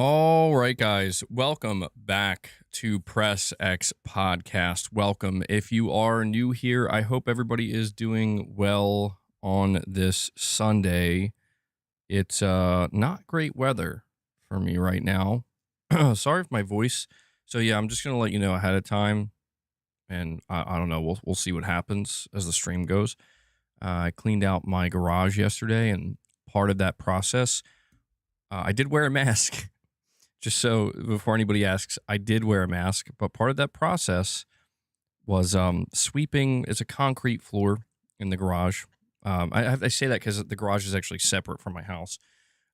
All right, guys, welcome back to Press X Podcast. Welcome. If you are new here, I hope everybody is doing well on this Sunday. It's not great weather for me right now. Sorry for my voice. So yeah, I'm just gonna let you know ahead of time, and I don't know. We'll see what happens as the stream goes. I cleaned out my garage yesterday, and part of that process, I did wear a mask. Just so before anybody asks, I did wear a mask, but part of that process was sweeping. It's a concrete floor in the garage. I say that because the garage is actually separate from my house,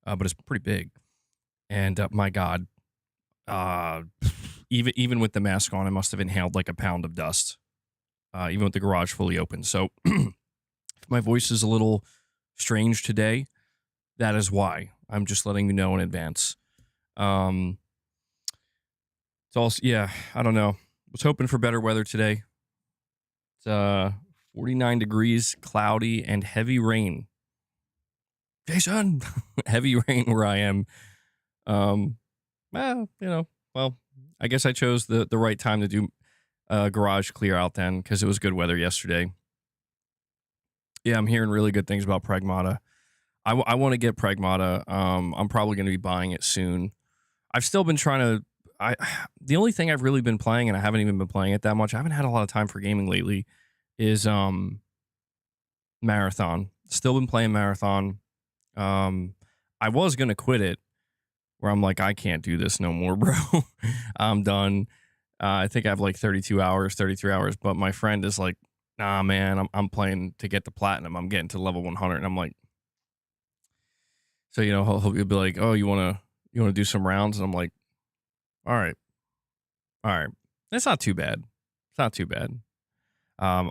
but it's pretty big. And my God, uh, even with the mask on, I must have inhaled like a pound of dust, even with the garage fully open. So if my voice is a little strange today, that is why. I'm just letting you know in advance. Um, it's also, yeah, I don't know. Was hoping for better weather today. It's 49 degrees, cloudy, and heavy rain. Jason, heavy rain where I am. Well, well, I guess I chose the right time to do garage clear out then because it was good weather yesterday. Yeah, I'm hearing really good things about Pragmata. I want to get Pragmata. I'm probably going to be buying it soon. I've still been trying to. The only thing I've really been playing, and I haven't even been playing it that much. I haven't had a lot of time for gaming lately. Is Marathon. Still been playing Marathon. I was gonna quit it, where I'm like, I can't do this no more, bro. I'm done. I think I have like 32 hours, 33 hours. But my friend is like, nah, man, I'm playing to get the platinum. I'm getting to level 100, and I'm like, so he'll be like, oh, you wanna do some rounds, and I'm like, all right. All right. That's not too bad. It's not too bad. I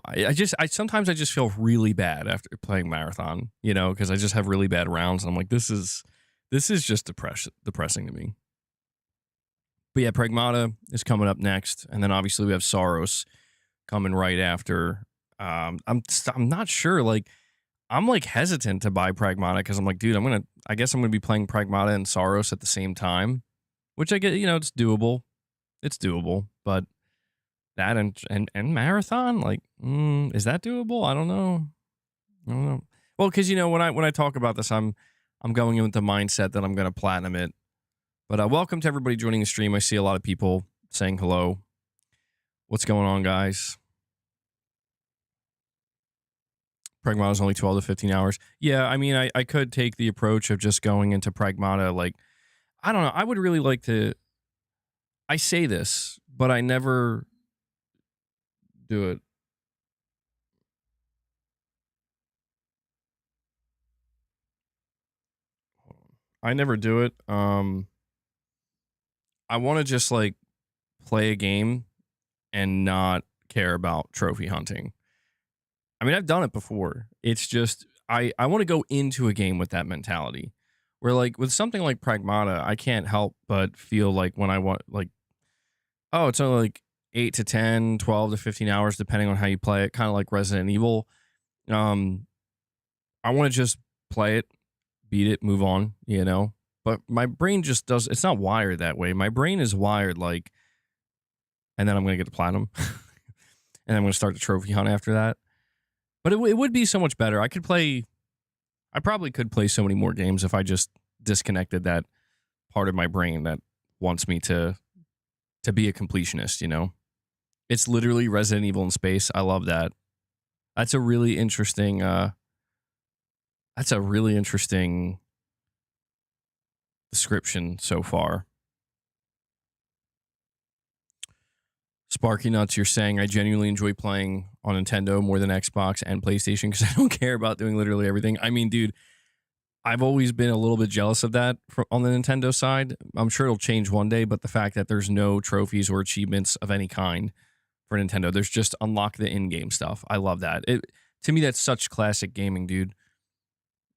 sometimes I just feel really bad after playing Marathon, because I just have really bad rounds. And I'm like, this is just depressing to me. But yeah, Pragmata is coming up next. And then obviously we have Soros coming right after. I'm not sure. Like, I'm like hesitant to buy Pragmata because I'm like, dude, I guess I'm gonna be playing Pragmata and Soros at the same time, which I get, it's doable. It's doable, but that and Marathon, like, is that doable? I don't know. I don't know. Well, because when I talk about this, I'm going in with the mindset that I'm going to platinum it. But welcome to everybody joining the stream. I see a lot of people saying hello. What's going on, guys? Pragmata is only 12 to 15 hours. Yeah, I mean, I could take the approach of just going into Pragmata. Like, I don't know. I would really like to. I say this, but I never do it. I never do it. I want to just like play a game and not care about trophy hunting. I mean, I've done it before. It's just I want to go into a game with that mentality. Where like with something like Pragmata, I can't help but feel like when I want like, oh, it's only like 8 to 10, 12 to 15 hours depending on how you play it, kind of like Resident Evil. Um I want to just play it, beat it, move on. But my brain just does it's not wired that way. My brain is wired like, and then I'm going to get the platinum. And I'm going to start the trophy hunt after that. But it would be so much better. I probably could play so many more games if I just disconnected that part of my brain that wants me to be a completionist. It's literally Resident Evil in space. I love that. That's a really interesting description so far. Sparky Nuts, you're saying I genuinely enjoy playing on Nintendo more than Xbox and PlayStation because I don't care about doing literally everything. I mean, dude, I've always been a little bit jealous of that on the Nintendo side. I'm sure it'll change one day, but the fact that there's no trophies or achievements of any kind for Nintendo, there's just unlock the in-game stuff. I love that. To me, that's such classic gaming, dude.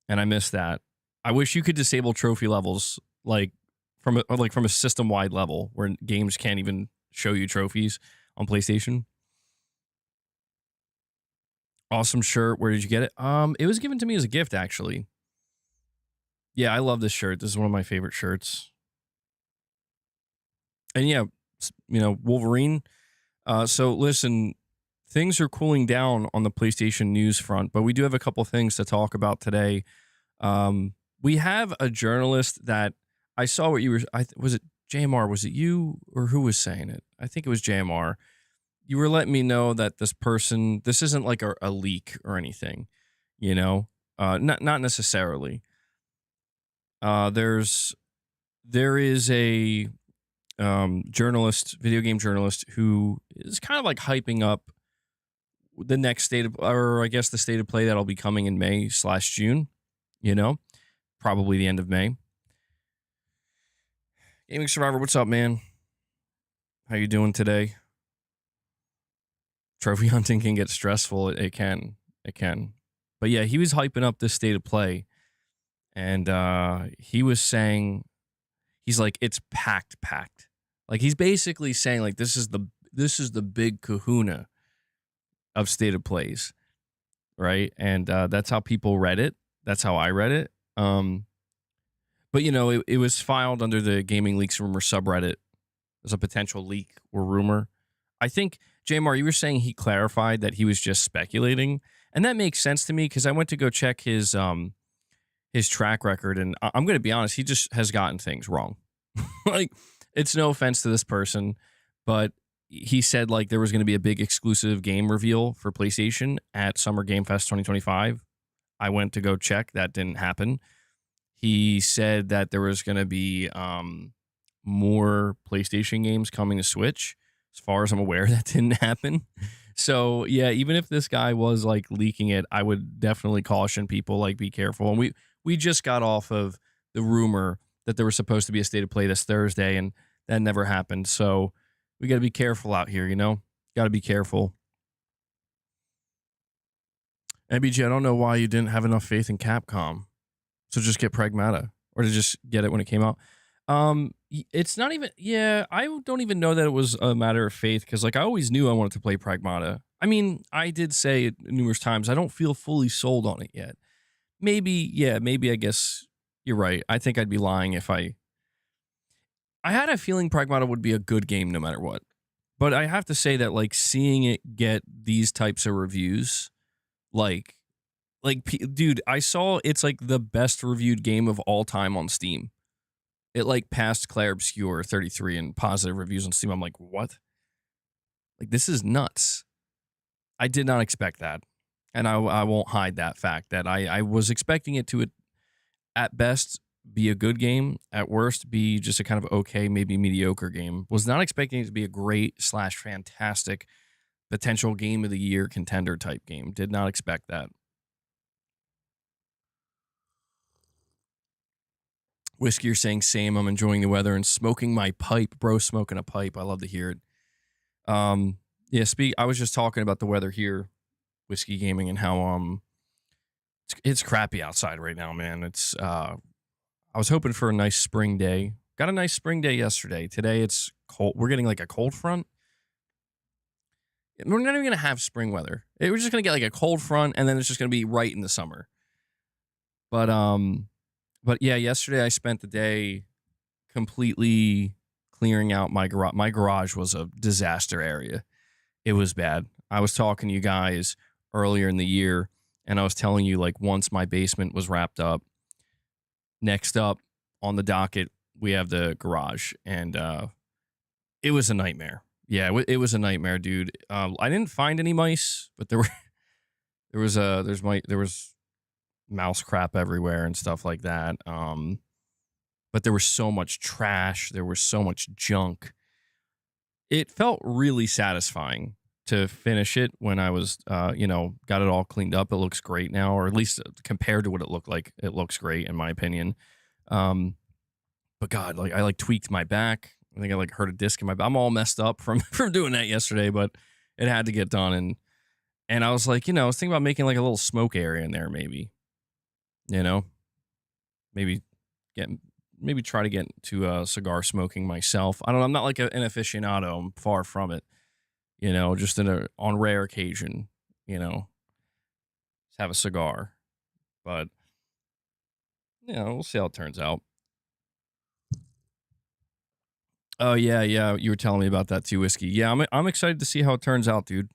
And I miss that. I wish you could disable trophy levels like from a system-wide level where games can't even show you trophies on PlayStation. Awesome shirt. Where did you get it? It was given to me as a gift, actually. Yeah, I love this shirt. This is one of my favorite shirts. And yeah, Wolverine. So listen, things are cooling down on the PlayStation news front, but we do have a couple things to talk about today. We have a journalist that I saw what you were. Was it JMR? Was it you or who was saying it? I think it was JMR. You were letting me know that this isn't like a leak or anything, not necessarily. There is a journalist, video game journalist, who is kind of like hyping up the next the state of play that'll be coming in May/June, probably the end of May. Gaming Survivor, what's up, man? How you doing today? Trophy hunting can get stressful. It can. But yeah, he was hyping up this state of play, and he was saying, he's like, it's packed. Like, he's basically saying, like, this is the big kahuna of state of plays, right? And that's how people read it. That's how I read it. But it was filed under the Gaming Leaks Rumor subreddit as a potential leak or rumor. I think, Jamar, you were saying he clarified that he was just speculating, and that makes sense to me because I went to go check his track record, and I'm going to be honest, he just has gotten things wrong. Like, it's no offense to this person, but he said like there was going to be a big exclusive game reveal for PlayStation at Summer Game Fest 2025. I went to go check. That didn't happen. He said that there was going to be more PlayStation games coming to Switch. As far as I'm aware, that didn't happen. So yeah, even if this guy was like leaking it, I would definitely caution people, like, be careful. And we just got off of the rumor that there was supposed to be a state of play this Thursday, and that never happened. So we got to be careful out here, got to be careful. MBG, I don't know why you didn't have enough faith in Capcom. So just get Pragmata, or to just get it when it came out. It's not even, I don't even know that it was a matter of faith, because like I always knew I wanted to play Pragmata. I mean, I did say it numerous times, I don't feel fully sold on it yet. Maybe I guess you're right. I think I'd be lying if I had a feeling Pragmata would be a good game no matter what. But I have to say that like seeing it get these types of reviews, dude, I saw it's like the best reviewed game of all time on Steam. It like passed Claire Obscure 33 in positive reviews on Steam. I'm like, what? Like, this is nuts. I did not expect that. And I won't hide that fact that I was expecting it to, at best, be a good game. At worst, be just a kind of okay, maybe mediocre game. Was not expecting it to be a great / fantastic potential game of the year contender type game. Did not expect that. Whiskey, you're saying same. I'm enjoying the weather and smoking my pipe. Bro, smoking a pipe. I love to hear it. I was just talking about the weather here, Whiskey Gaming, and how it's crappy outside right now, man. It's I was hoping for a nice spring day. Got a nice spring day yesterday. Today it's cold. We're getting like a cold front. We're not even gonna have spring weather. We're just gonna get like a cold front, and then it's just gonna be right in the summer. But yeah, yesterday I spent the day completely clearing out my garage. My garage was a disaster area. It was bad. I was talking to you guys earlier in the year, and I was telling you, like, once my basement was wrapped up, next up on the docket, we have the garage, and it was a nightmare. Yeah, it was a nightmare, dude. I didn't find any mice, but there was mouse crap everywhere and stuff like that. But there was so much trash. There was so much junk. It felt really satisfying to finish it when I was, got it all cleaned up. It looks great now, or at least compared to what it looked like, it looks great in my opinion. But God, like I tweaked my back. I think I hurt a disc in my back. I'm all messed up from doing that yesterday, but it had to get done. And I was like, I was thinking about making like a little smoke area in there, maybe. Maybe try to get to cigar smoking myself. I don't know. I'm not like an aficionado. I'm far from it. Just on rare occasion, just have a cigar. But, we'll see how it turns out. Oh yeah, yeah. You were telling me about that too, whiskey. Yeah, I'm excited to see how it turns out, dude.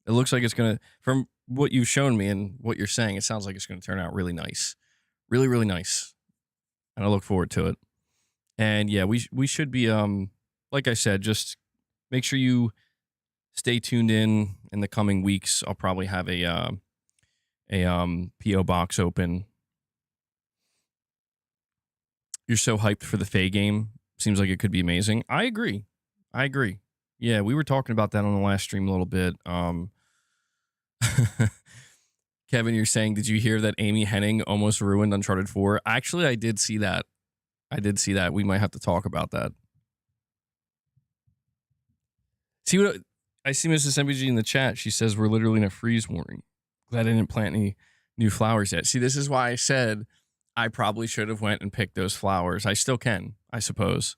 It looks like it's gonna, from what you've shown me and what you're saying, it sounds like it's gonna turn out really nice, really really nice, and I look forward to it. And yeah, we should be like I said, just make sure you stay tuned in the coming weeks. I'll probably have a PO box open. You're so hyped for the Faye game. Seems like it could be amazing. I agree. I agree. Yeah, we were talking about that on the last stream a little bit. Kevin, you're saying, did you hear that Amy Hennig almost ruined Uncharted 4? Actually, I did see that. I did see that. We might have to talk about that. See what I see, Mrs. MBG in the chat. She says we're literally in a freeze warning. Glad I didn't plant any new flowers yet. See, this is why I said I probably should have went and picked those flowers. I still can, I suppose,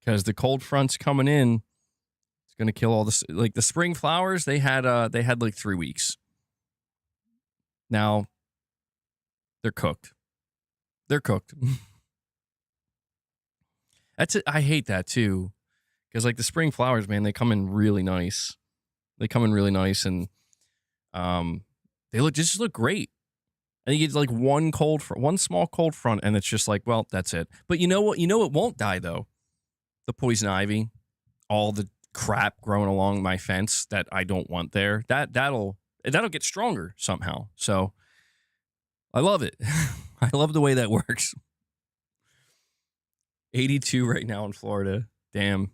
because the cold front's coming in. It's gonna kill all this. Like the spring flowers, they had like 3 weeks. Now they're cooked. They're cooked. That's it. I hate that too, because like the spring flowers, man, they come in really nice. They come in really nice, and they just look great. And you get like one small cold front, and it's just like, well, that's it. But you know what? You know it won't die though. The poison ivy, all the crap growing along my fence that I don't want there. That'll get stronger somehow. So I love it. I love the way that works. 82 right now in Florida. Damn.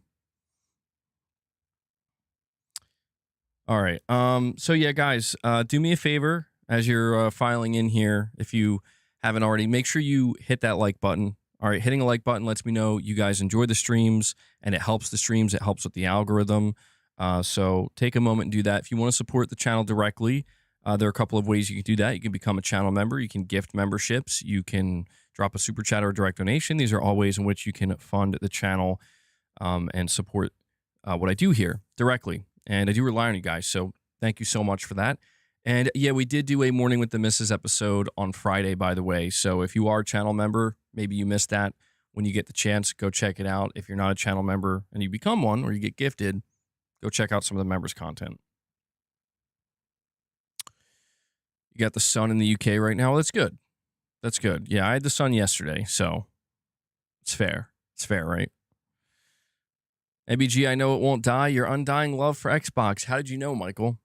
All right. So yeah, guys, do me a favor as you're filing in here. If you haven't already, make sure you hit that like button. All right, hitting a like button lets me know you guys enjoy the streams, and it helps the streams. It helps with the algorithm. So take a moment and do that. If you want to support the channel directly, there are a couple of ways you can do that. You can become a channel member. You can gift memberships. You can drop a super chat or a direct donation. These are all ways in which you can fund the channel and support what I do here directly. And I do rely on you guys, so thank you so much for that. And yeah, we did do a Morning with the Misses episode on Friday, by the way. So if you are a channel member, maybe you missed that. When you get the chance, go check it out. If you're not a channel member and you become one or you get gifted, go check out some of the members' content. You got the sun in the UK right now. Well, that's good. That's good. Yeah, I had the sun yesterday, so it's fair. It's fair, right? ABG, I know it won't die. Your undying love for Xbox. How did you know, Michael?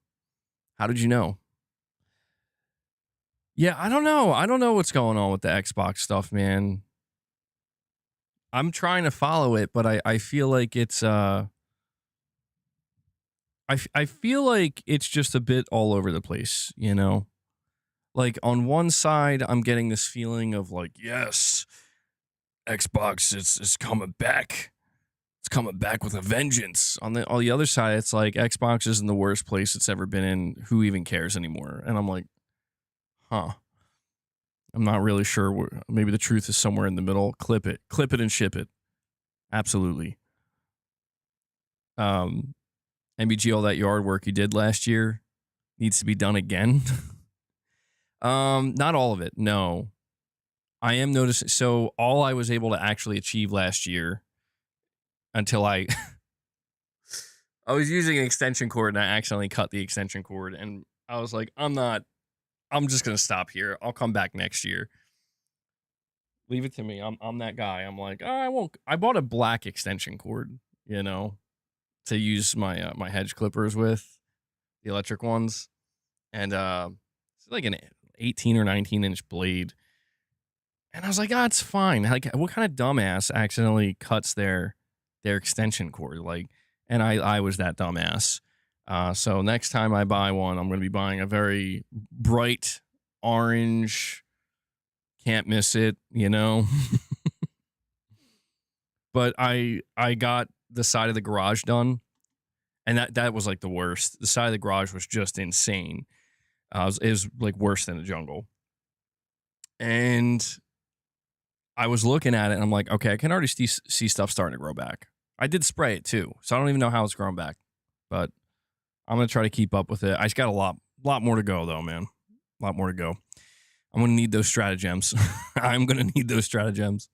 How did you know? Yeah, I don't know. I don't know what's going on with the Xbox stuff, man. I'm trying to follow it, but I feel like it's I feel like it's just a bit all over the place, you know? Like on one side, I'm getting this feeling of like, yes, Xbox is coming back. It's coming back with a vengeance. On the other side, it's like Xbox is in the worst place it's ever been in. Who even cares anymore? And I'm like, huh. I'm not really sure. Maybe the truth is somewhere in the middle. Clip it and ship it. Absolutely. MBG, all that yard work you did last year needs to be done again. Not all of it. No, I am noticing. So all I was able to actually achieve last year until I was using an extension cord and I accidentally cut the extension cord, and I was like, I'm just going to stop here. I'll come back next year. Leave it to me. I'm that guy. I'm like, oh, I won't. I bought a black extension cord, you know, to use my my hedge clippers with, the electric ones. And it's like an 18 or 19 inch blade. And I was like, it's fine. Like, what kind of dumbass accidentally cuts their extension cord? Like, and I was that dumbass. So next time I buy one, I'm going to be buying a very bright orange. Can't miss it, you know. But I got the side of the garage done, and that was like the worst. The side of the garage was just insane. It was like worse than the jungle. And I was looking at it, and I'm like, okay, I can already see stuff starting to grow back. I did spray it too, so I don't even know how it's growing back. But I'm gonna try to keep up with it. I just got a lot more to go, though, man. A lot more to go. I'm gonna need those stratagems. I'm gonna need those stratagems.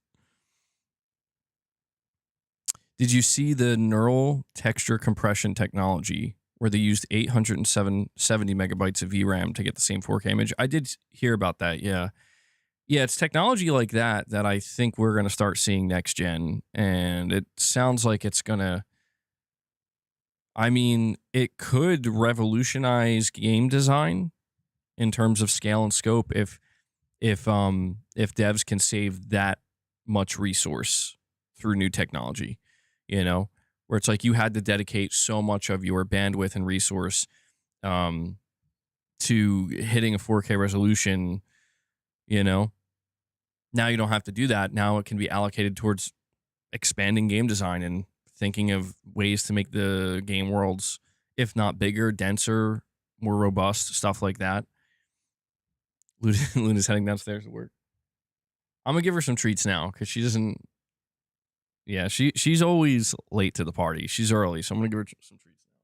Did you see the neural texture compression technology where they used 870 megabytes of VRAM to get the same 4K image? I did hear about that. Yeah. Yeah, it's technology like that that I think we're going to start seeing next gen. And it sounds like it's going to, I mean, it could revolutionize game design in terms of scale and scope if devs can save that much resource through new technology, where it's like you had to dedicate so much of your bandwidth and resource to hitting a 4K resolution, now you don't have to do that. Now it can be allocated towards expanding game design and thinking of ways to make the game worlds, if not bigger, denser, more robust, stuff like that. Luna's heading downstairs to work. I'm gonna give her some treats now because she doesn't. Yeah, she's always late to the party. She's early, so I'm gonna give her some treats now.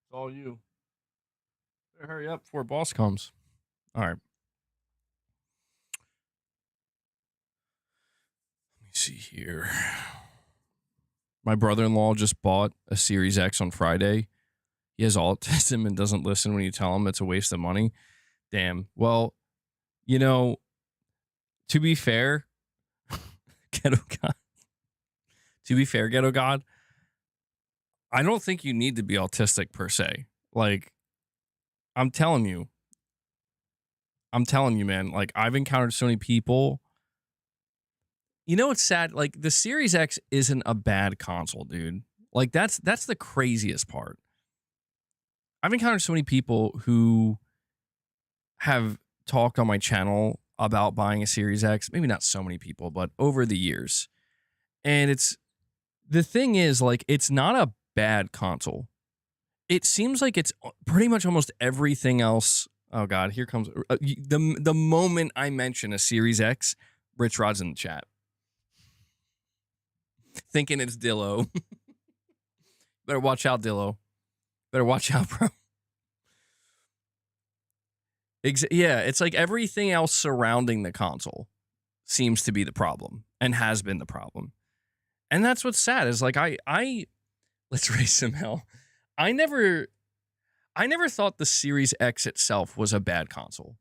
It's all you. Better hurry up before boss comes. All right. Let me see here. My brother-in-law just bought a Series X on Friday. He has autism and doesn't listen when you tell him it's a waste of money. Damn. Well, to be fair, Ghetto God. To be fair, Ghetto God, I don't think you need to be autistic per se. Like, I'm telling you, man. Like, I've encountered so many people. It's sad. Like, the Series X isn't a bad console, dude. Like, that's the craziest part. I've encountered so many people who have talked on my channel about buying a Series X. Maybe not so many people, but over the years. And the thing is, like, it's not a bad console. It seems like it's pretty much almost everything else. Oh God, here comes the moment I mention a Series X, Rich Rod's in the chat, thinking it's Dillo. Better watch out, Dillo. Better watch out, bro. Yeah, it's like everything else surrounding the console seems to be the problem and has been the problem. And that's what's sad is like I let's raise some hell. I never thought the Series X itself was a bad console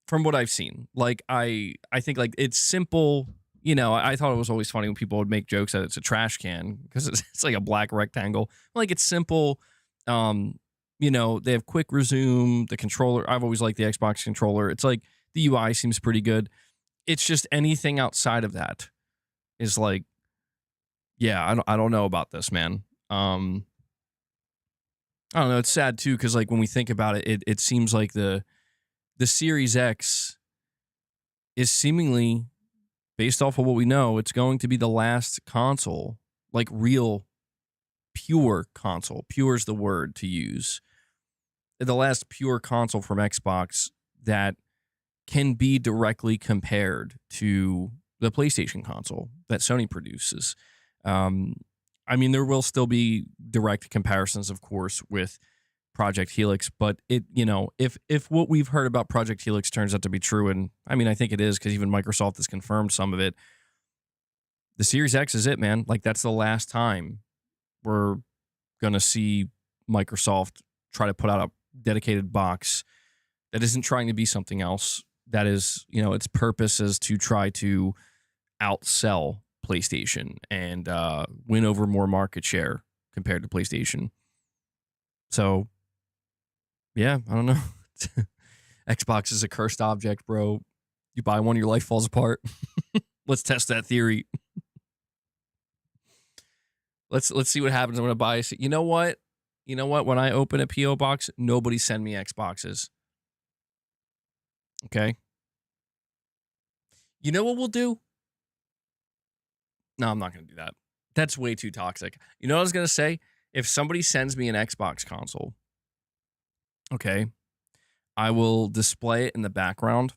from what I've seen. Like I think like it's simple, I thought it was always funny when people would make jokes that it's a trash can because it's like a black rectangle. Like it's simple. They have quick resume, the controller. I've always liked the Xbox controller. It's like the UI seems pretty good. It's just anything outside of that is like, yeah, I don't know about this, man. I don't know. It's sad too because like when we think about it, it seems like the Series X is seemingly, based off of what we know, it's going to be the last console, like real, pure console. Pure is the word to use. The last pure console from Xbox that can be directly compared to the PlayStation console that Sony produces. I mean, there will still be direct comparisons, of course, with Project Helix, but if what we've heard about Project Helix turns out to be true, and I mean, I think it is because even Microsoft has confirmed some of it, the Series X is it, man. Like, that's the last time we're going to see Microsoft try to put out a dedicated box that isn't trying to be something else. That is, its purpose is to try to outsell PlayStation and win over more market share compared to PlayStation. So, yeah, I don't know. Xbox is a cursed object, bro. You buy one, your life falls apart. Let's test that theory. Let's see what happens. I'm gonna buy. You know what? When I open a PO box, nobody send me Xboxes. Okay. You know what we'll do? No, I'm not gonna do that. That's way too toxic. You know what I was gonna say? If somebody sends me an Xbox console, okay, I will display it in the background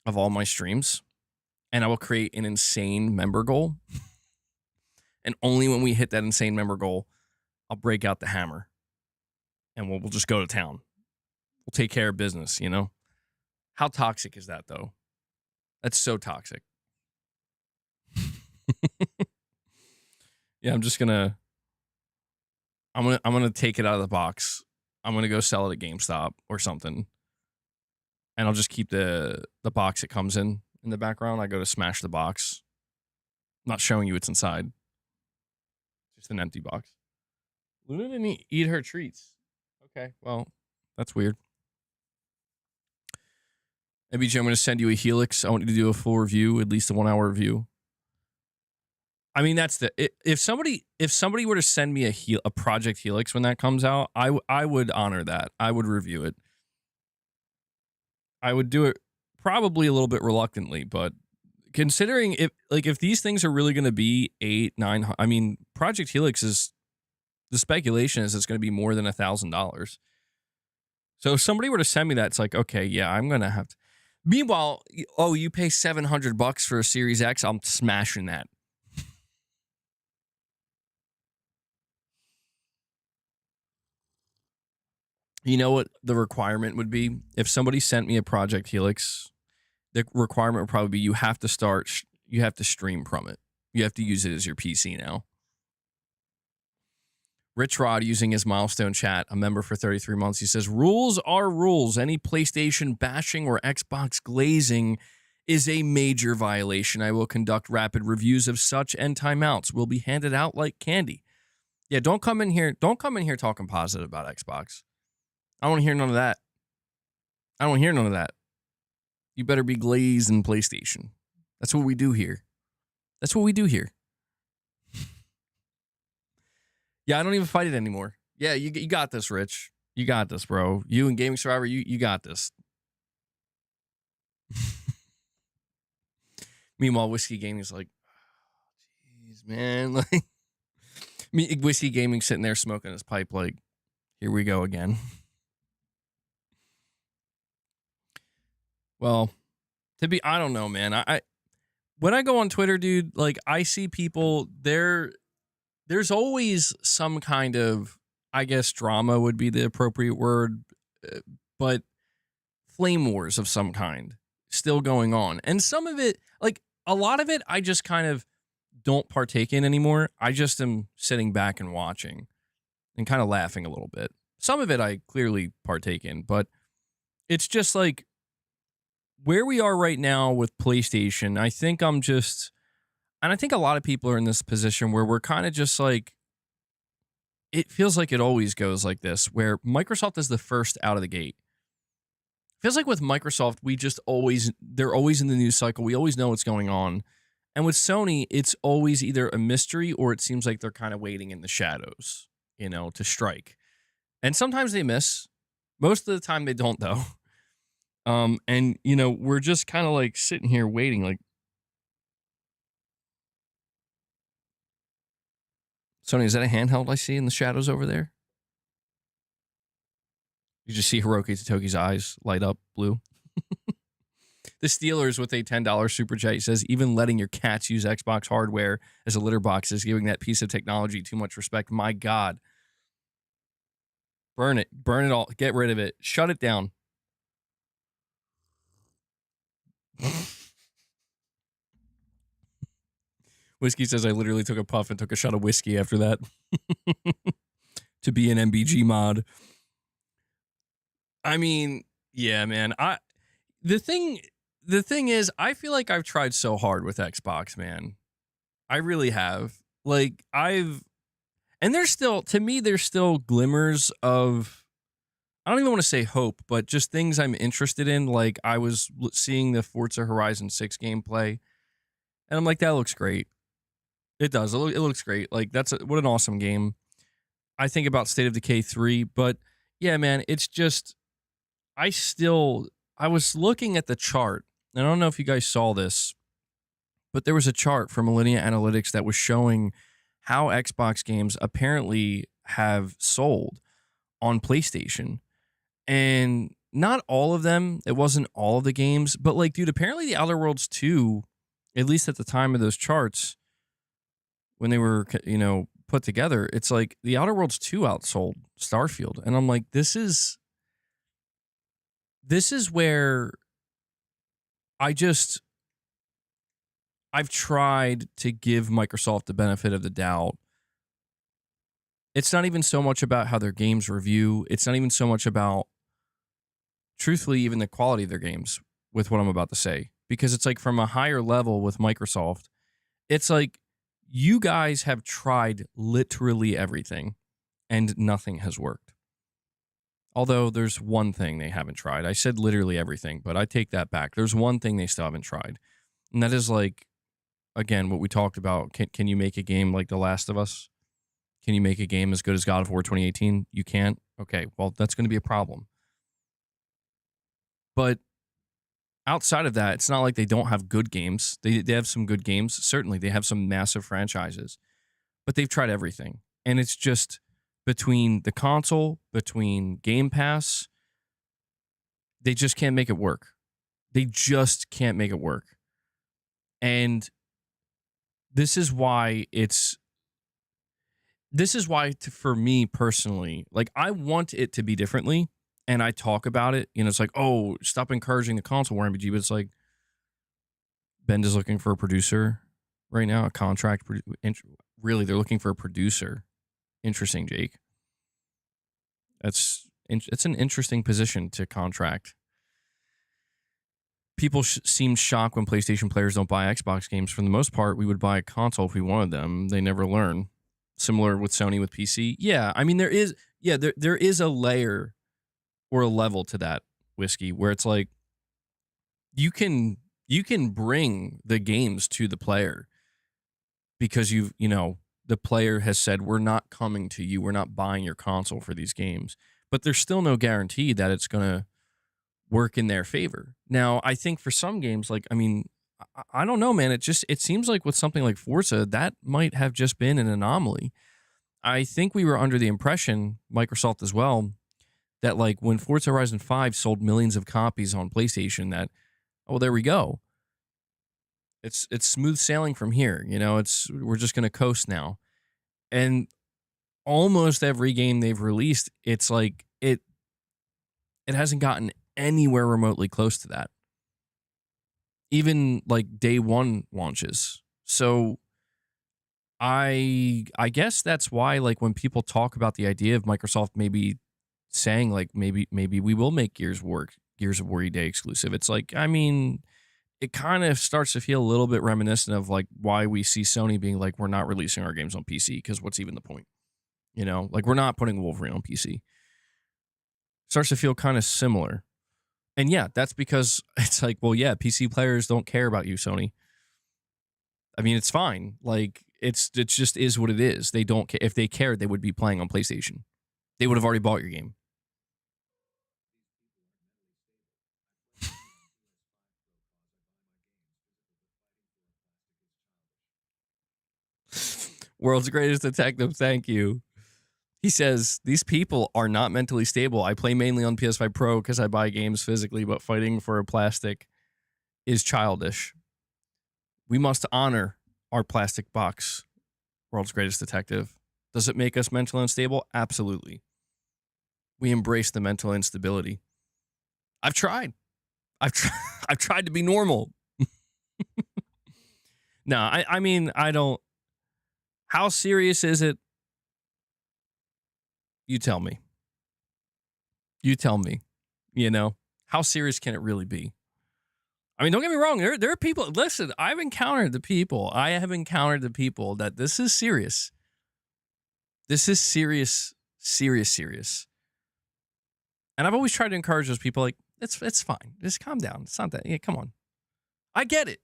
of all my streams, and I will create an insane member goal And only when we hit that insane member goal, I'll break out the hammer and we'll just go to town. We'll take care of business, you know? How toxic is that, though? That's so toxic. Yeah, I'm gonna take it out of the box. I'm gonna go sell it at GameStop or something. And I'll just keep the box it comes in the background. I go to smash the box. I'm not showing you what's inside. Just an empty box. Luna didn't eat her treats. Okay, well, that's weird. MBJ, I'm going to send you a Helix. I want you to do a full review, at least a 1 hour review. I mean, that's if somebody were to send me a Project Helix when that comes out, I would honor that. I would review it. I would do it probably a little bit reluctantly, but considering if these things are really going to be 8, 9, I mean, Project Helix is, the speculation is it's going to be more than $1,000. So if somebody were to send me that, it's like, okay, yeah, I'm going to have to. Meanwhile, oh, you pay $700 for a Series X, I'm smashing that. You know what the requirement would be? If somebody sent me a Project Helix, the requirement would probably be you have to stream from it. You have to use it as your PC now. Rich Rod using his milestone chat, a member for 33 months. He says, rules are rules. Any PlayStation bashing or Xbox glazing is a major violation. I will conduct rapid reviews of such and timeouts will be handed out like candy. Yeah, don't come in here talking positive about Xbox. I don't want to hear none of that. I don't want to hear none of that. You better be glazed in PlayStation. That's what we do here. That's what we do here. Yeah, I don't even fight it anymore. Yeah, you got this, Rich. You got this, bro. You and Gaming Survivor, you got this. Meanwhile, Whiskey Gaming's like, jeez, man. Like, Whiskey Gaming sitting there smoking his pipe like, here we go again. Well, I don't know, man. I when I go on Twitter, dude, like I see people there's always some kind of, I guess, drama would be the appropriate word, but flame wars of some kind still going on. And some of it, like a lot of it, I just kind of don't partake in anymore. I just am sitting back and watching and kind of laughing a little bit. Some of it I clearly partake in, but it's just like where we are right now with PlayStation. I think and I think a lot of people are in this position where we're kind of just like, it feels like it always goes like this, where Microsoft is the first out of the gate. Feels like with Microsoft, they're always in the news cycle. We always know what's going on. And with Sony, it's always either a mystery or it seems like they're kind of waiting in the shadows, to strike. And sometimes they miss. Most of the time they don't, though. And, we're just kind of like sitting here waiting, like, Sony, is that a handheld I see in the shadows over there? You just see Hiroki Totoki's eyes light up blue. The Steelers with a $10 super chat says, even letting your cats use Xbox hardware as a litter box is giving that piece of technology too much respect. My God. Burn it all. Get rid of it. Shut it down. Whiskey says, I literally took a puff and took a shot of whiskey after that to be an MBG mod. I mean, yeah, man. The thing is, I feel like I've tried so hard with Xbox, man. I really have. Like, and there's still glimmers of, I don't even want to say hope, but just things I'm interested in. Like, I was seeing the Forza Horizon 6 gameplay, and I'm like, that looks great. It does. It looks great. Like, what an awesome game. I think about State of Decay 3, but yeah, man, it's just, I was looking at the chart, and I don't know if you guys saw this, but there was a chart from Millennia Analytics that was showing how Xbox games apparently have sold on PlayStation. And not all of them, it wasn't all of the games, but like, dude, apparently the Outer Worlds 2, at least at the time of those charts, when they were, put together, it's like the Outer Worlds 2 outsold Starfield. And I'm like, this is where I've tried to give Microsoft the benefit of the doubt. It's not even so much about how their games review. It's not even so much about, truthfully, even the quality of their games with what I'm about to say. Because it's like from a higher level with Microsoft, it's like you guys have tried literally everything and nothing has worked. Although there's one thing they haven't tried. I said literally everything, but I take that back. There's one thing they still haven't tried. And that is like, again, what we talked about. Can you make a game like The Last of Us? Can you make a game as good as God of War 2018? You can't? Okay, well, that's going to be a problem. But outside of that, it's not like they don't have good games. They have some good games. Certainly, they have some massive franchises. But they've tried everything. And it's just between the console, between Game Pass, they just can't make it work. They just can't make it work. And this is why for me personally, like I want it to be differently. And I talk about it, it's like, oh, stop encouraging the console war RPG. But it's like, Bend is looking for a producer right now, a contract. Really, they're looking for a producer. Interesting, Jake. It's an interesting position to contract. People seem shocked when PlayStation players don't buy Xbox games. For the most part, we would buy a console if we wanted them. They never learn. Similar with Sony with PC. Yeah, I mean, there is a layer or a level to that, Whiskey, where it's like you can bring the games to the player because the player has said, we're not coming to you, we're not buying your console for these games. But there's still no guarantee that it's going to work in their favor. Now, I think for some games, like, I mean, I don't know, man. It seems like with something like Forza, that might have just been an anomaly. I think we were under the impression, Microsoft as well, that like when Forza Horizon 5 sold millions of copies on PlayStation, that, oh, there we go. It's smooth sailing from here. We're just going to coast now. And almost every game they've released, it's like it hasn't gotten anywhere remotely close to that. Even like day one launches. So I guess that's why, like, when people talk about the idea of Microsoft maybe saying like maybe we will make Gears of War Day exclusive, it's like, I mean, it kind of starts to feel a little bit reminiscent of like why we see Sony being like, we're not releasing our games on PC because what's even the point? Like we're not putting Wolverine on PC. Starts to feel kind of similar. And yeah, that's because it's like, well, yeah, PC players don't care about you, Sony. I mean, it's fine. Like, it just is what it is. They don't care. If they cared, they would be playing on PlayStation. They would have already bought your game. World's Greatest Detective, thank you. He says, these people are not mentally stable. I play mainly on PS5 Pro because I buy games physically, but fighting for a plastic is childish. We must honor our plastic box, World's Greatest Detective. Does it make us mentally unstable? Absolutely. We embrace the mental instability. I've tried. I've tried to be normal. No, I mean, I don't. How serious is it? You tell me. You tell me. How serious can it really be? I mean, don't get me wrong. There are people. Listen, I have encountered the people that this is serious. This is serious. And I've always tried to encourage those people, like, it's fine. Just calm down. It's not that. Yeah, come on. I get it,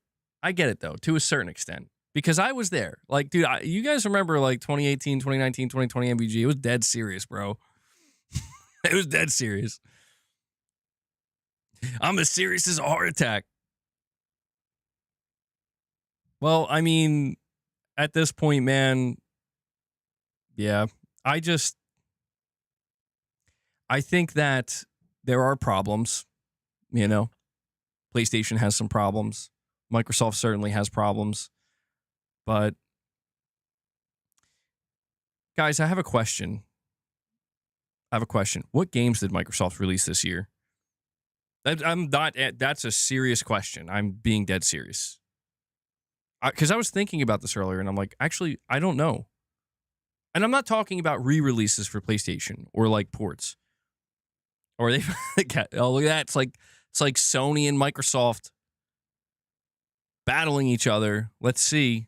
though, to a certain extent. Because I was there. Like, dude, you guys remember, like, 2018, 2019, 2020 MVG? It was dead serious, bro. It was dead serious. I'm as serious as a heart attack. Well, I mean, at this point, man, yeah, I think that there are problems, PlayStation has some problems. Microsoft certainly has problems. But Guys, I have a question. What games did Microsoft release this year? That's a serious question. I'm being dead serious. Because I was thinking about this earlier, and I'm like, actually, I don't know. And I'm not talking about re-releases for PlayStation or like ports. Or they, oh, look at that. It's like Sony and Microsoft battling each other. Let's see.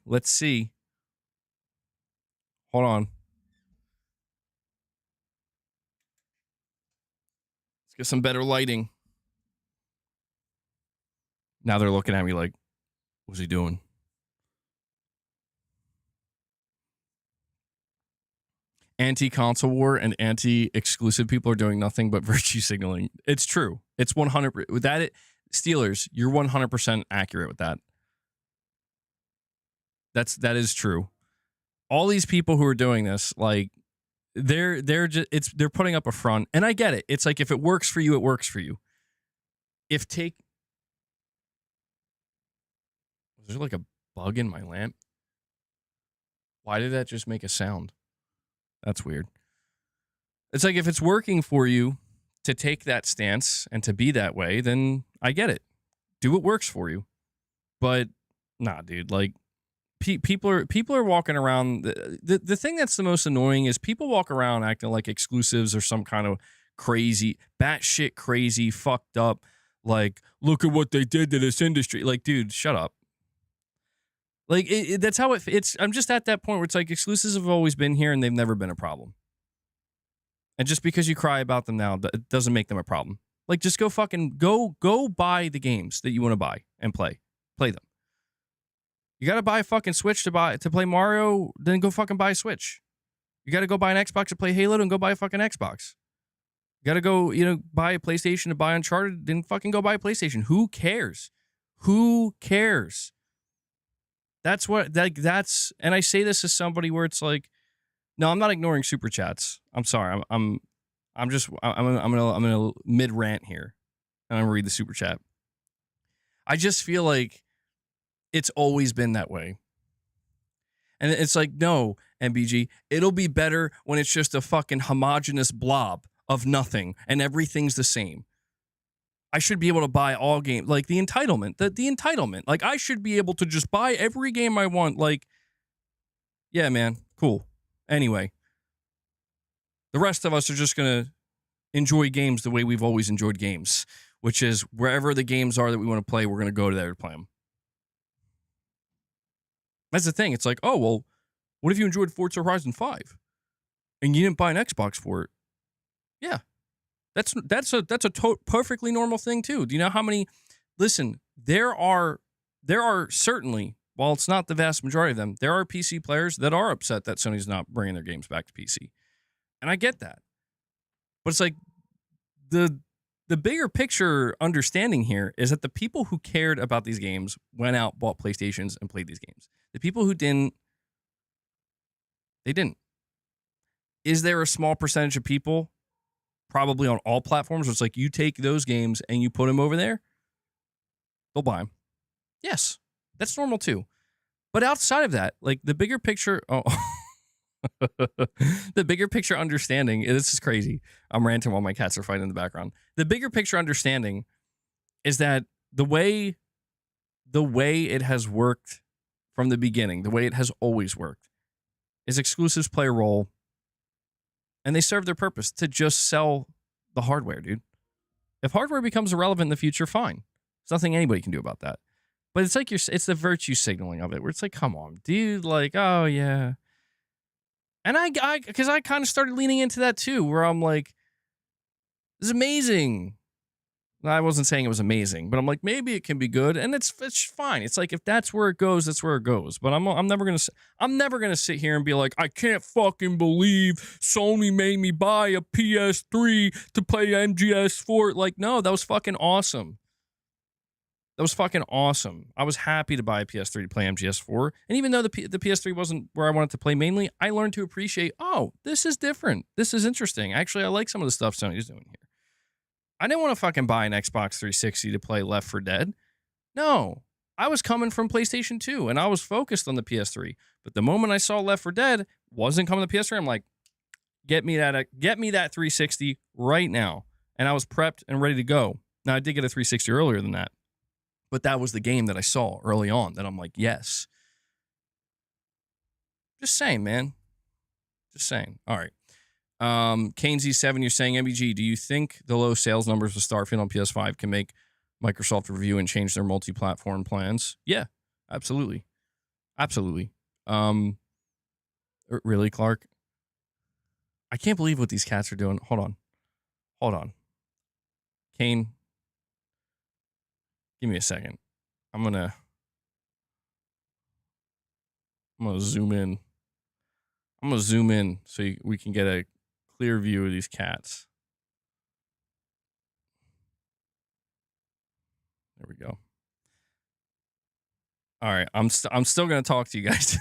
Hold on. Let's get some better lighting. Now they're looking at me like, what's he doing? Anti-console war and anti-exclusive people are doing nothing but virtue signaling. It's true. It's 100%. With that, Steelers, you're 100% accurate with that. That is true. All these people who are doing this, like, they're putting up a front, and I get it. It's like, if it works for you, it works for you. Was there like a bug in my lamp? Why did that just make a sound? That's weird. It's like, if it's working for you to take that stance and to be that way, then I get it. Do what works for you. But nah, dude, like, people are walking around. The thing that's the most annoying is people walk around acting like exclusives are some kind of crazy, batshit crazy, fucked up, like, look at what they did to this industry. Like, dude, shut up. Like, that's how it's. I'm just at that point where it's like, exclusives have always been here and they've never been a problem. And just because you cry about them now, it doesn't make them a problem. Like, just go buy the games that you want to buy and play them. You got to buy a fucking Switch to play Mario, then go fucking buy a Switch. You got to go buy an Xbox to play Halo, then go buy a fucking Xbox. You got to go, buy a PlayStation to buy Uncharted, then fucking go buy a PlayStation. Who cares? That's and I say this as somebody where it's like, no, I'm not ignoring super chats. I'm sorry. I'm gonna mid rant here, and I'm gonna read the super chat. I just feel like it's always been that way. And it's like, no, MBG, it'll be better when it's just a fucking homogenous blob of nothing and everything's the same. I should be able to buy all games, like the entitlement, the entitlement. Like, I should be able to just buy every game I want. Like, yeah, man, cool. Anyway, the rest of us are just going to enjoy games the way we've always enjoyed games, which is wherever the games are that we want to play, we're going to go to there to play them. That's the thing. It's like, oh, well, what if you enjoyed Forza Horizon 5 and you didn't buy an Xbox for it? Yeah. That's a perfectly normal thing too. Do you know how many? Listen, there are certainly, while it's not the vast majority of them, there are PC players that are upset that Sony's not bringing their games back to PC, and I get that. But it's like the bigger picture understanding here is that the people who cared about these games went out, bought PlayStations, and played these games. The people who didn't, they didn't. Is there a small percentage of people? Probably on all platforms, where it's like, you take those games and you put them over there, they'll buy them. Yes, that's normal too. But outside of that, like, the bigger picture, the bigger picture understanding, this is crazy. I'm ranting while my cats are fighting in the background. The bigger picture understanding is that the way it has worked from the beginning, the way it has always worked, is exclusives play a role. And they serve their purpose to just sell the hardware, dude. If hardware becomes irrelevant in the future, fine. There's nothing anybody can do about that. But it's like, it's the virtue signaling of it, where it's like, come on, dude. Like, oh, yeah. And because I kind of started leaning into that too, where I'm like, this is amazing. I wasn't saying it was amazing, but I'm like, maybe it can be good, and it's fine. It's like, if that's where it goes, that's where it goes. But I'm never gonna sit here and be like, I can't fucking believe Sony made me buy a PS3 to play MGS4. Like, no, that was fucking awesome. That was fucking awesome. I was happy to buy a PS3 to play MGS4, and even though the PS3 wasn't where I wanted to play mainly, I learned to appreciate, oh, this is different. This is interesting. Actually, I like some of the stuff Sony's doing here. I didn't want to fucking buy an Xbox 360 to play Left 4 Dead. No. I was coming from PlayStation 2 and I was focused on the PS3. But the moment I saw Left 4 Dead wasn't coming to PS3, I'm like, get me that 360 right now. And I was prepped and ready to go. Now, I did get a 360 earlier than that, but that was the game that I saw early on that I'm like, yes. Just saying, man. Just saying. All right. Kane Z7, you're saying, MBG, do you think the low sales numbers of Starfield on PS5 can make Microsoft review and change their multi-platform plans? Yeah, absolutely. Absolutely. Really, Clark? I can't believe what these cats are doing. Hold on. Kane, give me a second. I'm gonna zoom in. I'm gonna zoom in so we can get a clear view of these cats. There we go. All right, I'm still gonna talk to you guys.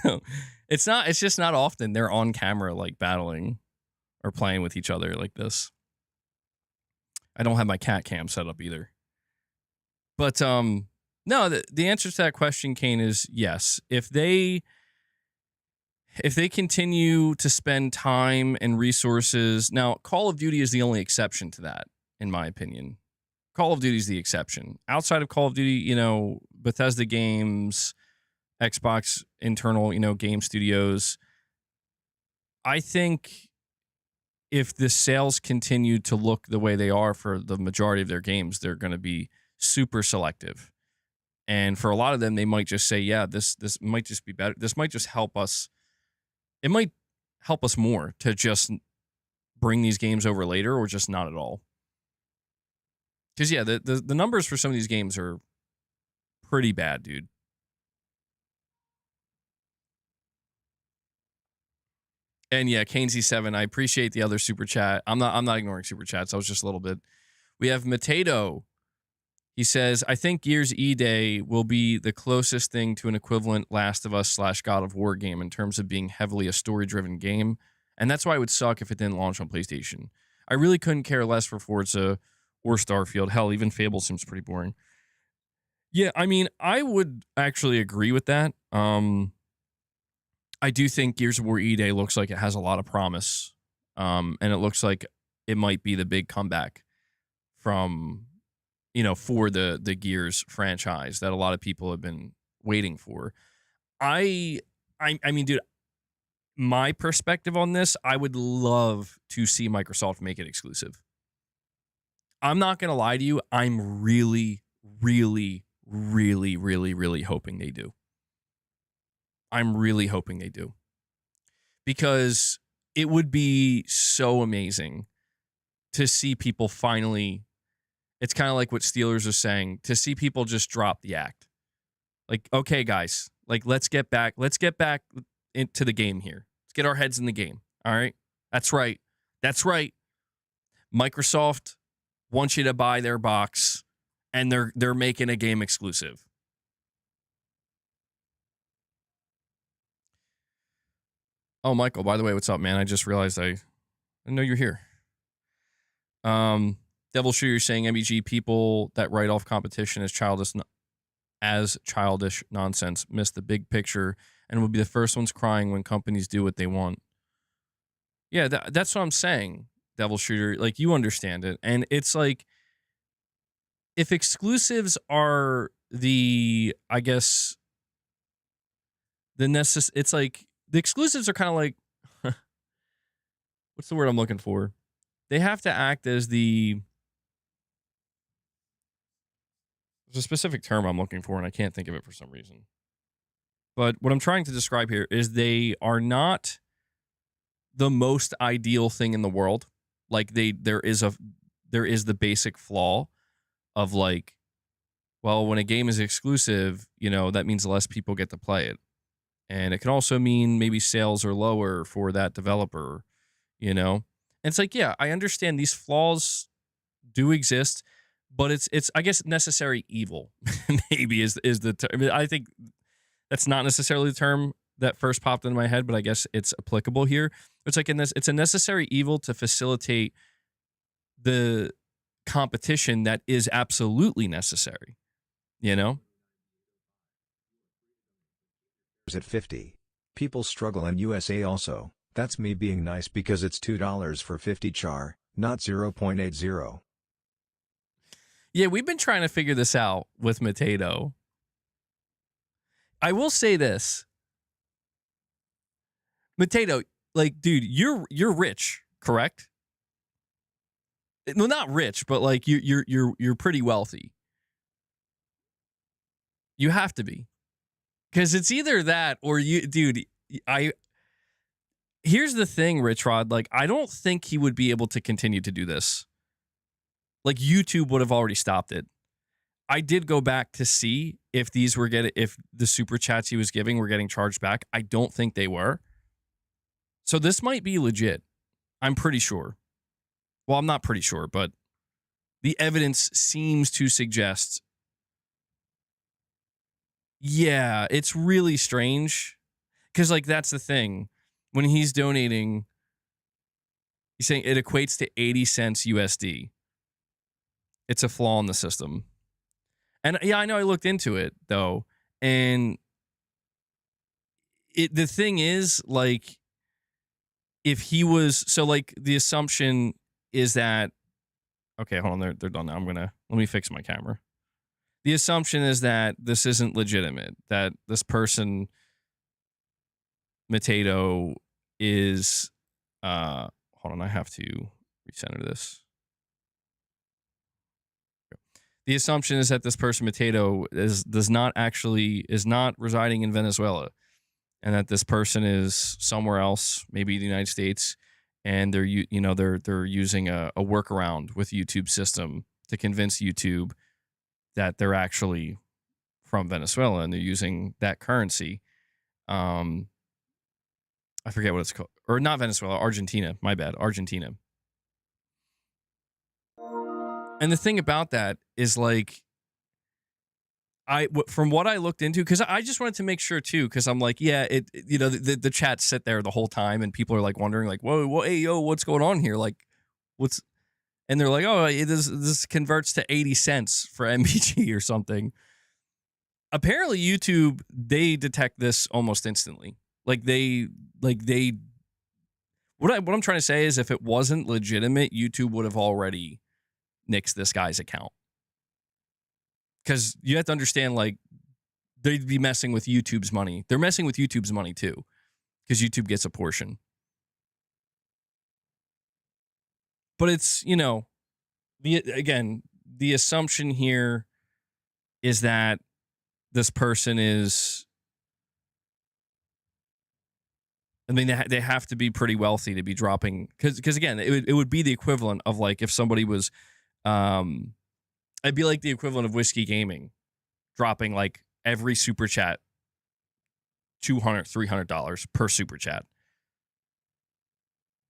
It's just not often they're on camera like battling or playing with each other like this. I don't have my cat cam set up either. But no, the answer to that question, Kane, is yes. If they continue to spend time and resources, now Call of Duty is the only exception to that, in my opinion. Call of Duty is the exception. Outside of Call of Duty, Bethesda games, Xbox internal, game studios. I think if the sales continue to look the way they are for the majority of their games, they're going to be super selective. And for a lot of them, they might just say, yeah, this might just be better. This might just help us. It might help us more to just bring these games over later or just not at all. Because, yeah, the numbers for some of these games are pretty bad, dude. And, yeah, KaneZ7, I appreciate the other super chat. I'm not ignoring super chats. I was just a little bit. We have Mateto. He says, I think Gears E-Day will be the closest thing to an equivalent Last of Us / God of War game in terms of being heavily a story-driven game. And that's why it would suck if it didn't launch on PlayStation. I really couldn't care less for Forza or Starfield. Hell, even Fable seems pretty boring. Yeah, I mean, I would actually agree with that. I do think Gears of War E-Day looks like it has a lot of promise. And it looks like it might be the big comeback from, for the Gears franchise that a lot of people have been waiting for. I mean, dude, my perspective on this, I would love to see Microsoft make it exclusive. I'm not going to lie to you. I'm really, really, really, really, really hoping they do. I'm really hoping they do. Because it would be so amazing to see people finally. It's kind of like what Steelers are saying, to see people just drop the act. Like, okay, guys, like let's get back into the game here. Let's get our heads in the game. All right. That's right. Microsoft wants you to buy their box and they're making a game exclusive. Oh, Michael, by the way, what's up, man? I just realized I know you're here. Devil Shooter saying MBG people that write off competition as childish nonsense miss the big picture and will be the first ones crying when companies do what they want. Yeah, that's what I'm saying, Devil Shooter. Like, you understand it. And it's like, if exclusives are the, I guess, it's like, the exclusives are kind of like, what's the word I'm looking for? They have to act as there's a specific term I'm looking for, and I can't think of it for some reason. But what I'm trying to describe here is they are not the most ideal thing in the world. Like, there is the basic flaw of like, well, when a game is exclusive, that means less people get to play it. And it can also mean maybe sales are lower for that developer, And it's like, yeah, I understand these flaws do exist, but it's I guess necessary evil maybe is the term. I mean, I think that's not necessarily the term that first popped into my head, but I guess it's applicable here. It's like it's a necessary evil to facilitate the competition that is absolutely necessary, at 50. People struggle in USA also. That's me being nice because it's $2 for 50 char, not 0.80. Yeah, we've been trying to figure this out with Mateto. I will say this. Mateto, like, dude, you're rich, correct? Well, not rich, but like you're pretty wealthy. You have to be. Because it's either that or you, dude, here's the thing, Rich Rod, like, I don't think he would be able to continue to do this. Like, YouTube would have already stopped it. I did go back to see if if the super chats he was giving were getting charged back. I don't think they were. So this might be legit. I'm pretty sure. Well, I'm not pretty sure, but the evidence seems to suggest. Yeah, it's really strange. Because, like, that's the thing. When he's donating, he's saying it equates to 80 cents USD. It's a flaw in the system. And yeah, I know I looked into it, though. And the thing is, like, if he was, so, like, the assumption is that, okay, hold on, they're done now. Let me fix my camera. The assumption is that this isn't legitimate, that this person, Mateto, is, hold on, I have to recenter this. The assumption is that this person, Mateto, is not residing in Venezuela, and that this person is somewhere else, maybe the United States, and they're using a workaround with YouTube's system to convince YouTube that they're actually from Venezuela and they're using that currency. I forget what it's called, or not Venezuela, Argentina. My bad, Argentina. And the thing about that is, like, from what I looked into, because I just wanted to make sure too, because I'm like, yeah, the chats sit there the whole time and people are like wondering, like, whoa, hey, yo, what's going on here? Like, what's, and they're like, oh, this converts to 80 cents for MBG or something. Apparently, YouTube, they detect this almost instantly. What I'm trying to say is, if it wasn't legitimate, YouTube would have already nixed this guy's account. Because you have to understand, like, they'd be messing with YouTube's money. They're messing with YouTube's money too, because YouTube gets a portion. But it's, the assumption here is that this person is, I mean, they have to be pretty wealthy to be dropping, because again, it would be the equivalent of, like, if somebody was, it'd be like the equivalent of Whiskey Gaming dropping, like, every super chat $200, $300 per super chat.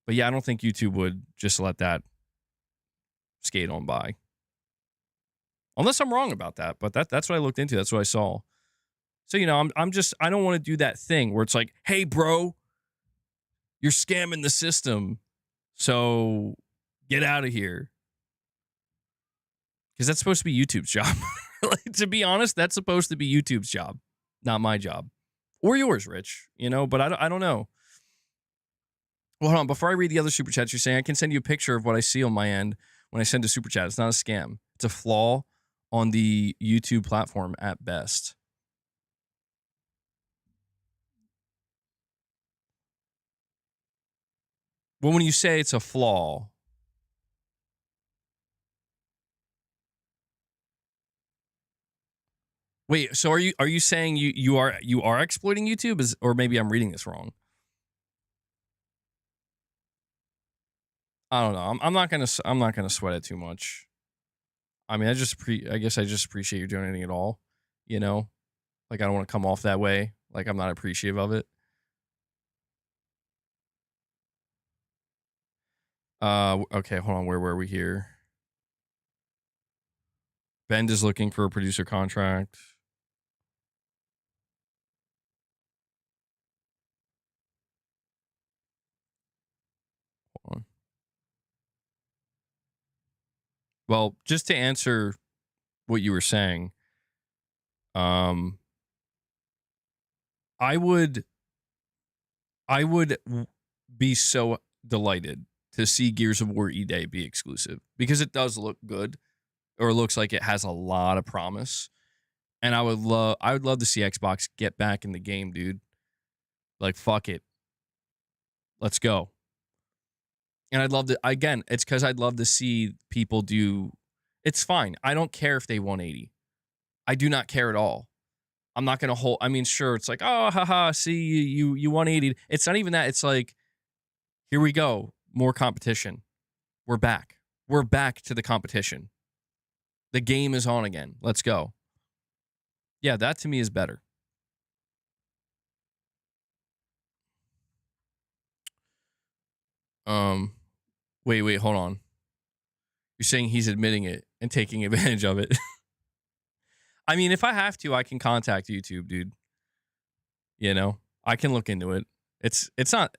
But yeah, I don't think YouTube would just let that skate on by. Unless I'm wrong about that, but that's what I looked into. That's what I saw. So, I don't want to do that thing where it's like, hey, bro, you're scamming the system, so get out of here. Because that's supposed to be YouTube's job. Like, to be honest, that's supposed to be YouTube's job, not my job. Or yours, Rich, but I don't know. Well, hold on. Before I read the other super chats, you're saying I can send you a picture of what I see on my end when I send a super chat. It's not a scam. It's a flaw on the YouTube platform at best. Well, when you say it's a flaw, wait. So are you saying you are exploiting YouTube? Or maybe I'm reading this wrong. I don't know. I'm not gonna sweat it too much. I mean, I guess I just appreciate you donating it all. Like, I don't want to come off that way. Like, I'm not appreciative of it. Okay, hold on. Where were we here? Bend is looking for a producer contract. Hold on. Well, just to answer what you were saying, I would be so delighted to see Gears of War E-Day be exclusive because it does look good, or it looks like it has a lot of promise. And I would love to see Xbox get back in the game, dude. Like, fuck it. Let's go. And I'd love to, again, it's because I'd love to see people do, it's fine. I don't care if they 180. I do not care at all. I'm not going to hold, I mean, sure, it's like, oh, haha, see, you 180. It's not even that. It's like, here we go. More competition. We're back. We're back to the competition. The game is on again. Let's go. Yeah, that to me is better. Wait, hold on. You're saying he's admitting it and taking advantage of it. I mean, if I have to, I can contact YouTube, dude. You know, I can look into it. It's not.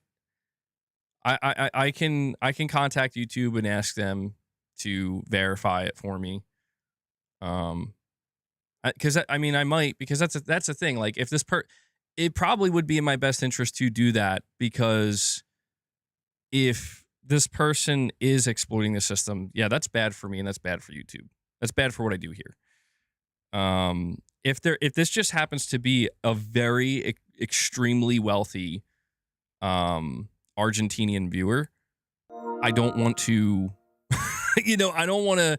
I can contact YouTube and ask them to verify it for me. Because I mean, I might, because that's the thing. Like, if this it probably would be in my best interest to do that, because if this person is exploiting the system, yeah, that's bad for me and that's bad for YouTube. That's bad for what I do here. If this just happens to be a very extremely wealthy Argentinian viewer, I don't want to, I don't want to.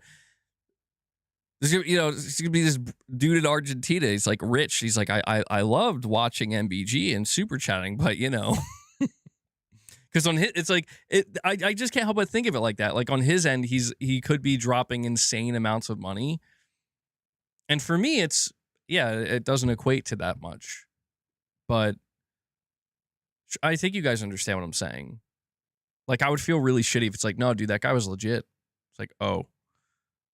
It's gonna be this dude in Argentina. He's like rich. He's like, I loved watching MBG and super chatting, but because on his, it's like I just can't help but think of it like that. Like, on his end, he could be dropping insane amounts of money, and for me, it doesn't equate to that much. But I think you guys understand what I'm saying. Like, I would feel really shitty if it's like, no, dude, that guy was legit. It's like, oh.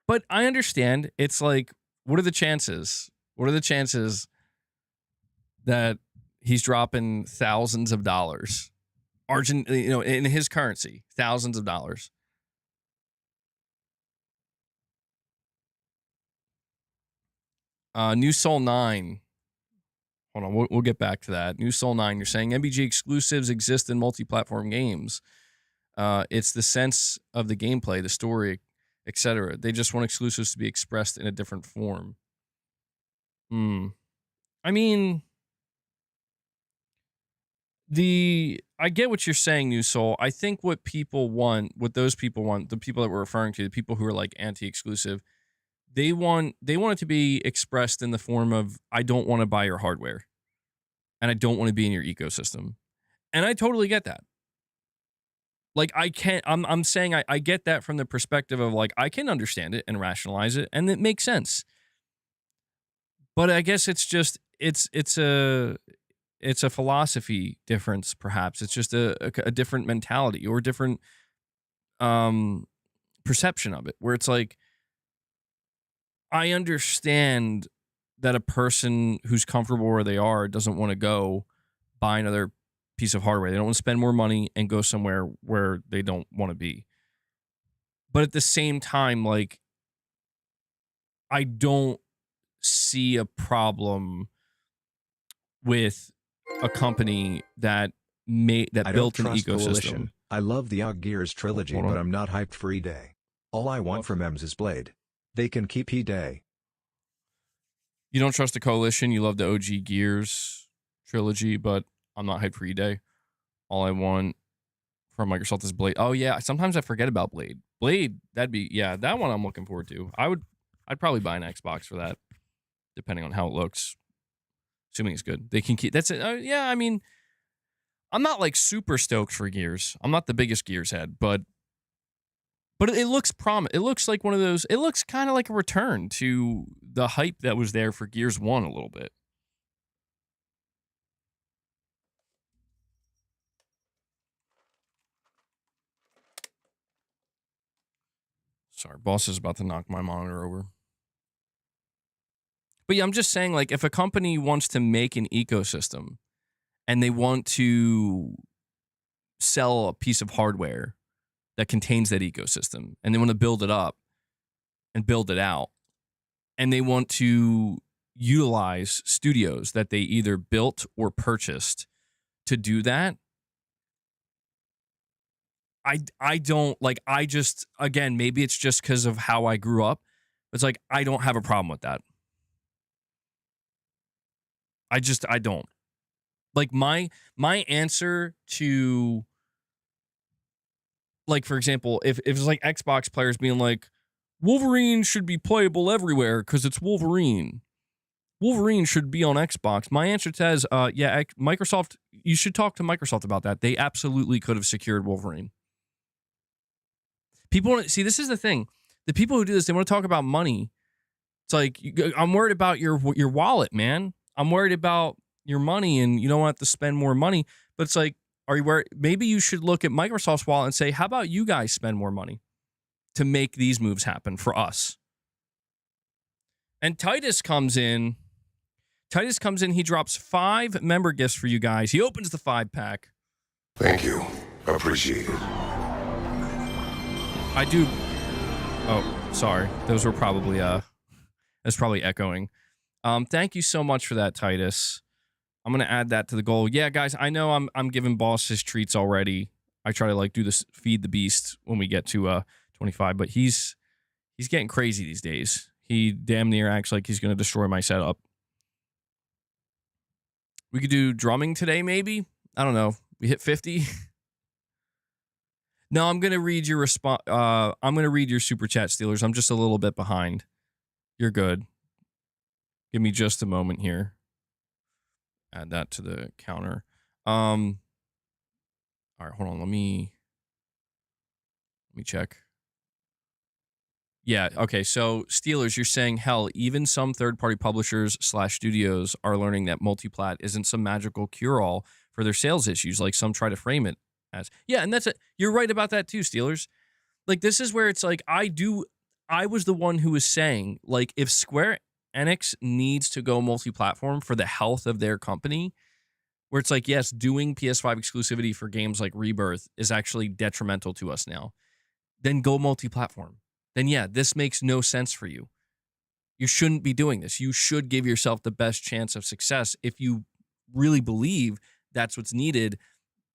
But I understand. It's like, what are the chances? What are the chances that he's dropping thousands of dollars, in his currency, thousands of dollars? New Soul 9. Hold on, we'll get back to that. New Soul 9, you're saying MBG exclusives exist in multi-platform games. It's the sense of the gameplay, the story, etc. They just want exclusives to be expressed in a different form. I mean, I get what you're saying, New Soul. I think what those people want, the people that we're referring to, the people who are like anti-exclusive, they want it to be expressed in the form of, I don't want to buy your hardware, and I don't want to be in your ecosystem. And I totally get that. Like, I'm saying I get that from the perspective of, like, I can understand it and rationalize it, and it makes sense. But I guess it's just, it's a philosophy difference, perhaps. It's just a different mentality or different perception of it, where it's like, I understand that a person who's comfortable where they are doesn't want to go buy another piece of hardware. They don't want to spend more money and go somewhere where they don't want to be. But at the same time, like, I don't see a problem with a company that built an ecosystem. Coalition. I love the Gears trilogy, but I'm not hyped for E-Day. All I want from Ems is Blade. They can keep E-Day. You don't trust the Coalition. You love the OG Gears trilogy, but I'm not hyped for E-Day. All I want from Microsoft is Blade. Oh yeah, sometimes I forget about Blade. That one I'm looking forward to. I'd probably buy an Xbox for that, depending on how it looks. Assuming it's good. They can keep, that's it. I mean, I'm not like super stoked for Gears. I'm not the biggest Gears head, but it looks It looks like one of those, it looks kind of like a return to the hype that was there for Gears 1 a little bit. Sorry, boss is about to knock my monitor over. But yeah, I'm just saying, like, if a company wants to make an ecosystem and they want to sell a piece of hardware that contains that ecosystem, and they want to build it up and build it out, and they want to utilize studios that they either built or purchased to do that. I don't like, I just, again, maybe it's just because of how I grew up. It's like, I don't have a problem with that. I don't. Like my answer to, like, for example, if it's like Xbox players being like, Wolverine should be playable everywhere because it's Wolverine. Wolverine should be on Xbox. My answer to that is, yeah, Microsoft, you should talk to Microsoft about that. They absolutely could have secured Wolverine. People see, this is the thing. The people who do this, they want to talk about money. It's like, I'm worried about your wallet, man. I'm worried about your money, and you don't have to spend more money. But it's like, are you worried? Maybe you should look at Microsoft's wallet and say, how about you guys spend more money to make these moves happen for us? And Titus comes in. He drops 5 member gifts for you guys. He opens the 5-pack. Thank you. Appreciate it. I do. Oh, sorry. Those were probably that's probably echoing. Thank you so much for that, Titus. I'm gonna add that to the goal. Yeah, guys, I know I'm giving boss his treats already. I try to like do this feed the beast when we get to 25, but he's getting crazy these days. He damn near acts like he's gonna destroy my setup. We could do drumming today, maybe. I don't know. We hit 50. No, I'm gonna read your response. I'm gonna read your super chat, Steelers. I'm just a little bit behind. You're good. Give me just a moment here. Add that to the counter. All right, hold on. Let me check. Yeah, okay. So Steelers, you're saying, hell, even some third-party publishers / studios are learning that multiplat isn't some magical cure-all for their sales issues, like some try to frame it as. Yeah, and that's it. You're right about that too, Steelers. Like, this is where it's like, I was the one who was saying, like, if Square Enix needs to go multi-platform for the health of their company, where it's like, yes, doing PS5 exclusivity for games like Rebirth is actually detrimental to us now, then go multi-platform. Then yeah, this makes no sense for you. You shouldn't be doing this. You should give yourself the best chance of success if you really believe that's what's needed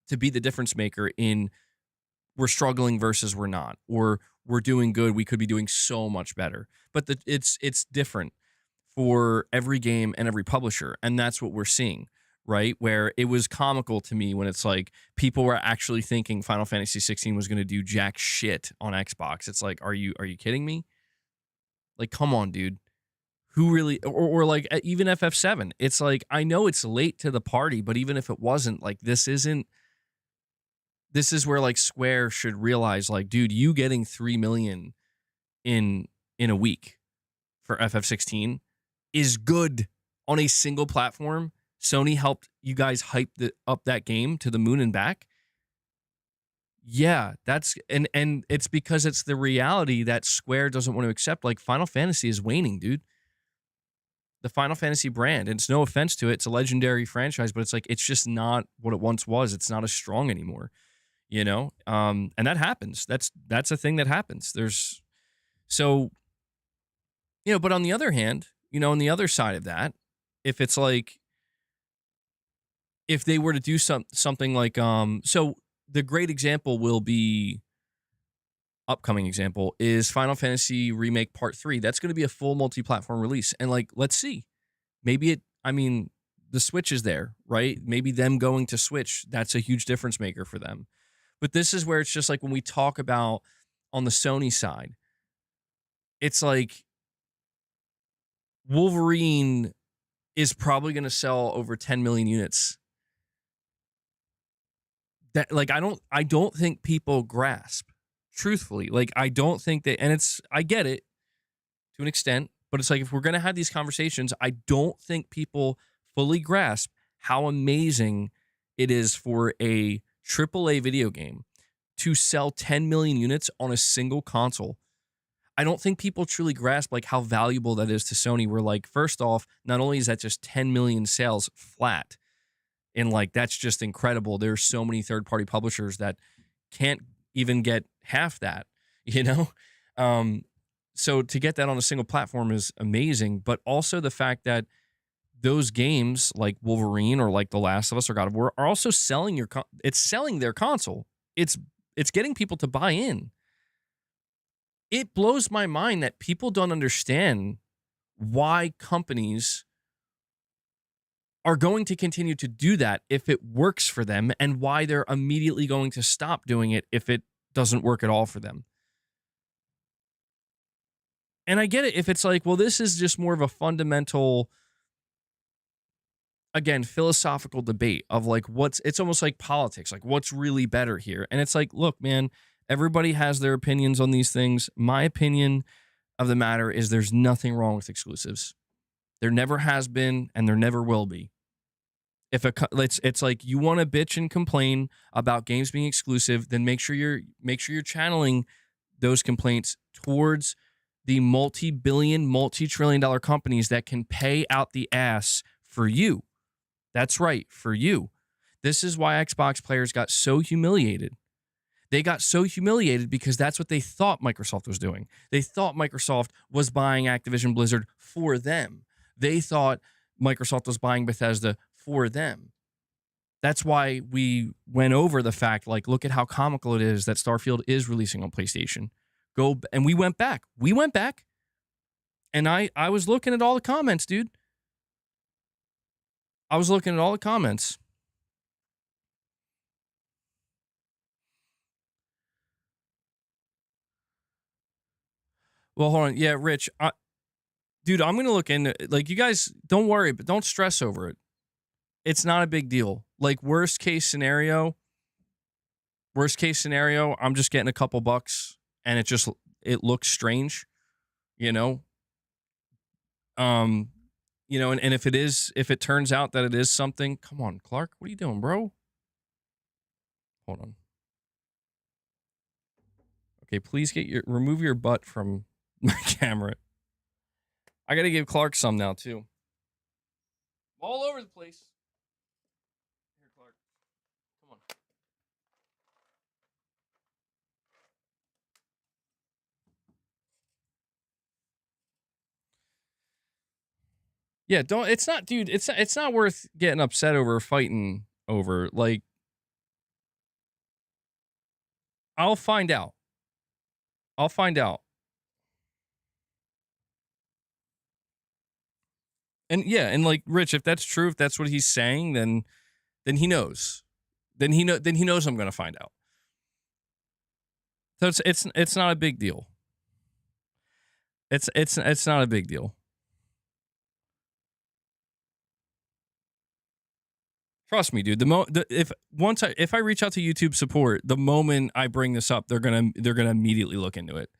to be the difference maker in we're struggling versus we're not, or we're doing good, we could be doing so much better. But it's different for every game and every publisher, and that's what we're seeing, right? Where it was comical to me when it's like people were actually thinking Final Fantasy 16 was going to do jack shit on Xbox. It's like, are you kidding me? Like, come on, dude. Who really, or like even FF7, it's like, I know it's late to the party, but even if it wasn't, like, this is where like Square should realize, like, dude, you getting 3 million in a week for FF16 is good on a single platform. Sony helped you guys hype up that game to the moon and back. Yeah, that's and it's because it's the reality that Square doesn't want to accept. Like, Final Fantasy is waning, dude. The Final Fantasy brand, and it's no offense to it, it's a legendary franchise, but it's like, it's just not what it once was. It's not as strong anymore, you know? And that happens. That's a thing that happens. So, you know, but on the other hand, you know, on the other side of that, if it's like, if they were to do something like, so the great example will be, upcoming example is Final Fantasy Remake Part 3. That's going to be a full multi-platform release. And like, let's see. Maybe the Switch is there, right? Maybe them going to Switch, that's a huge difference maker for them. But this is where it's just like, when we talk about on the Sony side, it's like Wolverine is probably going to sell over 10 million units. That, like, I don't think people grasp, truthfully. Like, I don't think that, and I get it to an extent, but it's like, if we're going to have these conversations, I don't think people fully grasp how amazing it is for a AAA video game to sell 10 million units on a single console. I don't think people truly grasp like how valuable that is to Sony. We're like, first off, not only is that just 10 million sales flat, and like, that's just incredible. There's so many third-party publishers that can't even get half that, you know? So to get that on a single platform is amazing, but also the fact that those games like Wolverine or like The Last of Us or God of War are also selling it's selling their console. It's getting people to buy in. It blows my mind that people don't understand why companies are going to continue to do that if it works for them, and why they're immediately going to stop doing it if it doesn't work at all for them. And I get it if it's like, well, this is just more of a fundamental, again, philosophical debate of like it's almost like politics, like what's really better here. And it's like, look, man, everybody has their opinions on these things. My opinion of the matter is there's nothing wrong with exclusives. There never has been, and there never will be. It's like you want to bitch and complain about games being exclusive, then make sure you're channeling those complaints towards the multi-billion, multi-trillion-dollar companies that can pay out the ass for you. That's right, for you. This is why Xbox players got so humiliated. They got so humiliated because that's what they thought Microsoft was doing. They thought Microsoft was buying Activision Blizzard for them. They thought Microsoft was buying Bethesda for them. That's why we went over the fact, like, look at how comical it is that Starfield is releasing on PlayStation. And we went back. And I was looking at all the comments, dude. I was looking at all the comments. Well, hold on. Yeah, Rich. Dude, I'm going to look into, like, you guys, don't worry, but don't stress over it. It's not a big deal. Like, worst case scenario, I'm just getting a couple bucks and it looks strange, you know? And if it turns out that it is something, come on, Clark, what are you doing, bro? Hold on. Okay, please remove your butt from my camera. I got to give Clark some now, too. All over the place. Here, Clark. Come on. Yeah, it's not worth getting upset over, fighting over. Like, I'll find out. And yeah, and like, Rich, if that's true, if that's what he's saying, then he knows. Then he knows I'm going to find out. So it's not a big deal. It's not a big deal. Trust me, dude. If I reach out to YouTube support, the moment I bring this up, they're gonna immediately look into it.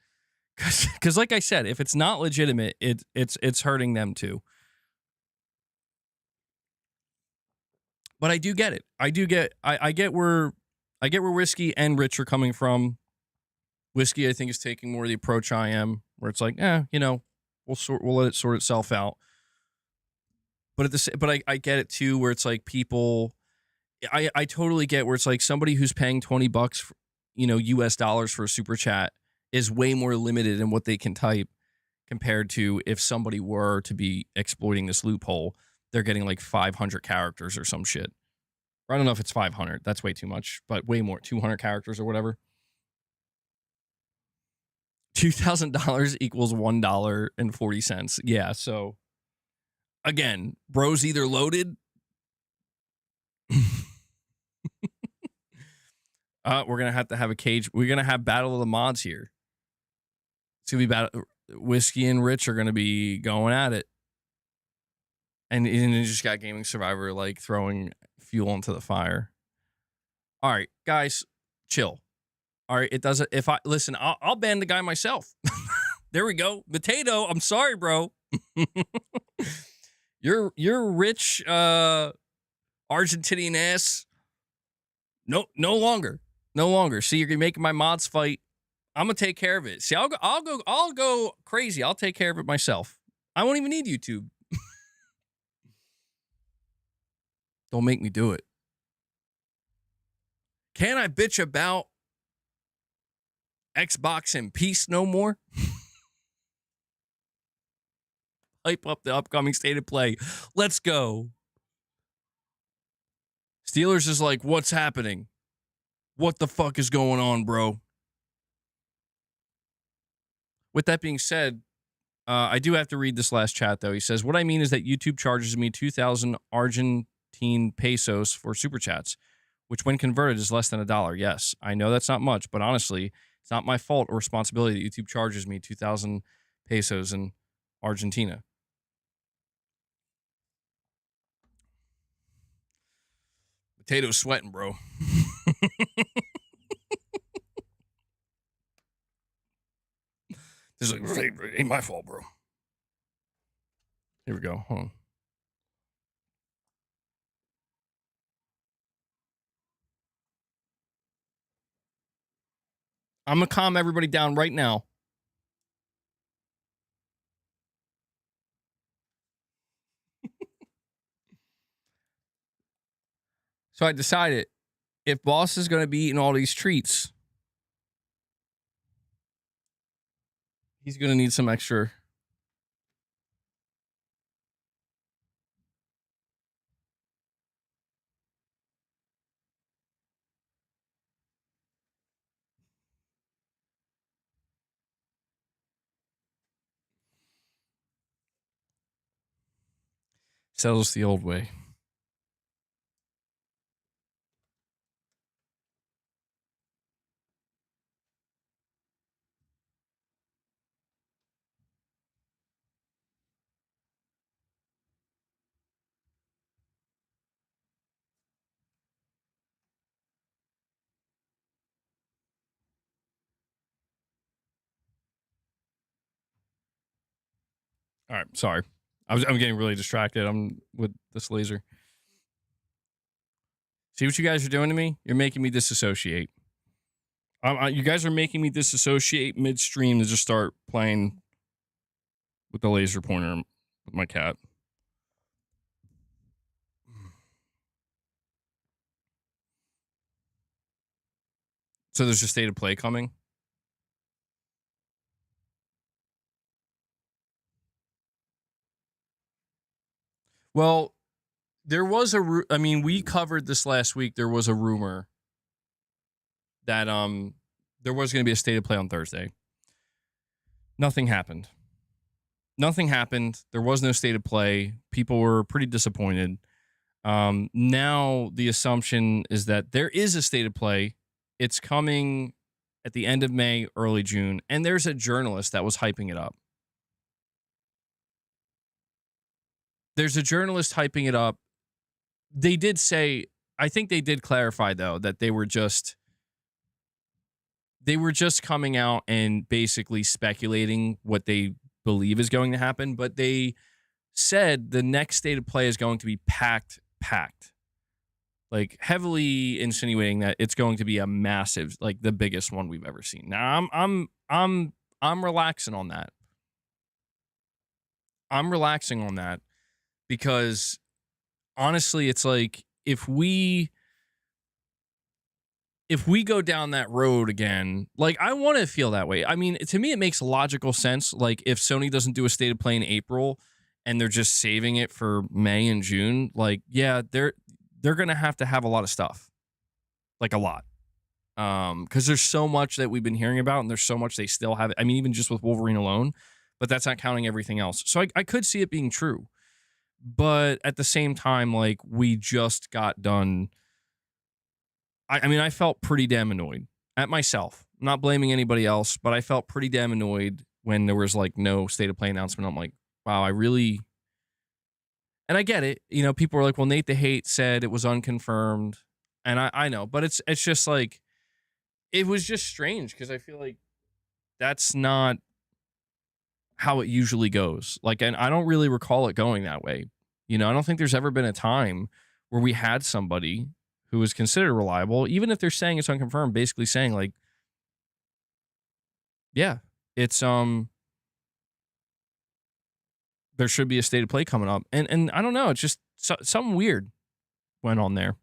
Because like I said, if it's not legitimate, it's hurting them too. But I do get it. I get where Whiskey and Rich are coming from. Whiskey, I think, is taking more of the approach I am, where it's like, we'll let it sort itself out. But I get it too, where it's like people, I totally get where it's like somebody who's paying $20, US dollars for a super chat is way more limited in what they can type compared to if somebody were to be exploiting this loophole. They're getting like 500 characters or some shit. Or I don't know if it's 500. That's way too much, but way more, 200 characters or whatever. $2,000 equals $1.40. Yeah, so again, bro's either loaded. We're gonna have to have a cage. We're gonna have Battle of the Mods here. It's gonna be battle. Whiskey and Rich are gonna be going at it, and you just got Gaming Survivor like throwing fuel into the fire. All right, guys, chill. All right, it doesn't. If I listen, I'll ban the guy myself. There we go. Potato. I'm sorry, bro. You're rich, Argentinian ass. No longer. See, you're making my mods fight. I'm gonna take care of it. See, I'll go crazy. I'll take care of it myself. I won't even need YouTube. Don't make me do it. Can I bitch about Xbox and peace no more? hype up the upcoming state of play. Let's go. Steelers is like, what's happening? What the fuck is going on, bro? With that being said, I do have to read this last chat, though. He says, what I mean is that YouTube charges me 2,000 Argentine pesos for super chats, which when converted is less than $1. Yes, I know that's not much, but honestly, it's not my fault or responsibility that YouTube charges me 2,000 pesos in Argentina. Potato sweating, bro. This is like, it ain't my fault, bro. Here we go. Hold on. I'm going to calm everybody down right now. So I decided if boss is going to be eating all these treats, he's going to need some extra. Settles the old way. All right, sorry. I'm getting really distracted. I'm with this laser. See what you guys are doing to me? You're making me disassociate. You guys are making me disassociate midstream to just start playing with the laser pointer with my cat. So there's a state of play coming. Well, there was we covered this last week. There was a rumor that there was going to be a state of play on Thursday. Nothing happened. There was no state of play. People were pretty disappointed. Now the assumption is that there is a state of play. It's coming at the end of May, early June, and there's a journalist that was hyping it up. There's a journalist hyping it up. They did say, I think they did clarify, though, that they were just coming out and basically speculating what they believe is going to happen. But they said the next state of play is going to be packed, like heavily insinuating that it's going to be a massive, like the biggest one we've ever seen. Now I'm relaxing on that. I'm relaxing on that because honestly, it's like if we go down that road again, like I want to feel that way. I mean, to me, it makes logical sense. Like if Sony doesn't do a state of play in April and they're just saving it for May and June, like, yeah, they're going to have a lot of stuff, like a lot. Because there's so much that we've been hearing about and there's so much they still have. I mean, even just with Wolverine alone, but that's not counting everything else. So I could see it being true. But at the same time, like we just got done. I mean, I felt pretty damn annoyed at myself. I'm not blaming anybody else, but I felt pretty damn annoyed when there was like no state of play announcement. I'm like, wow, I really. And I get it. You know, people were like, well, Nate the Hate said it was unconfirmed. And I know, but it's just like, it was just strange because I feel like that's not how it usually goes. Like, and I don't really recall it going that way. You know, I don't think there's ever been a time where we had somebody who was considered reliable, even if they're saying it's unconfirmed, basically saying like, yeah, it's, there should be a state of play coming up. And I don't know, it's just something weird went on there.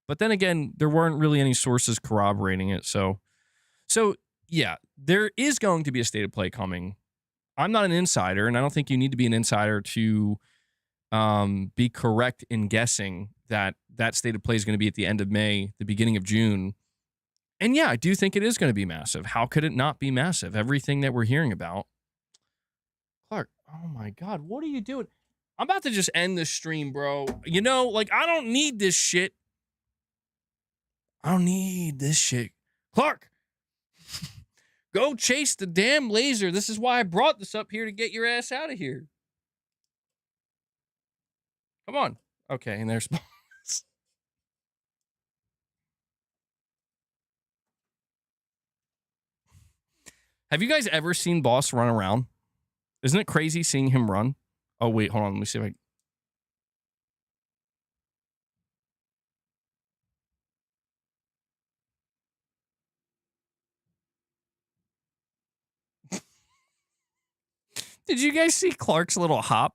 But then again, there weren't really any sources corroborating it. So yeah, there is going to be a state of play coming. I'm not an insider, and I don't think you need to be an insider to be correct in guessing that that state of play is going to be at the end of May, the beginning of June. And yeah, I do think it is going to be massive. How could it not be massive? Everything that we're hearing about. Clark, oh my God, what are you doing? I'm about to just end this stream, bro. You know, like, I don't need this shit. I don't need this shit. Clark, go chase the damn laser. This is why I brought this up here to get your ass out of here. Come on. Okay, and there's... Have you guys ever seen Boss run around? Isn't it crazy seeing him run? Oh, wait, hold on. Let me see if I... Did you guys see Clark's little hop?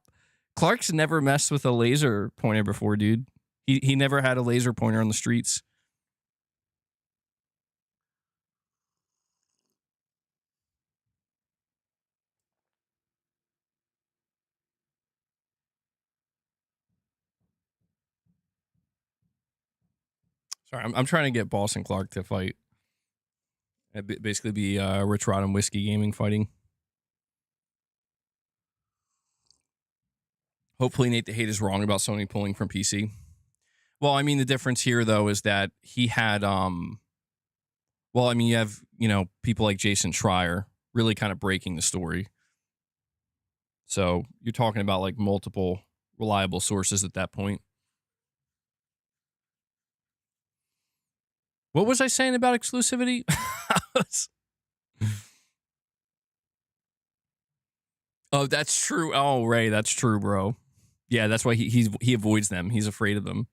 Clark's never messed with a laser pointer before, dude. He never had a laser pointer on the streets. Sorry, I'm trying to get Boss and Clark to fight. It'd basically be Rich Rod and Whiskey Gaming fighting. Hopefully Nate the Hate is wrong about Sony pulling from PC. Well, I mean, the difference here, though, is that he had... Well, I mean, you have, people like Jason Schreier really kind of breaking the story. So you're talking about, like, multiple reliable sources at that point. What was I saying about exclusivity? Oh, that's true. Oh, Ray, that's true, bro. Yeah, that's why he avoids them. He's afraid of them.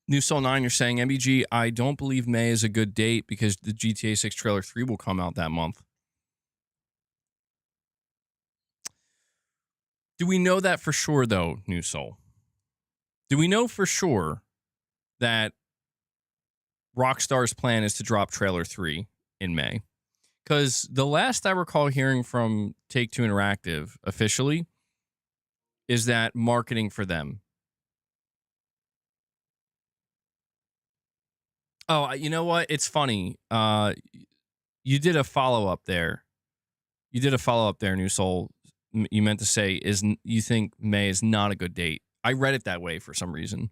New Soul 9, you're saying, MBG, I don't believe May is a good date because the GTA 6 trailer 3 will come out that month. Do we know that for sure, though, New Soul? Do we know for sure that Rockstar's plan is to drop trailer 3 in May? Because the last I recall hearing from Take-Two Interactive officially is that marketing for them. Oh, you know what? It's funny. You did a follow-up there. New Soul. You meant to say, you think May is not a good date. I read it that way for some reason.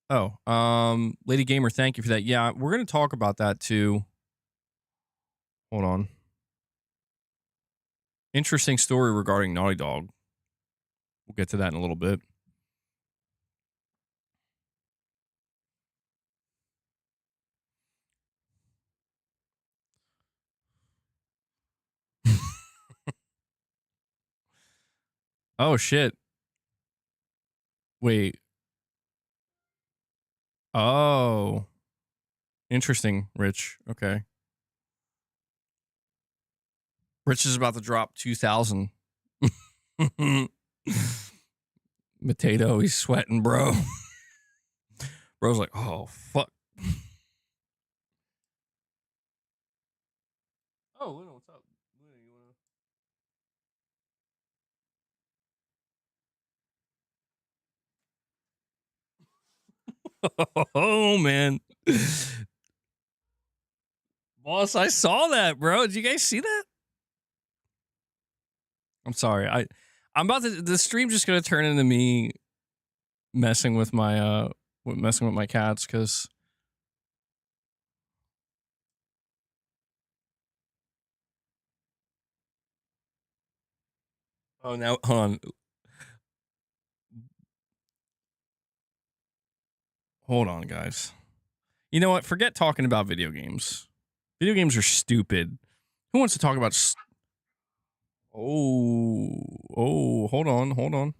Oh, Lady Gamer, thank you for that. Yeah, we're going to talk about that too. Hold on. Interesting story regarding Naughty Dog. We'll get to that in a little bit. Oh, shit. Wait. Oh. Interesting, Rich. Okay. Rich is about to drop 2,000. Potato, he's sweating, bro. Bro's like, oh, fuck. Oh, Luna, what's up? Luna, you wanna... Oh, man. Boss, I saw that, bro. Did you guys see that? I'm sorry. I'm about to... The stream's just going to turn into me messing with my cats, because... Oh, now, hold on. Hold on, guys. You know what? Forget talking about video games. Video games are stupid. Who wants to talk about... Oh, hold on.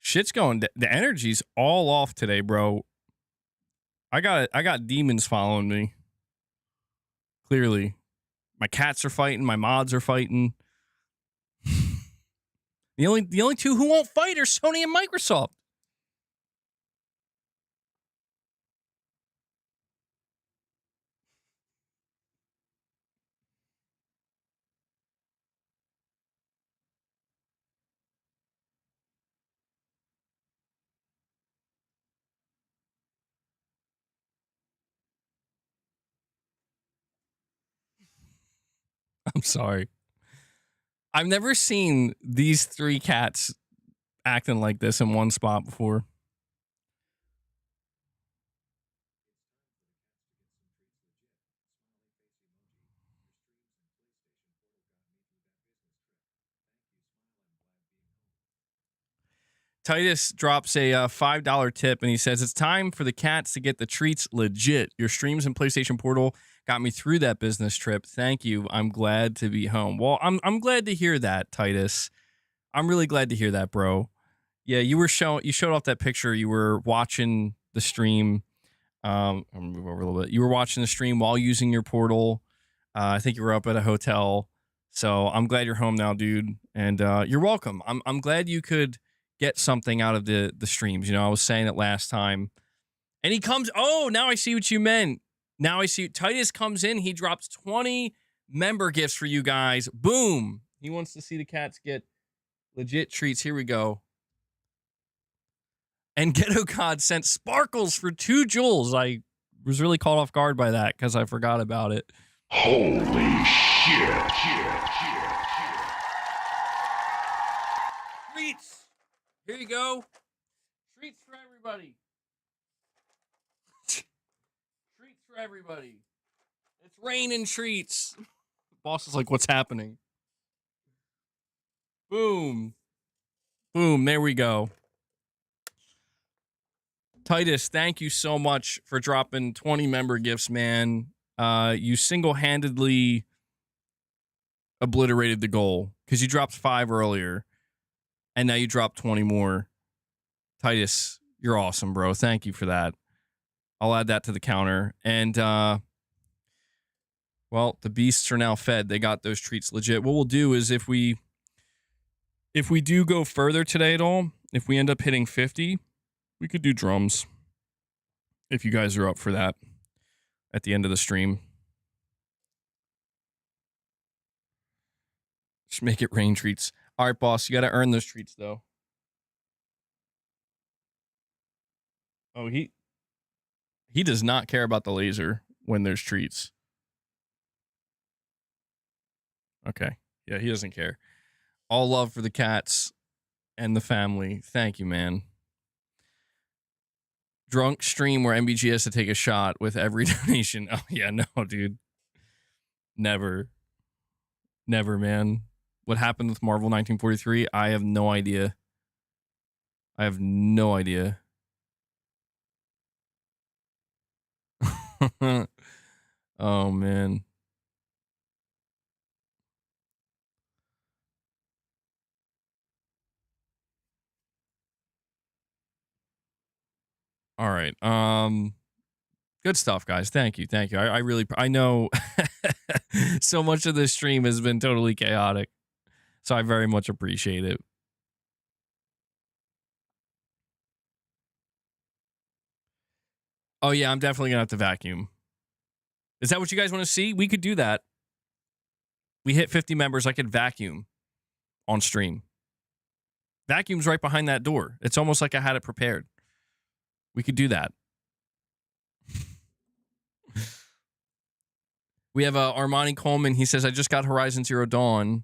Shit's going. The energy's all off today, bro. I got demons following me. Clearly, my cats are fighting. My mods are fighting. The only two who won't fight are Sony and Microsoft. I'm sorry. I've never seen these three cats acting like this in one spot before. Titus drops a $5 tip, and he says, it's time for the cats to get the treats legit. Your streams and PlayStation Portal got me through that business trip. Thank you. I'm glad to be home. Well, I'm glad to hear that, Titus. I'm really glad to hear that, bro. Yeah, you showed off that picture. You were watching the stream. I'm gonna move over a little bit. You were watching the stream while using your portal. I think you were up at a hotel. So I'm glad you're home now, dude. And you're welcome. I'm glad you could get something out of the streams. You know, I was saying it last time. And he comes, oh, now I see what you meant. Now I see. Titus comes in. He drops 20 member gifts for you guys. Boom. He wants to see the cats get legit treats. Here we go. And Ghetto God sent sparkles for 2 jewels. I was really caught off guard by that because I forgot about it. Holy shit. Treats. Here you go. Treats for everybody. Treats for everybody. It's raining treats. Boss is like, what's happening? Boom. Boom. There we go. Titus, thank you so much for dropping 20 member gifts, man. You single-handedly obliterated the goal because you dropped 5 earlier, and now you dropped 20 more. Titus, you're awesome, bro. Thank you for that. I'll add that to the counter. And, well, the beasts are now fed. They got those treats legit. What we'll do is if we do go further today at all, if we end up hitting 50, we could do drums. If you guys are up for that at the end of the stream. Just make it rain treats. All right, boss, you got to earn those treats, though. Oh, he does not care about the laser when there's treats. Okay. Yeah, he doesn't care. All love for the cats and the family. Thank you, man. Drunk stream where MBG has to take a shot with every donation. Oh, yeah, no, dude. Never. Never, man. What happened with Marvel 1943? I have no idea. I have no idea. Oh, man. All right. Good stuff, guys. Thank you. Thank you. I know so much of this stream has been totally chaotic. So I very much appreciate it. Oh, yeah, I'm definitely going to have to vacuum. Is that what you guys want to see? We could do that. We hit 50 members. I could vacuum on stream. Vacuum's right behind that door. It's almost like I had it prepared. We could do that. We have Armani Coleman. He says, I just got Horizon Zero Dawn.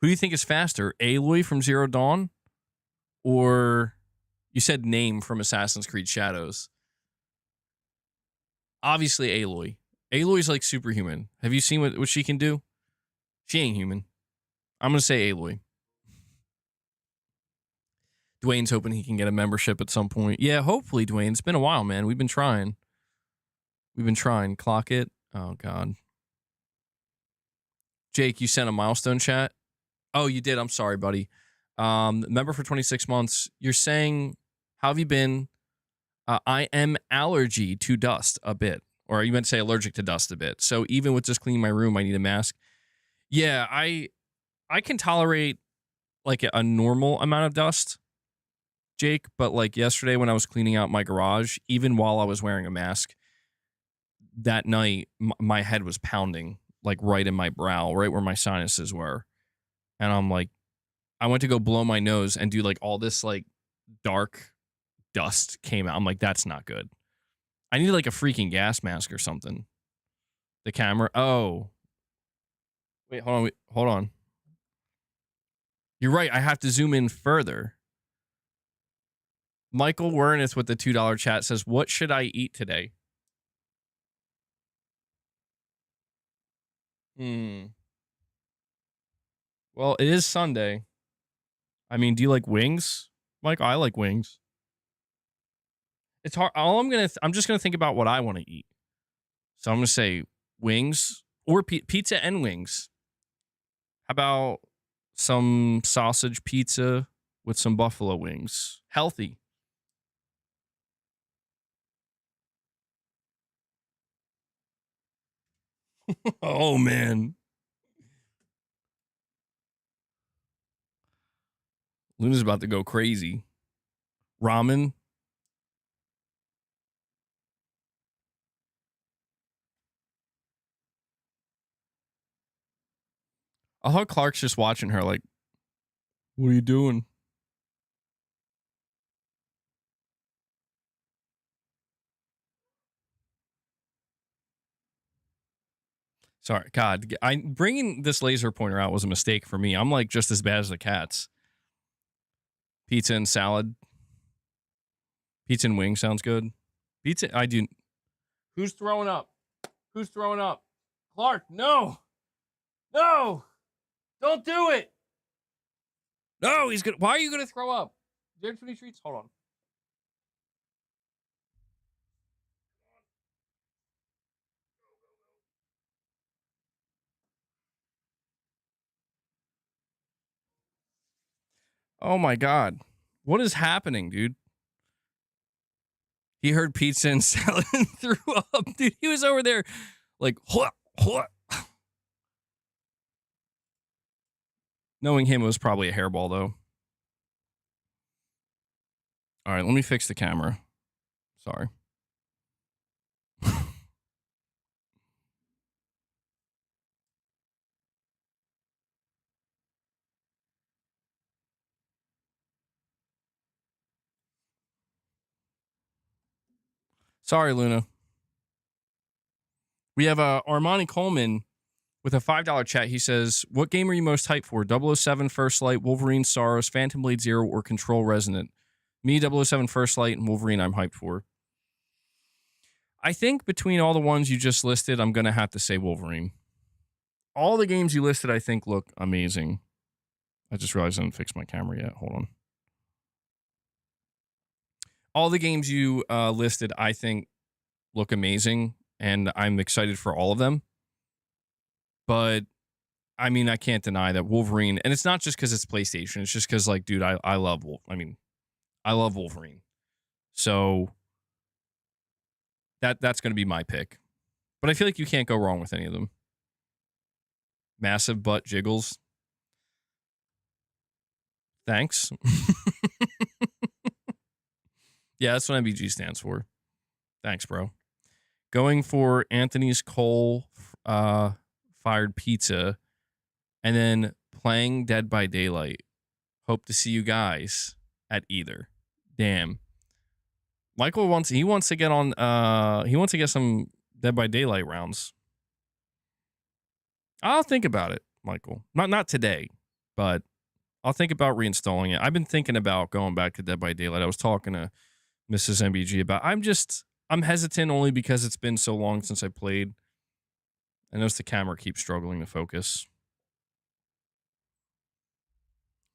Who do you think is faster? Aloy from Zero Dawn? Or you said Name from Assassin's Creed Shadows? Obviously Aloy. Aloy's like superhuman. Have you seen what she can do? She ain't human. I'm going to say Aloy. Dwayne's hoping he can get a membership at some point. Yeah, hopefully, Dwayne. It's been a while, man. We've been trying. Clock it. Oh, God. Jake, you sent a milestone chat? Oh, you did. I'm sorry, buddy. Member for 26 months. You're saying, how have you been? I am allergy to dust a bit. Or you meant to say allergic to dust a bit. So even with just cleaning my room, I need a mask. Yeah, I can tolerate like a normal amount of dust, Jake. But like yesterday when I was cleaning out my garage, even while I was wearing a mask, that night my head was pounding like right in my brow, right where my sinuses were. And I'm like, I went to go blow my nose and do like all this like dark dust came out. I'm like, that's not good. I need like a freaking gas mask or something. The camera. Oh, wait, hold on. Hold on. You're right. I have to zoom in further. Michael Werneth with the $2 chat says, what should I eat today? Well, it is Sunday. I mean, do you like wings? Mike, I like wings. It's hard. I'm just going to think about what I want to eat. So I'm going to say wings or pizza and wings. How about some sausage pizza with some buffalo wings? Healthy. Oh, man. Luna's about to go crazy. Ramen. I thought Clark's just watching her like, what are you doing? Sorry, God, bringing this laser pointer out was a mistake for me. I'm like just as bad as the cats. Pizza and salad. Pizza and wing sounds good. Pizza, I do. Who's throwing up? Who's throwing up? Clark, no. No. Don't do it. No, he's gonna. Why are you gonna throw up? Do you have too many treats? Hold on. Oh my God. What is happening, dude? He heard pizza and salad and threw up. Dude, he was over there like, what? Knowing him, it was probably a hairball, though. All right, let me fix the camera. Sorry. Sorry, Luna. We have Armani Coleman with a $5 chat. He says, what game are you most hyped for? 007 First Light, Wolverine Sorrows, Phantom Blade Zero, or Control Resonant? Me, 007 First Light, and Wolverine I'm hyped for. I think between all the ones you just listed, I'm going to have to say Wolverine. All the games you listed, I think, look amazing. I just realized I didn't fix my camera yet. Hold on. All the games you listed, I think, look amazing, and I'm excited for all of them. But, I mean, I can't deny that Wolverine, and it's not just because it's PlayStation. It's just because, like, dude, I love I love Wolverine. So, that's going to be my pick. But I feel like you can't go wrong with any of them. Massive butt jiggles. Thanks. Yeah, that's what MBG stands for. Thanks, bro. Going for Anthony's coal fired pizza and then playing Dead by Daylight. Hope to see you guys at either. Damn. Michael wants to get on he wants to get some Dead by Daylight rounds. I'll think about it, Michael. Not today, but I'll think about reinstalling it. I've been thinking about going back to Dead by Daylight. I was talking to Mrs. MBG about I'm hesitant only because it's been so long since I played. I notice the camera keeps struggling to focus.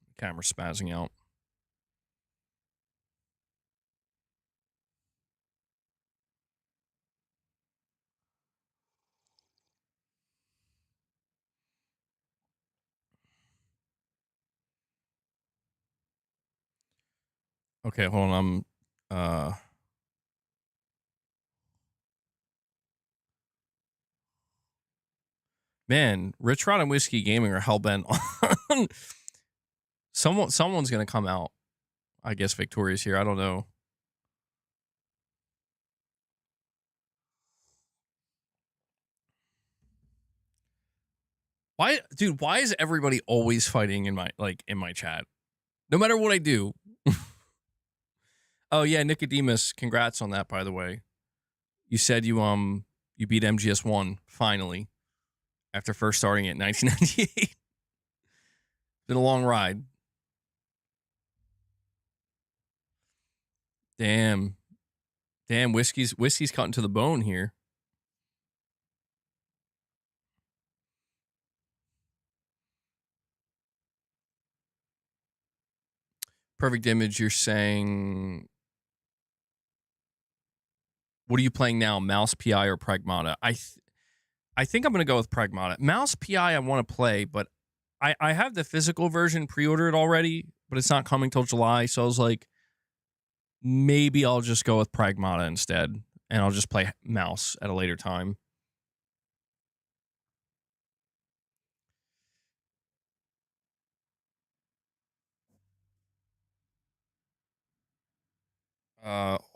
The camera's spazzing out. Okay, hold on. I'm man, Rich Rod and Whiskey Gaming are hellbent on someone's gonna come out, I guess, victorious here. I don't know. Why, dude, why is everybody always fighting in my chat? No matter what I do. Oh yeah, Nicodemus, congrats on that, by the way. You said you beat MGS1 finally after first starting it in 1998. Been a long ride. Damn, whiskey's cutting to the bone here. Perfect Image, you're saying, what are you playing now, Mouse PI or Pragmata? I think I'm gonna go with Pragmata. Mouse PI I want to play, but I have the physical version pre-ordered already, but it's not coming till July, so I was like, maybe I'll just go with Pragmata instead, and I'll just play Mouse at a later time.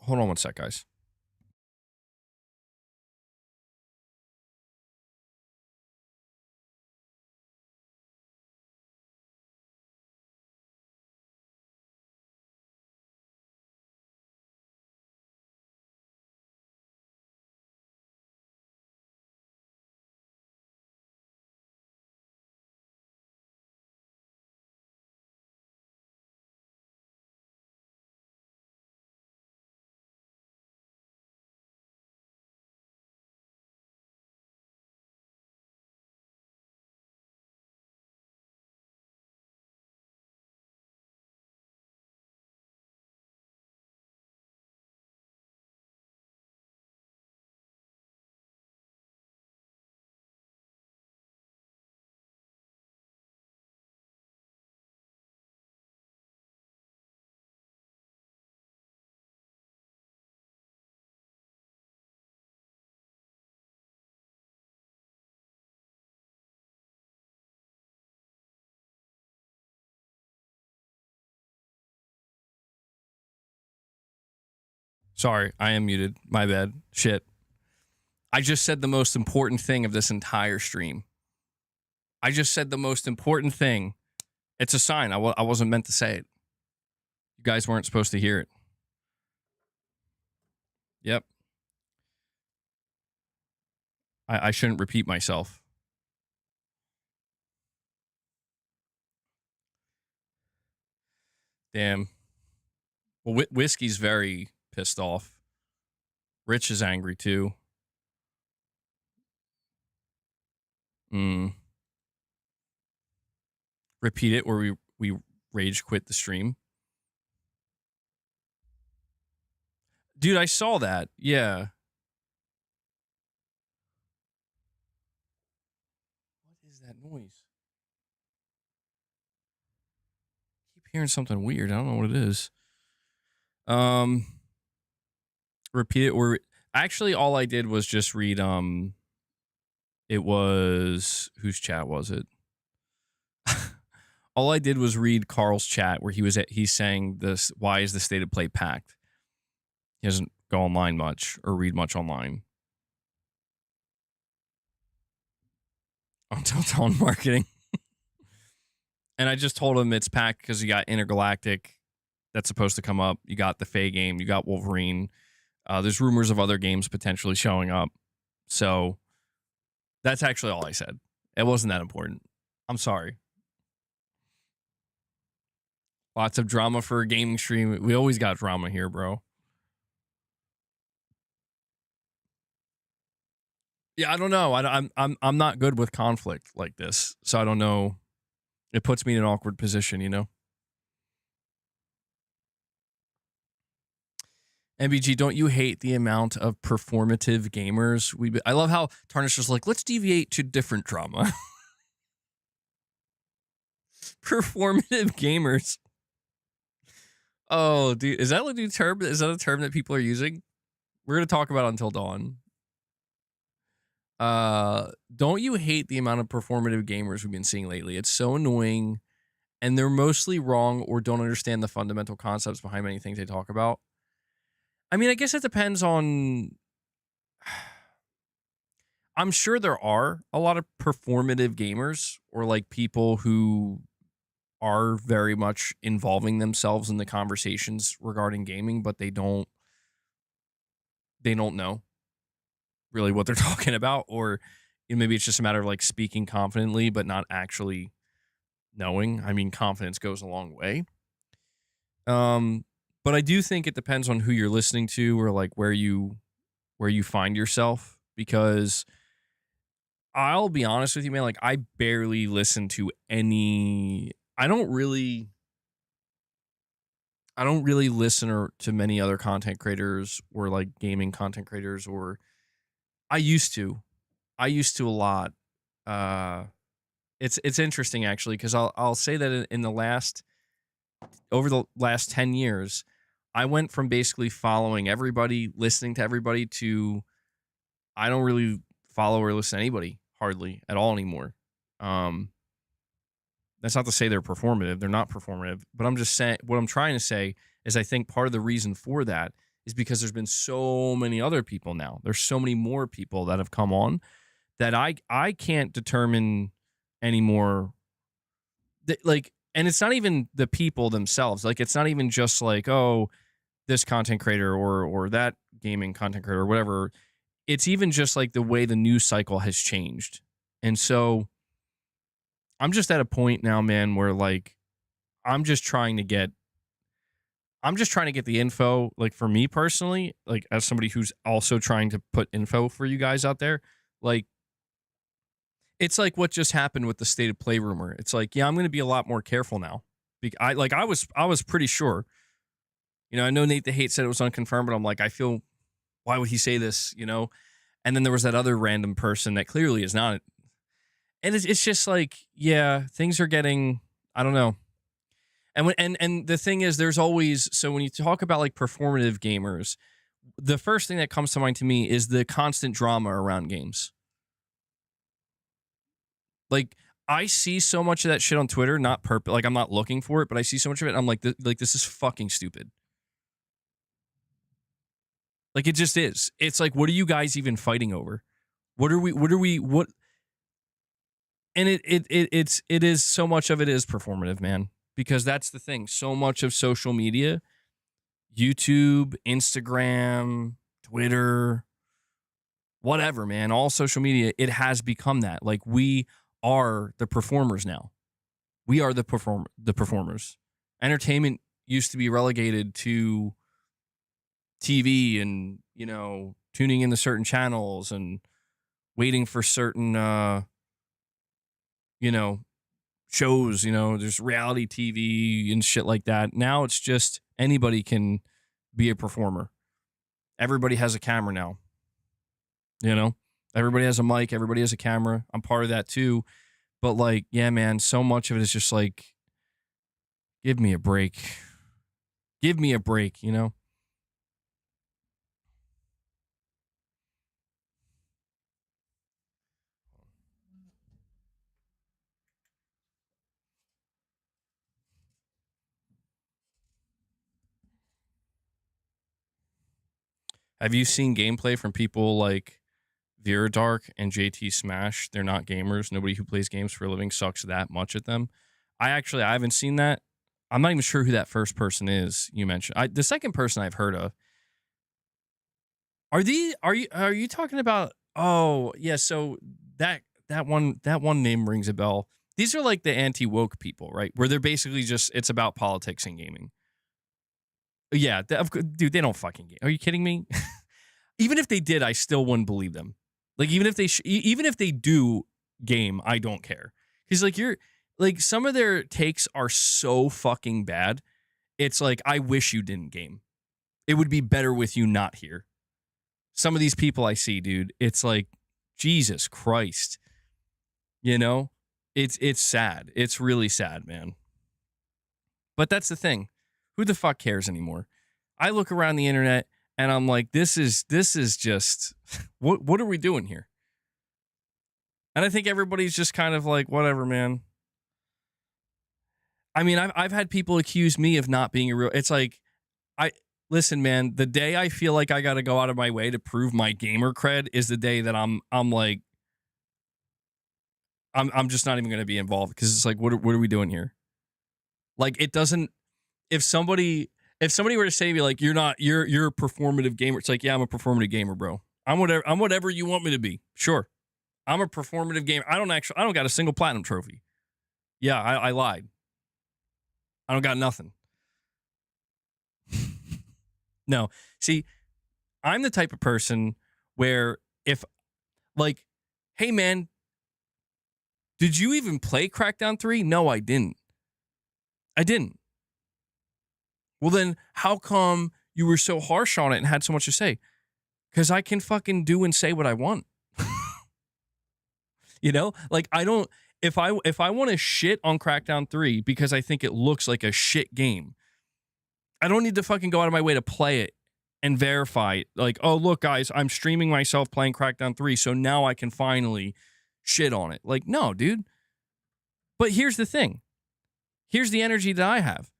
Hold on one sec, guys. Sorry, I am muted. My bad. Shit. I just said the most important thing of this entire stream. I just said the most important thing. It's a sign. I wasn't meant to say it. You guys weren't supposed to hear it. Yep. I shouldn't repeat myself. Damn. Well, Whiskey's very pissed off. Rich is angry too. Repeat it where we rage quit the stream. Dude, I saw that. Yeah. What is that noise? I keep hearing something weird. I don't know what it is. Repeat it or actually all I did was just read it was whose chat was it? All I did was read Carl's chat where he's saying this, why is the state of play packed? He doesn't go online much or read much online. On Tilton marketing. And I just told him it's packed because you got Intergalactic that's supposed to come up. You got the Faye game. You got Wolverine. There's rumors of other games potentially showing up. So that's actually all I said. It wasn't that important. I'm sorry. Lots of drama for a gaming stream. We always got drama here, bro. Yeah, I don't know. I'm not good with conflict like this, so I don't know. It puts me in an awkward position, you know. MBG, don't you hate the amount of performative gamers? I love how Tarnish was like, let's deviate to different drama. Performative gamers. Oh, dude, is that a new term? Is that a term that people are using? We're gonna talk about it until dawn. Don't you hate the amount of performative gamers we've been seeing lately? It's so annoying, and they're mostly wrong or don't understand the fundamental concepts behind many things they talk about. I mean, I guess it depends on. I'm sure there are a lot of performative gamers or like people who are very much involving themselves in the conversations regarding gaming, but they don't know really what they're talking about, or maybe it's just a matter of like speaking confidently but not actually knowing. I mean, confidence goes a long way. Um, but I do think it depends on who you're listening to or like where you find yourself, because I'll be honest with you, man, like I barely listen to any. I don't really listen to many other content creators or like gaming content creators, or I used to. I used to a lot. Uh it's interesting actually, because I'll say that in the last over the last 10 years, I went from basically following everybody, listening to everybody, to I don't really follow or listen to anybody hardly at all anymore. Um, that's not to say they're performative. They're not performative, but I'm just saying what I'm trying to say is I think part of the reason for that is because there's been so many other people now. There's so many more people that have come on that I can't determine anymore that, like, and it's not even the people themselves. Like, it's not even just like, oh, this content creator or that gaming content creator or whatever. It's even just like the way the news cycle has changed. And so I'm just at a point now, man, where like I'm just trying to get I'm just trying to get the info, like for me personally, like as somebody who's also trying to put info for you guys out there. Like, it's like what just happened with the state of play rumor. It's like, yeah, I'm going to be a lot more careful now. I was pretty sure. I know Nate the Hate said it was unconfirmed, but I'm like, I feel, why would he say this? And then there was that other random person that clearly is not. And it's just like, yeah, things are getting, I don't know. And the thing is, there's always, so when you talk about like performative gamers, the first thing that comes to mind to me is the constant drama around games. Like, I see so much of that shit on Twitter, not like I'm not looking for it, but I see so much of it. I'm like, this is fucking stupid. Like, it just is. It's like, what are you guys even fighting over? What? And it is, so much of it is performative, man, because that's the thing. So much of social media, YouTube, Instagram, Twitter, whatever, man, all social media, it has become that. Like, we are the performers now. We are the performers. Entertainment used to be relegated to TV and, tuning into certain channels and waiting for certain, shows, there's reality TV and shit like that. Now it's just anybody can be a performer. Everybody has a camera now, everybody has a mic, everybody has a camera. I'm part of that too. But like, yeah, man, so much of it is just like, give me a break. Give me a break, Have you seen gameplay from people like Vera Dark and JT Smash? They're not gamers. Nobody who plays games for a living sucks that much at them. I haven't seen that. I'm not even sure who that first person is you mentioned. The second person I've heard of. Are you talking about? Oh, yeah, so that one name rings a bell. These are like the anti-woke people, right? Where they're basically just, it's about politics and gaming. Yeah, dude, they don't fucking game. Are you kidding me? Even if they did, I still wouldn't believe them. Like, even if they do game, I don't care. Because like, you're like, some of their takes are so fucking bad. It's like, I wish you didn't game. It would be better with you not here. Some of these people I see, dude, it's like, Jesus Christ. It's sad. It's really sad, man. But that's the thing. Who the fuck cares anymore? I look around the internet and I'm like, this is just what are we doing here? And I think everybody's just kind of like, whatever, man. I mean, I've had people accuse me of not being a real. It's like, listen, man. The day I feel like I got to go out of my way to prove my gamer cred is the day that I'm like, I'm just not even going to be involved, because it's like, what are we doing here? Like, it doesn't. If somebody were to say to me like, you're a performative gamer, it's like, yeah, I'm a performative gamer, bro. I'm whatever you want me to be. Sure. I'm a performative gamer. I don't got a single platinum trophy. Yeah, I lied. I don't got nothing. No. See, I'm the type of person where if, like, hey, man, did you even play Crackdown 3? No, I didn't. Well, then how come you were so harsh on it and had so much to say? Because I can fucking do and say what I want. You know? Like, I don't... If I want to shit on Crackdown 3 because I think it looks like a shit game, I don't need to fucking go out of my way to play it and verify it. Like, oh, look, guys, I'm streaming myself playing Crackdown 3, so now I can finally shit on it. Like, no, dude. But here's the thing. Here's the energy that I have.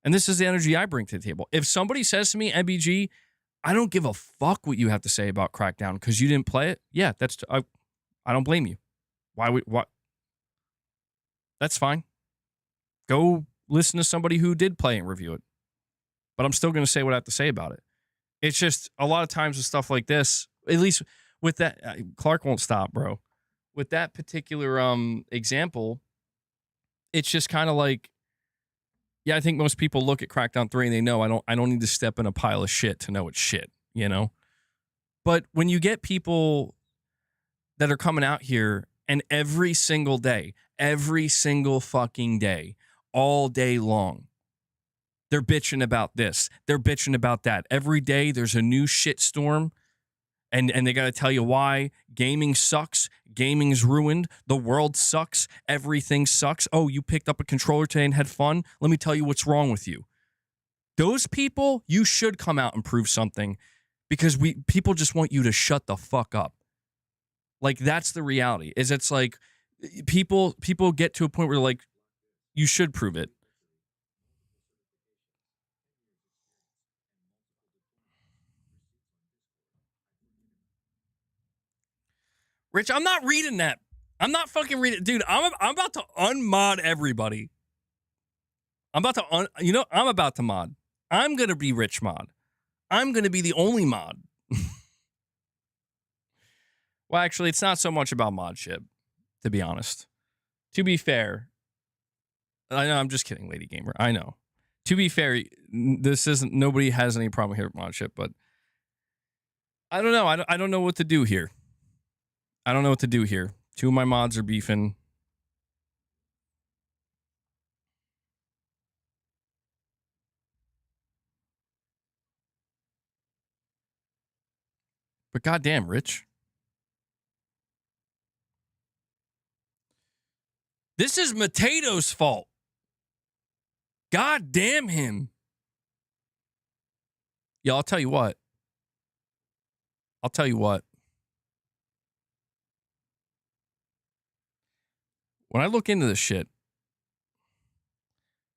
And this is the energy I bring to the table. If somebody says to me, MBG, I don't give a fuck what you have to say about Crackdown because you didn't play it. Yeah, I don't blame you. Why? That's fine. Go listen to somebody who did play and review it. But I'm still going to say what I have to say about it. It's just a lot of times with stuff like this, at least with that, Clark won't stop, bro. With that particular example, it's just kind of like, yeah, I think most people look at Crackdown 3 and they know I don't need to step in a pile of shit to know it's shit, you know? But when you get people that are coming out here and every single fucking day, all day long, they're bitching about this, they're bitching about that. Every day there's a new shitstorm, and they got to tell you why. Gaming sucks. Gaming's ruined. The world sucks. Everything sucks. Oh, you picked up a controller today and had fun? Let me tell you what's wrong with you. Those people, you should come out and prove something, because people just want you to shut the fuck up. Like, that's the reality. Is it's like people get to a point where, like, you should prove it. Rich, I'm not reading that. I'm not fucking reading. Dude, I'm about to unmod everybody. I'm about to mod. I'm going to be Rich Mod. I'm going to be the only mod. Well, actually, it's not so much about mod shit, to be honest. To be fair, I know, I'm just kidding, Lady Gamer. I know. To be fair, nobody has any problem here with mod shit, but I don't know. I don't know what to do here. Two of my mods are beefing. But goddamn, Rich. This is Matato's fault. God damn him. Yeah, I'll tell you what. When I look into this shit, if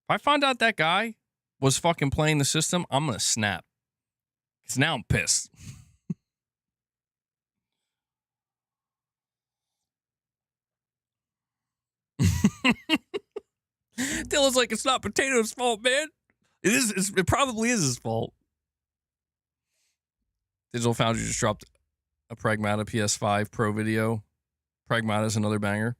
I find out that guy was fucking playing the system, I'm going to snap. Because now I'm pissed. Dylan's like, it's not Potato's fault, man. It is. It probably is his fault. Digital Foundry just dropped a Pragmata PS5 Pro video. Pragmata is another banger.